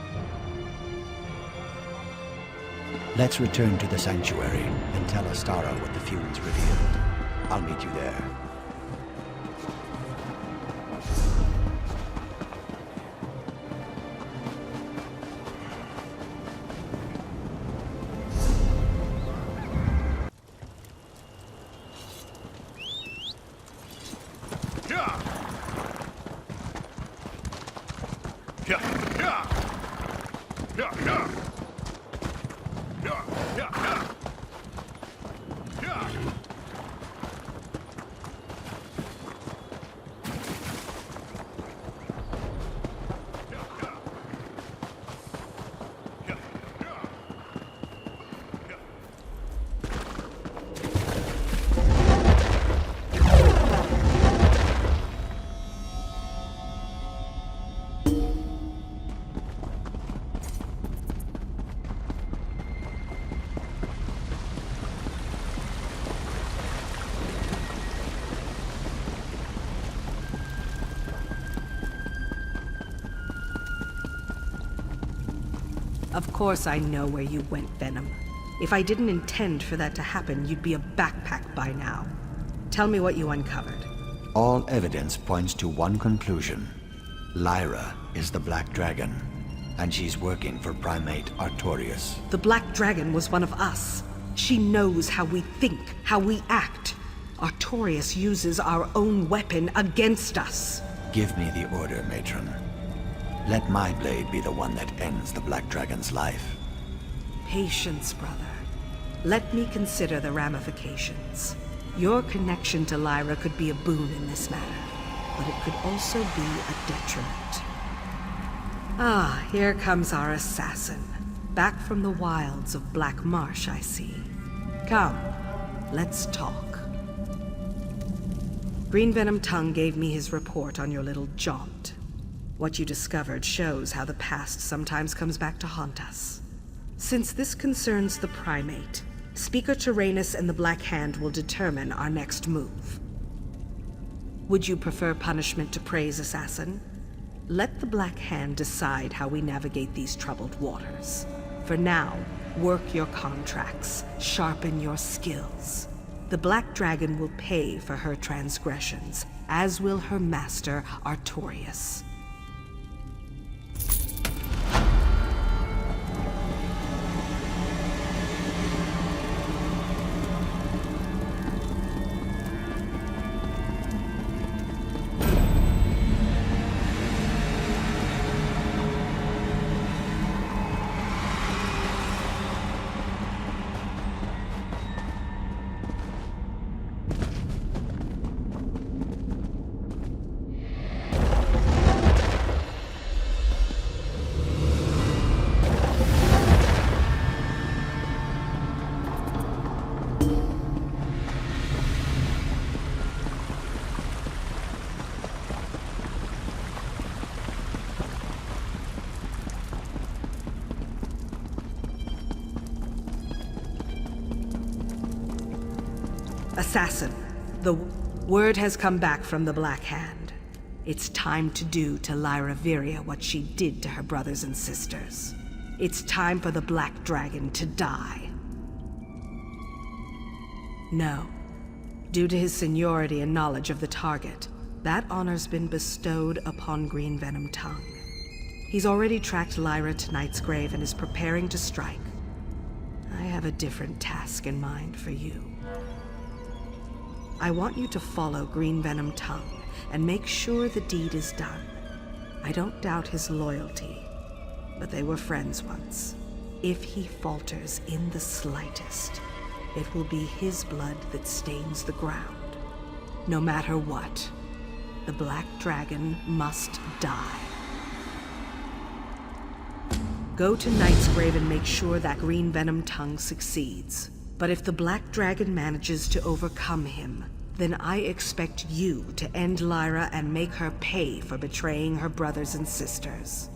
Let's return to the sanctuary and tell Astara what the fumes revealed. I'll meet you there. Of course I know where you went, Venom. If I didn't intend for that to happen, you'd be a backpack by now. Tell me what you uncovered. All evidence points to one conclusion. Lyra is the Black Dragon, and she's working for Primate Artorias. The Black Dragon was one of us. She knows how we think, how we act. Artorias uses our own weapon against us. Give me the order, Matron. Let my blade be the one that ends the Black Dragon's life. Patience, brother. Let me consider the ramifications. Your connection to Lyra could be a boon in this matter, but it could also be a detriment. Ah, here comes our assassin. Back from the wilds of Black Marsh, I see. Come, let's talk. Green Venom Tongue gave me his report on your little jaunt. What you discovered shows how the past sometimes comes back to haunt us. Since this concerns the Primate, Speaker Tyrannus and the Black Hand will determine our next move. Would you prefer punishment to praise, Assassin? Let the Black Hand decide how we navigate these troubled waters. For now, work your contracts, sharpen your skills. The Black Dragon will pay for her transgressions, as will her master, Artorias. Assassin, the word has come back from the Black Hand. It's time to do to Lyra Viria what she did to her brothers and sisters. It's time for the Black Dragon to die. No. Due to his seniority and knowledge of the target, that honor's been bestowed upon Green Venom Tongue. He's already tracked Lyra to Night's Grave and is preparing to strike. I have a different task in mind for you. I want you to follow Green Venom Tongue and make sure the deed is done. I don't doubt his loyalty, but they were friends once. If he falters in the slightest, it will be his blood that stains the ground. No matter what, the Black Dragon must die. Go to Knightsgrave and make sure that green venom tongue succeeds. But if the Black Dragon manages to overcome him, then I expect you to end Lyra and make her pay for betraying her brothers and sisters.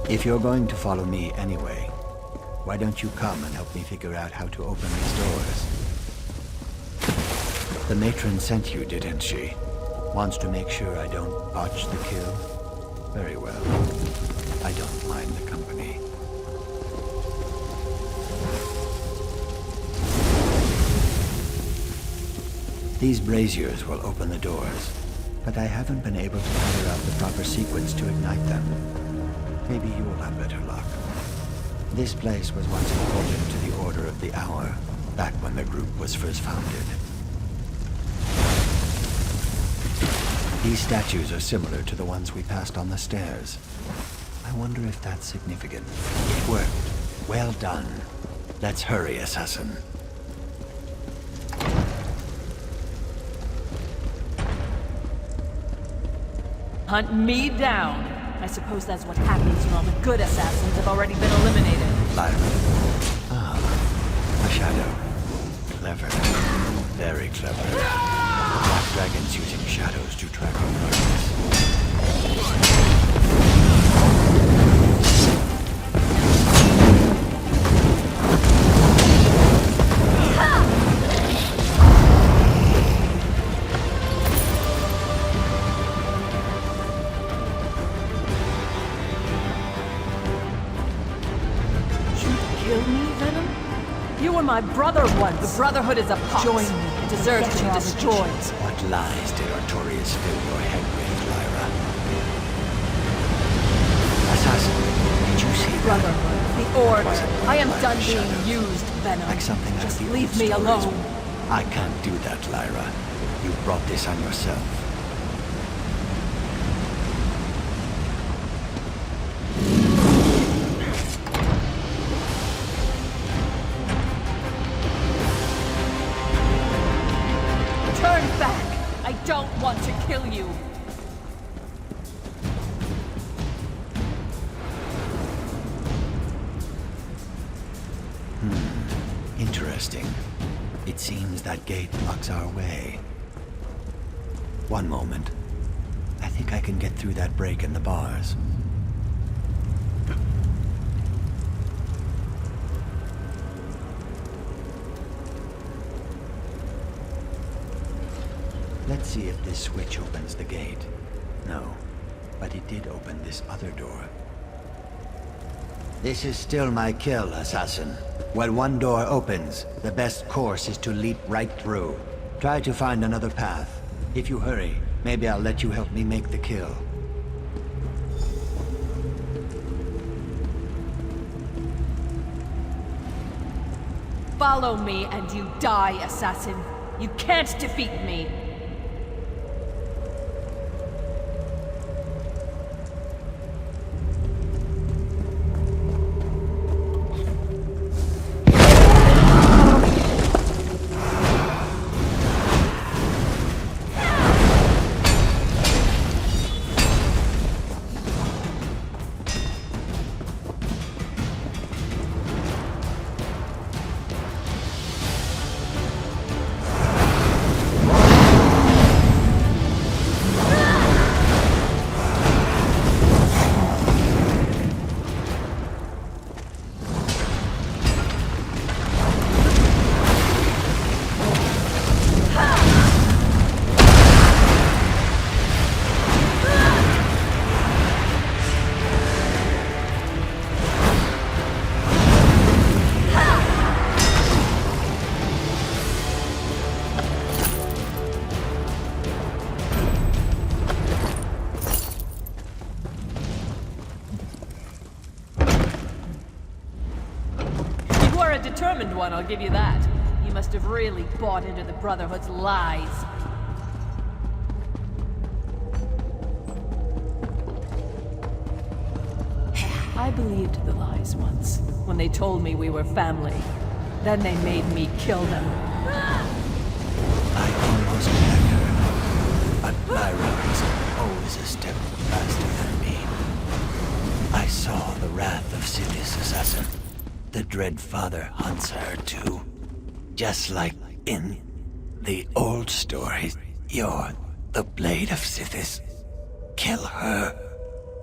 If you're going to follow me anyway, why don't you come and help me figure out how to open these doors? The matron sent you, didn't she? Wants to make sure I don't botch the kill? Very well. I don't mind the company. These braziers will open the doors, but I haven't been able to figure out the proper sequence to ignite them. Maybe you will have better luck. This place was once important to the Order of the Hour, back when the group was first founded. These statues are similar to the ones we passed on the stairs. I wonder if that's significant. It worked. Well done. Let's hurry, assassin. Hunt me down. I suppose that's what happens when all the good assassins have already been eliminated. Lyra. Ah, a shadow. Clever. Very clever. The Black Dragon's using shadows to track our progress. My brother once. The Brotherhood is a pot. Join me. It deserves to be destroyed. What lies did Artorias fill your head with, Lyra? Assassin, did you see Brotherhood, the Order. I am done being used, Venom. Like something just leave me alone. I can't do that, Lyra. You brought this on yourself. Want to kill you. Interesting. It seems that gate blocks our way. One moment. I think I can get through that break in the bars. Let's see if this switch opens the gate. No, but it did open this other door. This is still my kill, assassin. When one door opens, the best course is to leap right through. Try to find another path. If you hurry, maybe I'll let you help me make the kill. Follow me and you die, assassin. You can't defeat me. Determined one, I'll give you that. You must have really bought into the Brotherhood's lies. I believed the lies once, when they told me we were family. Then they made me kill them. I almost had her, but Lyra is always a step faster than me. I saw the wrath of Sithis, assassin. The Dread Father hunts her too. Just like in the old stories, you're the Blade of Sithis. Kill her,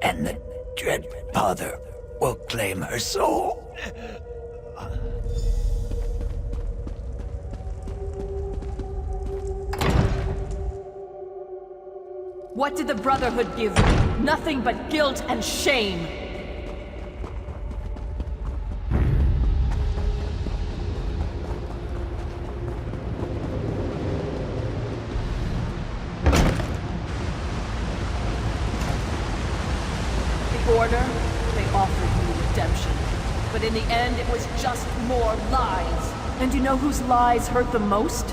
and the Dread Father will claim her soul. What did the Brotherhood give you? Nothing but guilt and shame. The Order, they offered you redemption. But in the end, it was just more lies. And you know whose lies hurt the most?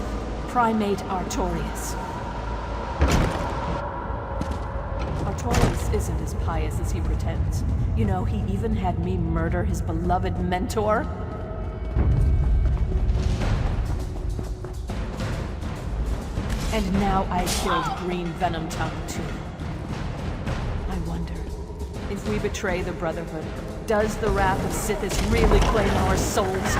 Primate Artorias. Artorias isn't as pious as he pretends. You know, he even had me murder his beloved mentor. And now I killed Green Venom Tongue too. I wonder, if we betray the Brotherhood, does the wrath of Sithis really claim our souls?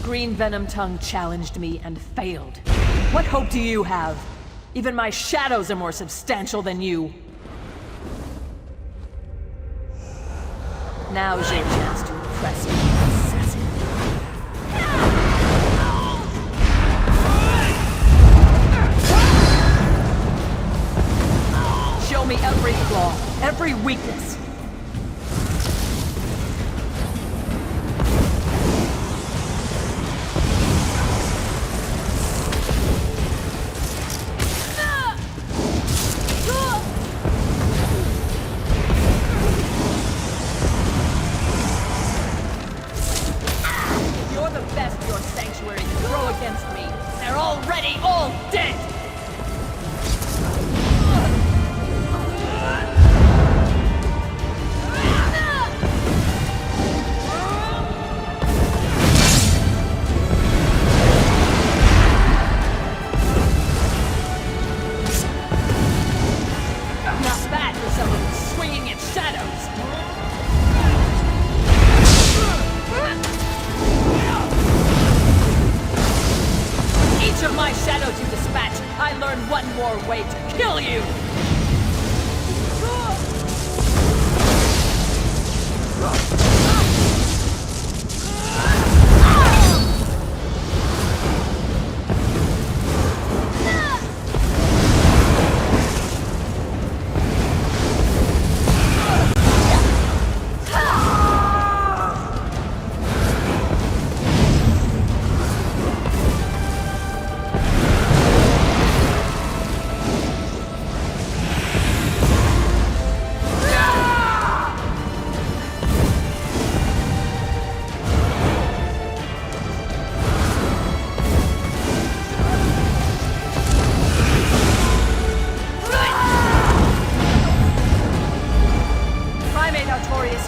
Green Venom Tongue challenged me and failed. What hope do you have? Even my shadows are more substantial than you. Now's your chance to impress me, assassin. Show me every flaw, every weakness.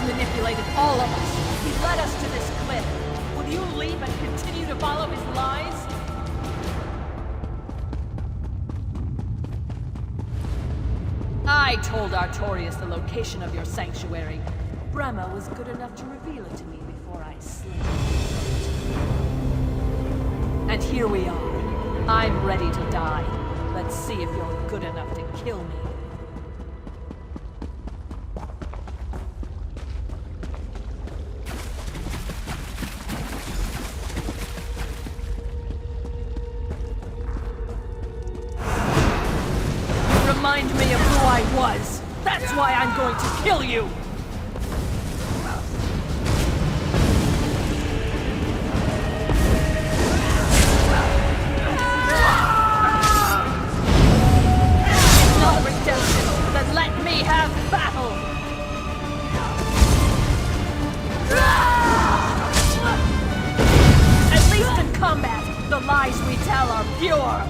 Manipulated all of us. He led us to this cliff. Will you leave and continue to follow his lies? I told Artorias the location of your sanctuary. Brahma was good enough to reveal it to me before I slit his throat. And here we are. I'm ready to die. Let's see if you're good enough to kill me. Remind me of who I was. That's why I'm going to kill you! It's not redemption, then let me have battle! At least in combat, the lies we tell are pure!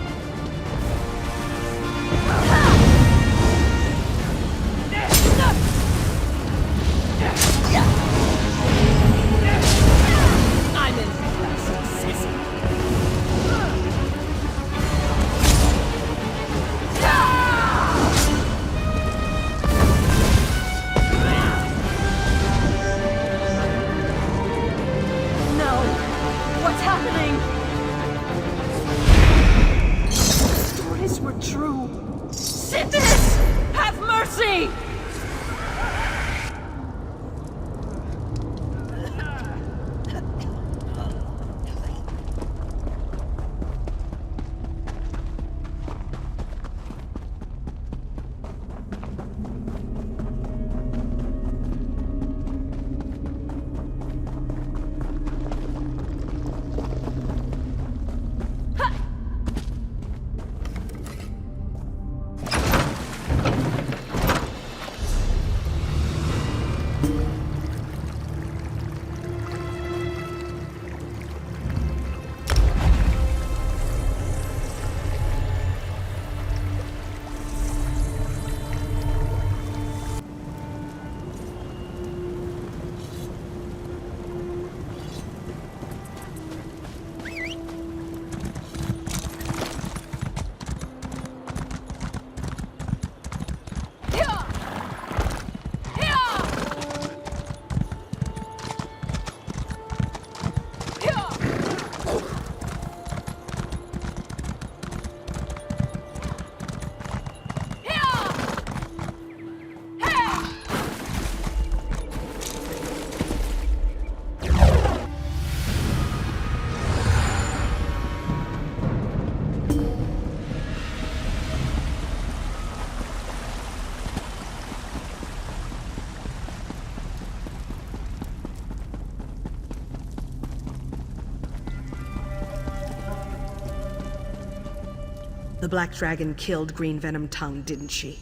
The Black Dragon killed Green Venom Tongue, didn't she?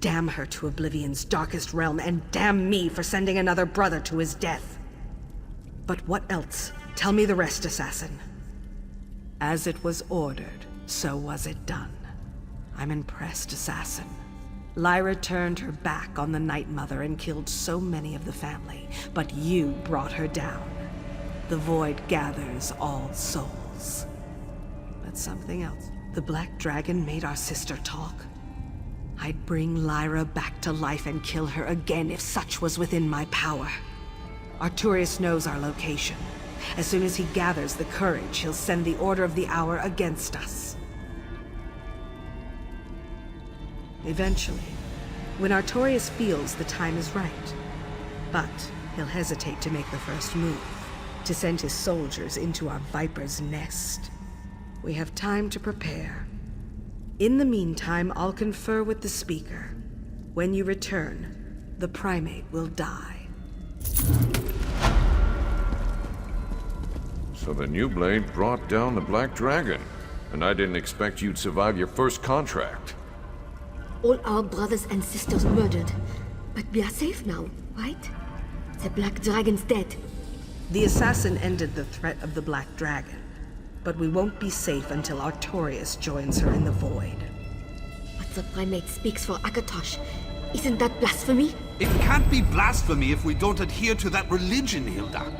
Damn her to Oblivion's darkest realm, and damn me for sending another brother to his death. But what else? Tell me the rest, Assassin. As it was ordered, so was it done. I'm impressed, Assassin. Lyra turned her back on the Night Mother and killed so many of the family, but you brought her down. The Void gathers all souls. But something else. The Black Dragon made our sister talk. I'd bring Lyra back to life and kill her again if such was within my power. Artorius knows our location. As soon as he gathers the courage, he'll send the Order of the Hour against us. Eventually, when Artorius feels the time is right. But he'll hesitate to make the first move, to send his soldiers into our Viper's nest. We have time to prepare. In the meantime, I'll confer with the Speaker. When you return, the Primate will die. So the new blade brought down the Black Dragon, and I didn't expect you'd survive your first contract. All our brothers and sisters murdered. But we are safe now, right? The Black Dragon's dead. The assassin ended the threat of the Black Dragon. But we won't be safe until Artorius joins her in the Void. But the Primate speaks for Akatosh. Isn't that blasphemy? It can't be blasphemy if we don't adhere to that religion, Hilda.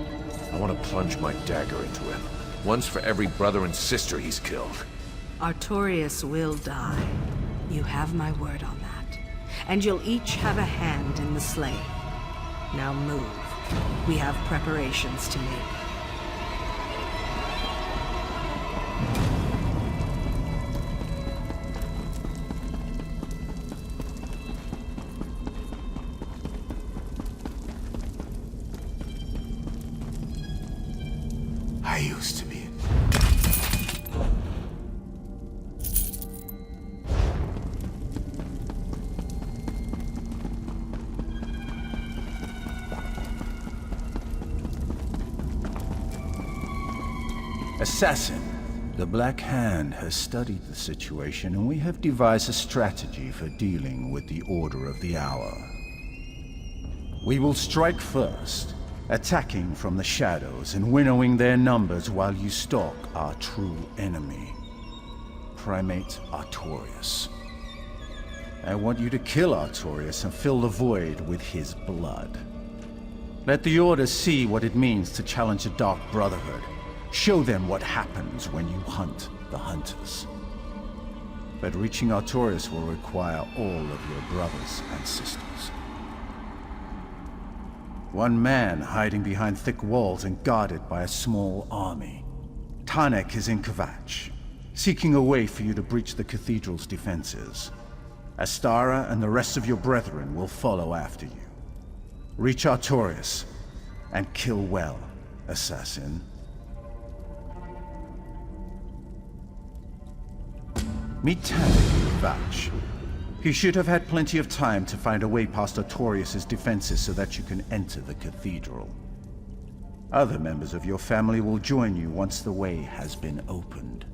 I want to plunge my dagger into him. Once for every brother and sister he's killed. Artorius will die. You have my word on that. And you'll each have a hand in the slaying. Now move. We have preparations to make. I used to be. Assassin, the Black Hand has studied the situation, and we have devised a strategy for dealing with the Order of the Hour. We will strike first, attacking from the shadows and winnowing their numbers while you stalk our true enemy, Primate Artorius. I want you to kill Artorius and fill the Void with his blood. Let the Order see what it means to challenge the Dark Brotherhood. Show them what happens when you hunt the hunters. But reaching Artorius will require all of your brothers and sisters. One man hiding behind thick walls and guarded by a small army. Tanek is in Kvatch, seeking a way for you to breach the cathedral's defenses. Astara and the rest of your brethren will follow after you. Reach Artorius and kill well, assassin. Meet Tanek in Kvatch. He should have had plenty of time to find a way past Artorius' defenses so that you can enter the cathedral. Other members of your family will join you once the way has been opened.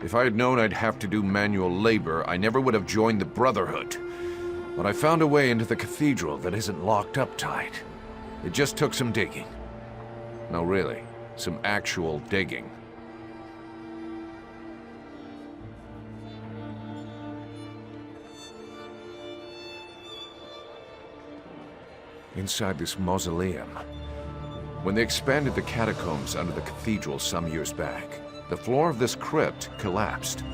If I had known I'd have to do manual labor, I never would have joined the Brotherhood. But I found a way into the cathedral that isn't locked up tight. It just took some digging. No, really, some actual digging. Inside this mausoleum, when they expanded the catacombs under the cathedral some years back, the floor of this crypt collapsed.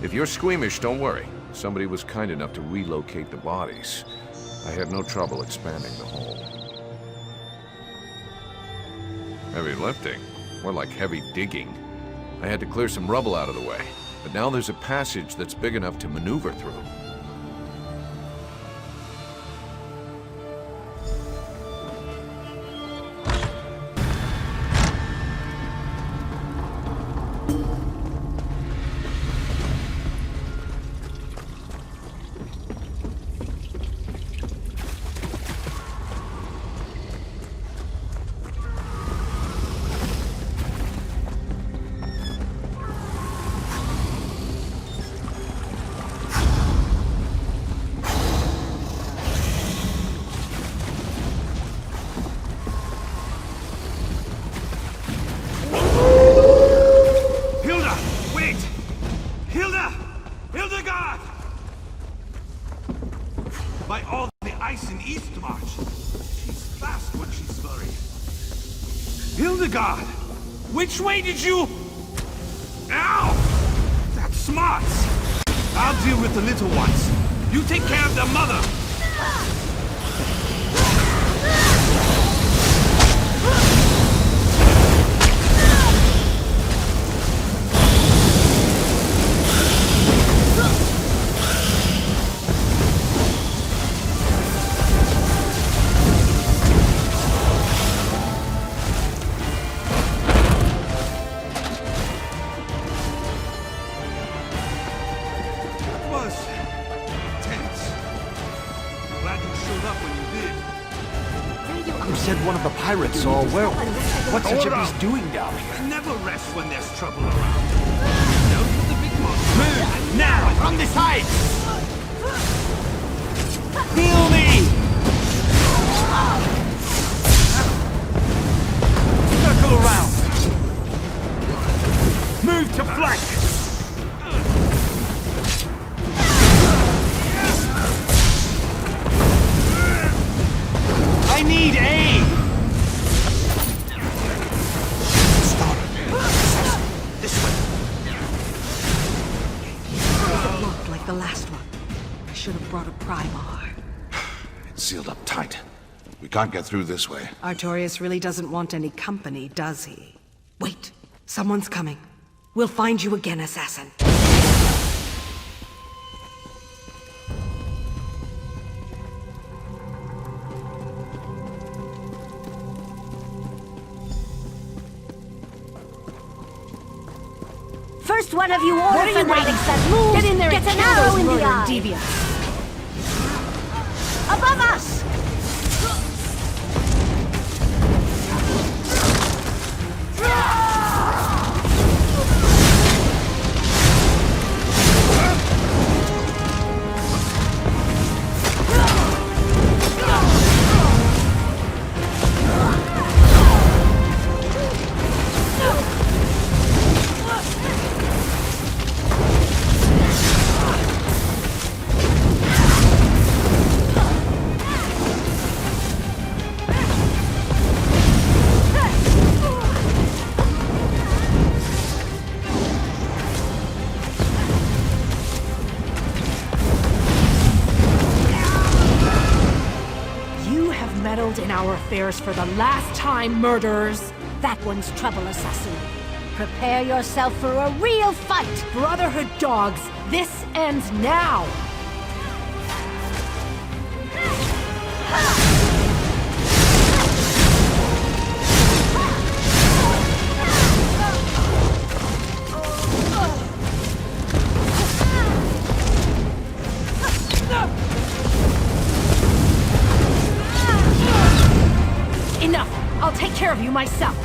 If you're squeamish, don't worry. Somebody was kind enough to relocate the bodies. I had no trouble expanding the hole. Heavy lifting? More like heavy digging. I had to clear some rubble out of the way, but now there's a passage that's big enough to maneuver through. Which way did you... Ow! That's smart! I'll deal with the little ones. You take care of the mother! One of the pirates saw a werewolf. What's the gypsies doing down here? Never rest when there's trouble around. Down with the big monster. Move! Now! From the sides! Heal me! Circle around! Move to flank! I need aid! Like the last one. I should have brought a Primar. It's sealed up tight. We can't get through this way. Artorias really doesn't want any company, does he? Wait, someone's coming. We'll find you again, assassin. First one of you order fanatics that moves Get in there gets and an kill arrow those in the murdering eye. deviants. Above us! In our affairs for the last time, murderers. That one's trouble, assassin. Prepare yourself for a real fight! Brotherhood dogs, this ends now! Enough! I'll take care of you myself!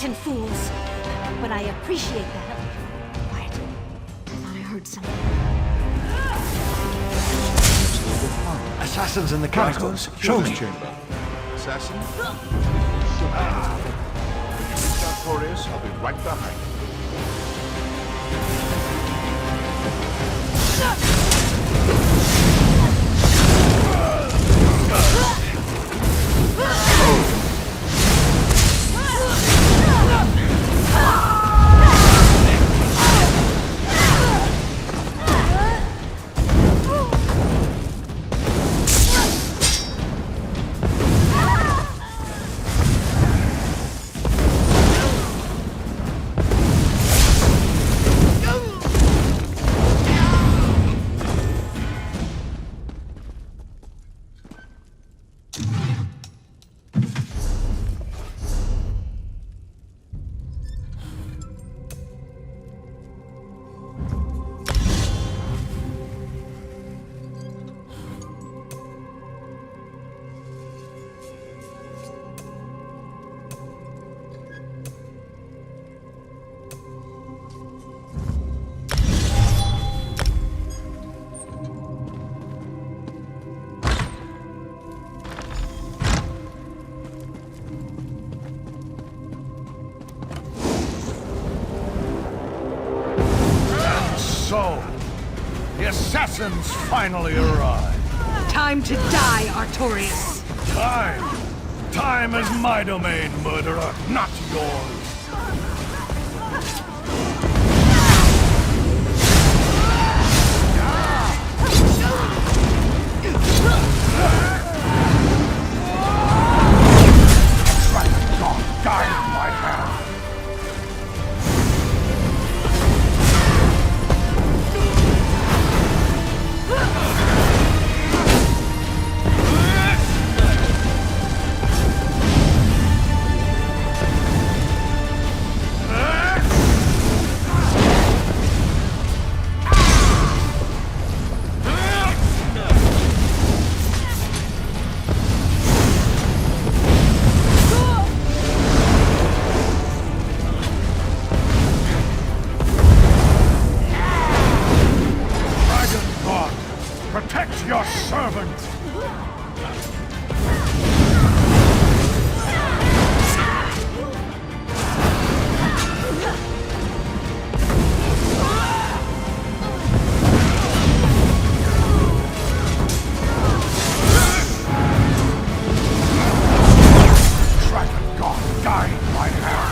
blatant fools. But I appreciate that. Quiet. I thought I heard something. Assassins in the catacombs. Show me. Chamber. Assassin? Artorias, I'll be right behind you. So, the assassins finally arrive. Time to die, Artorias. Time is my domain, murderer, not yours. Die in my hand. Protect your servant! Dragon God, die in my hand!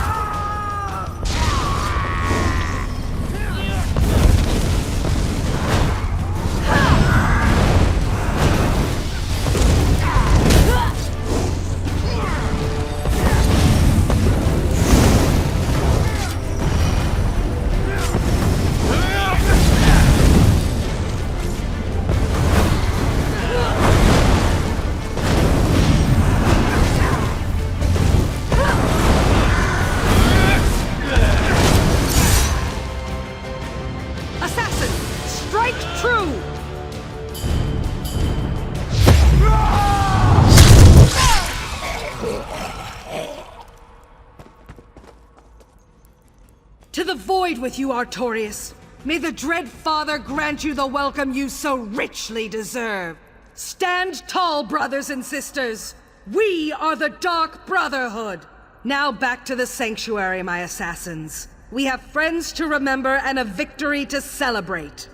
To the void with you, Artorias. May the Dread Father grant you the welcome you so richly deserve. Stand tall, brothers and sisters. We are the Dark Brotherhood. Now back to the Sanctuary, my assassins. We have friends to remember and a victory to celebrate.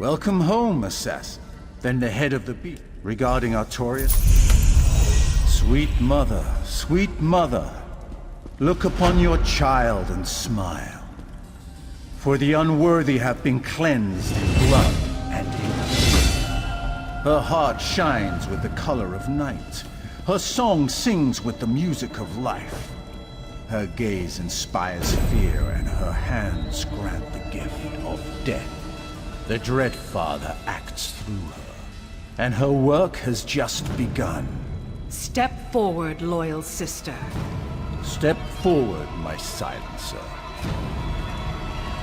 Welcome home, assassin. Then the head of the beat regarding Artorias. Sweet mother, look upon your child and smile. For the unworthy have been cleansed in blood and in blood. Her heart shines with the color of night. Her song sings with the music of life. Her gaze inspires fear, and her hands grant the gift of death. The Dread Father acts through her, and her work has just begun. Step forward, loyal sister. Step forward, my silencer.